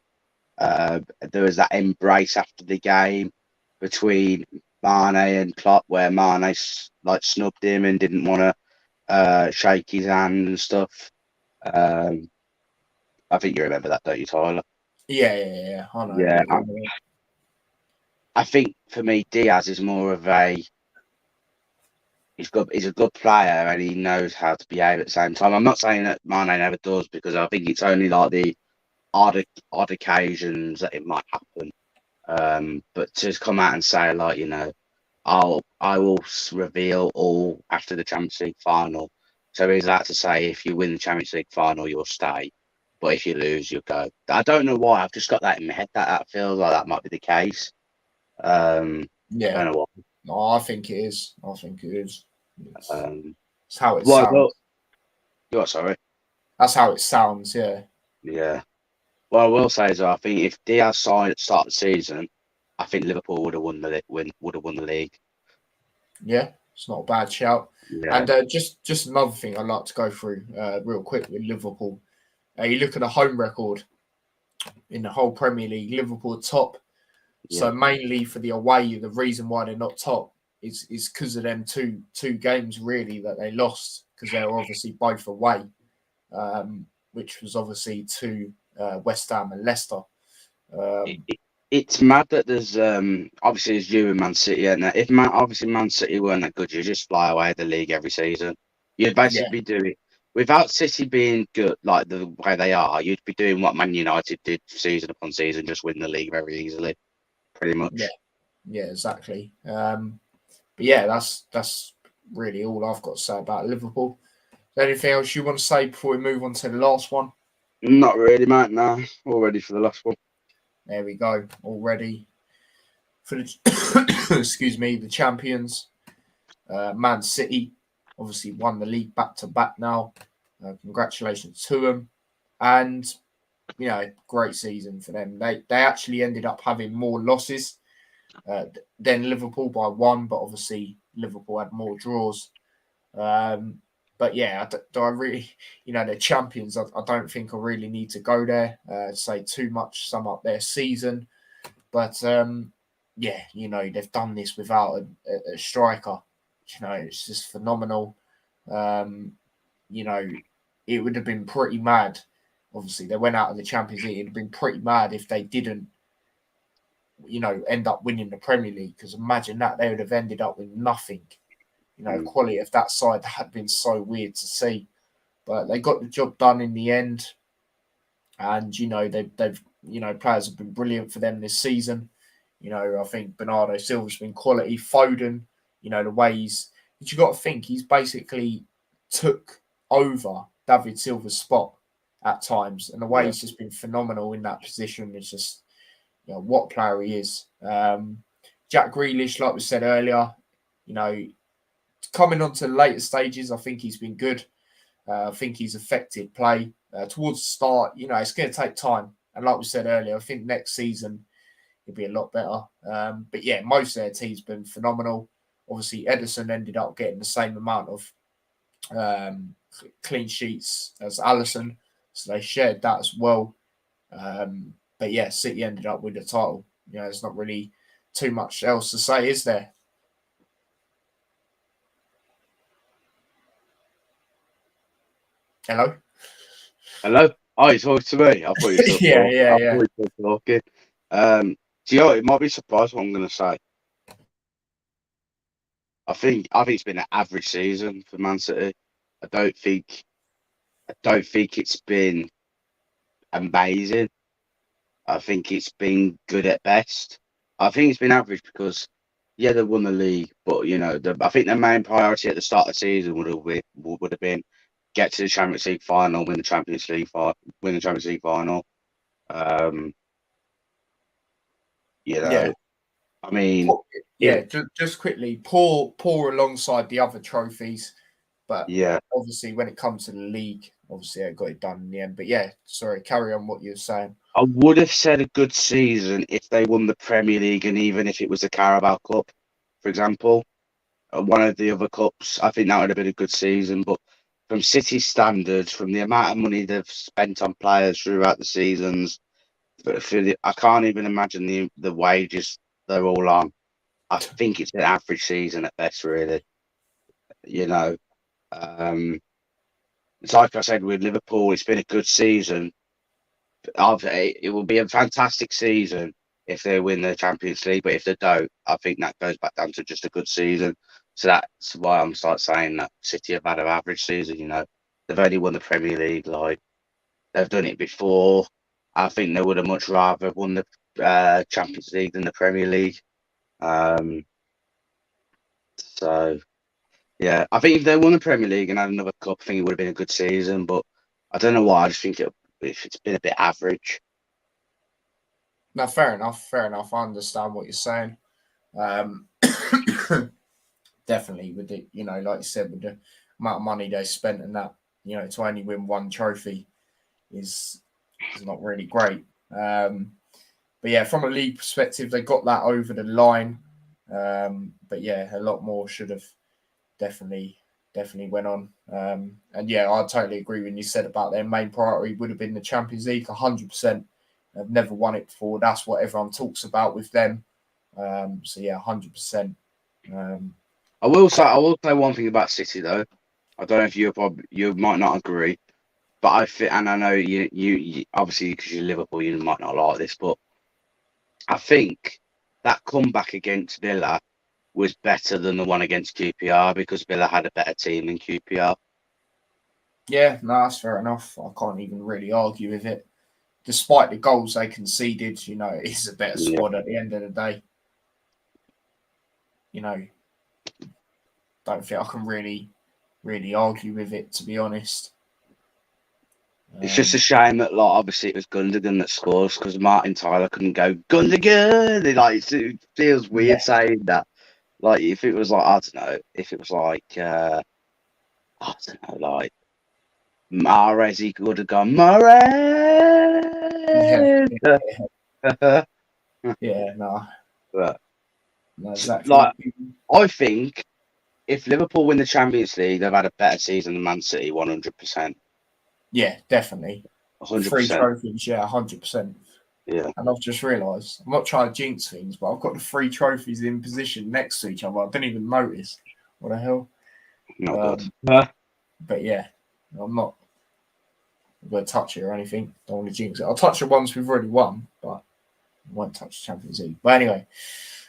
There was that embrace after the game between Mane and Klopp, where Mane snubbed him and didn't want to shake his hand and stuff. I think you remember that, don't you, Tyler? Yeah. I know. Yeah. I think for me, Diaz is more of he's a good player and he knows how to behave at the same time. I'm not saying that Mane never does, because I think it's only the odd occasions that it might happen. But to come out and say I will reveal all after the Champions League final. So is that to say if you win the Champions League final, you'll stay, but if you lose, you'll go? I don't know why. I've just got that in my head that feels like that might be the case. Yeah. I don't know what. No, I think it is. It's how it Well, sounds. You're sorry. That's how it sounds. Yeah. Yeah. What I will say is, I think if Diaz signed at the start of the season, I think Liverpool would have won the league. Yeah, it's not a bad shout. Yeah. And just another thing I'd like to go through real quick with Liverpool. You look at the home record in the whole Premier League. Liverpool are top. Yeah. So mainly for the away, the reason why they're not top is because of them two games really that they lost, because they were obviously both away, which was obviously to West Ham and Leicester. It's mad that there's obviously there's you and Man City, and if Man City weren't that good, you just fly away the league every season. You'd basically be doing, without City being good like the way they are, you'd be doing what Man United did season upon season, just win the league very easily, pretty much. Yeah, exactly. But yeah, that's really all I've got to say about Liverpool. Is there anything else you want to say before we move on to the last one? Not really, mate. No, all ready for the last one. There we go. All ready for the excuse me, the champions. Man City obviously won the league back to back now. Congratulations to them. And, great season for them. They actually ended up having more losses than Liverpool by 1, but obviously Liverpool had more draws. But yeah, do I really, they're champions. I don't think I really need to go there, say too much, sum up their season. But yeah, they've done this without a striker. It's just phenomenal. It would have been pretty mad. Obviously, they went out of the Champions League. It'd have been pretty mad if they didn't, end up winning the Premier League. Because imagine that, they would have ended up with nothing. Quality of that side had been so weird to see. But they got the job done in the end. And, they've players have been brilliant for them this season. I think Bernardo Silva's been quality. Foden, the way but you got to think he's basically took over David Silva's spot at times. And the way he's just been phenomenal in that position is just, what player he is. Jack Grealish, like we said earlier, coming on to the later stages, I think he's been good. I think he's affected play. Towards the start, it's going to take time. And like we said earlier, I think next season it'll be a lot better. But yeah, most of their team's been phenomenal. Obviously, Ederson ended up getting the same amount of clean sheets as Alisson. So they shared that as well. But yeah, City ended up with the title. There's not really too much else to say, is there? Hello? Oh, you talking to me? I thought you were talking. Yeah. I thought you were talking. It might be surprised what I'm going to say. I think it's been an average season for Man City. I don't think it's been amazing. I think it's been good at best. I think it's been average because, they won the league, but I think the main priority at the start of the season would have been get to the Champions League final, win the Champions League final. Yeah. I mean, just quickly, poor alongside the other trophies, but obviously when it comes to the league, obviously I got it done in the end. But yeah, sorry, carry on what you were saying. I would have said a good season if they won the Premier League, and even if it was the Carabao Cup, for example, one of the other cups. I think that would have been a good season. But from City standards, from the amount of money they've spent on players throughout the seasons, I can't even imagine the wages they're all on. I think it's an average season at best, really. It's like I said with Liverpool, it's been a good season. It will be a fantastic season if they win the Champions League, but if they don't, I think that goes back down to just a good season. So that's why I'm saying that City have had an average season. They've only won the Premier League, like they've done it before. I think they would have much rather won the Champions League than the Premier League. So yeah, I think if they won the Premier League and had another cup, I think it would have been a good season. But I don't know why. I just think it's been a bit average. No, fair enough. I understand what you're saying. Definitely with it, like you said, with the amount of money they spent and that, to only win one trophy is not really great. But yeah, from a league perspective, they got that over the line. But yeah, a lot more should have definitely went on. And yeah, I totally agree when you said about their main priority would have been the Champions League, 100%. They've never won it before. That's what everyone talks about with them. So yeah, 100%. I will say one thing about City though. I don't know if you might not agree, but I think, and I know you obviously because you're Liverpool, you might not like this, but I think that comeback against Villa was better than the one against QPR because Villa had a better team than QPR. Yeah, no, that's fair enough. I can't even really argue with it. Despite the goals they conceded, it's a better squad at the end of the day. Don't think I can really argue with it, to be honest. It's just a shame that, obviously it was Gundogan that scores because Martin Tyler couldn't go Gundogan. It feels weird saying that. If it was I don't know, if it was I don't know, Mahrez, he could have gone, Mahrez! Yeah, no. But, No, exactly. like, I think if Liverpool win the Champions League, they've had a better season than Man City, 100%. Yeah, definitely. 100%. 3 trophies, yeah, 100%. Yeah. And I've just realised, I'm not trying to jinx things, but I've got the 3 trophies in position next to each other. I didn't even notice. What the hell? Not good. But yeah, I'm not going to touch it or anything. Don't want to jinx it. I'll touch the ones we've already won, but I won't touch the Champions League. But anyway,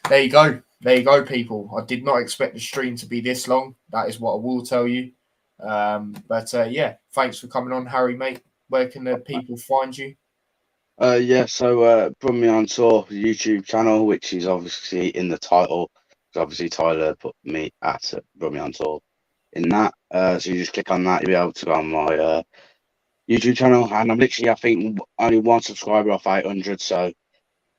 there you go. There you go, people. I did not expect the stream to be this long. That is what I will tell you. But yeah, thanks for coming on, Harry, mate. Where can the people find you? So Brummie On Tour YouTube channel, which is obviously in the title. So obviously Tyler put me at Brummie On Tour in that. So you just click on that, you'll be able to go on my YouTube channel. And I'm literally, I think, only 1 subscriber off 800. So if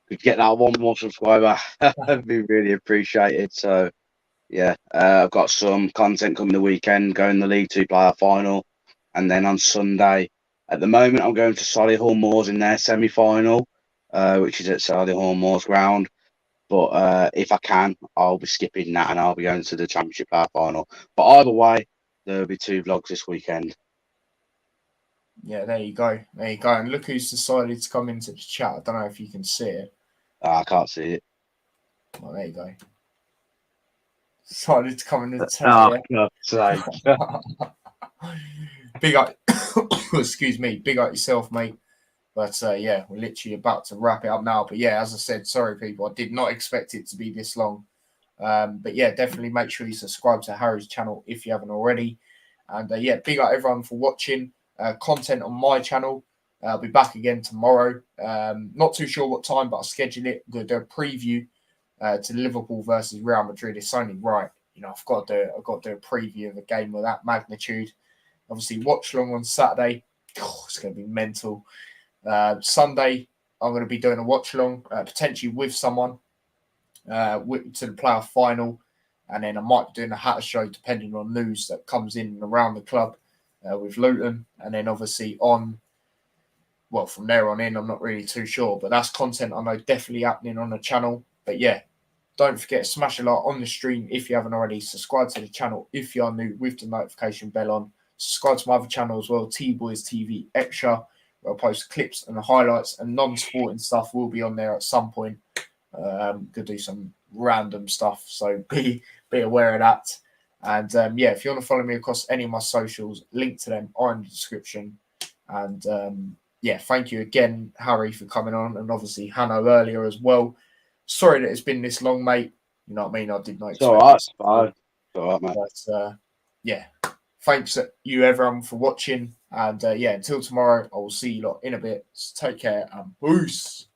we could get that 1 more subscriber, that'd be really appreciated. So yeah, I've got some content coming the weekend, going the League 2 player final, and then on Sunday, at the moment, I'm going to Solihull Moors in their semi-final, which is at Solihull Moors ground. But if I can, I'll be skipping that and I'll be going to the Championship player final. But either way, there'll be 2 vlogs this weekend. Yeah, there you go. There you go. And look who's decided to come into the chat. I don't know if you can see it. I can't see it. Well, there you go. Decided to come in the chat. God's sake. Big up, excuse me, big up yourself, mate. But yeah, we're literally about to wrap it up now. But yeah, as I said, sorry, people, I did not expect it to be this long. But yeah, definitely make sure you subscribe to Harry's channel if you haven't already. And yeah, big up everyone for watching content on my channel. I'll be back again tomorrow. Not too sure what time, but I'll schedule it. I'm going to do a preview to Liverpool versus Real Madrid. It's only right. You know, I've got to do a preview of a game of that magnitude. Obviously, watch long on Saturday. Oh, it's going to be mental. Sunday, I'm going to be doing a watch along, potentially with someone to the playoff final. And then I might be doing a Hatter show depending on news that comes in and around the club with Luton. And then obviously from there on in, I'm not really too sure. But that's content I know definitely happening on the channel. But yeah, don't forget to smash a like on the stream if you haven't already. Subscribe to the channel if you are new with the notification bell on. Subscribe to my other channel as well, T-Boys TV Extra, where I'll post clips and highlights and non-sporting stuff will be on there at some point. Could do some random stuff, so be aware of that. And yeah, if you want to follow me across any of my socials, link to them are in the description. And yeah, thank you again, Harry, for coming on, and obviously Hanno earlier as well. Sorry that it's been this long, mate. You know what I mean? I did not expect It's all right, mate. But yeah, thanks you everyone for watching. And yeah, until tomorrow, I will see you lot in a bit. So take care and peace.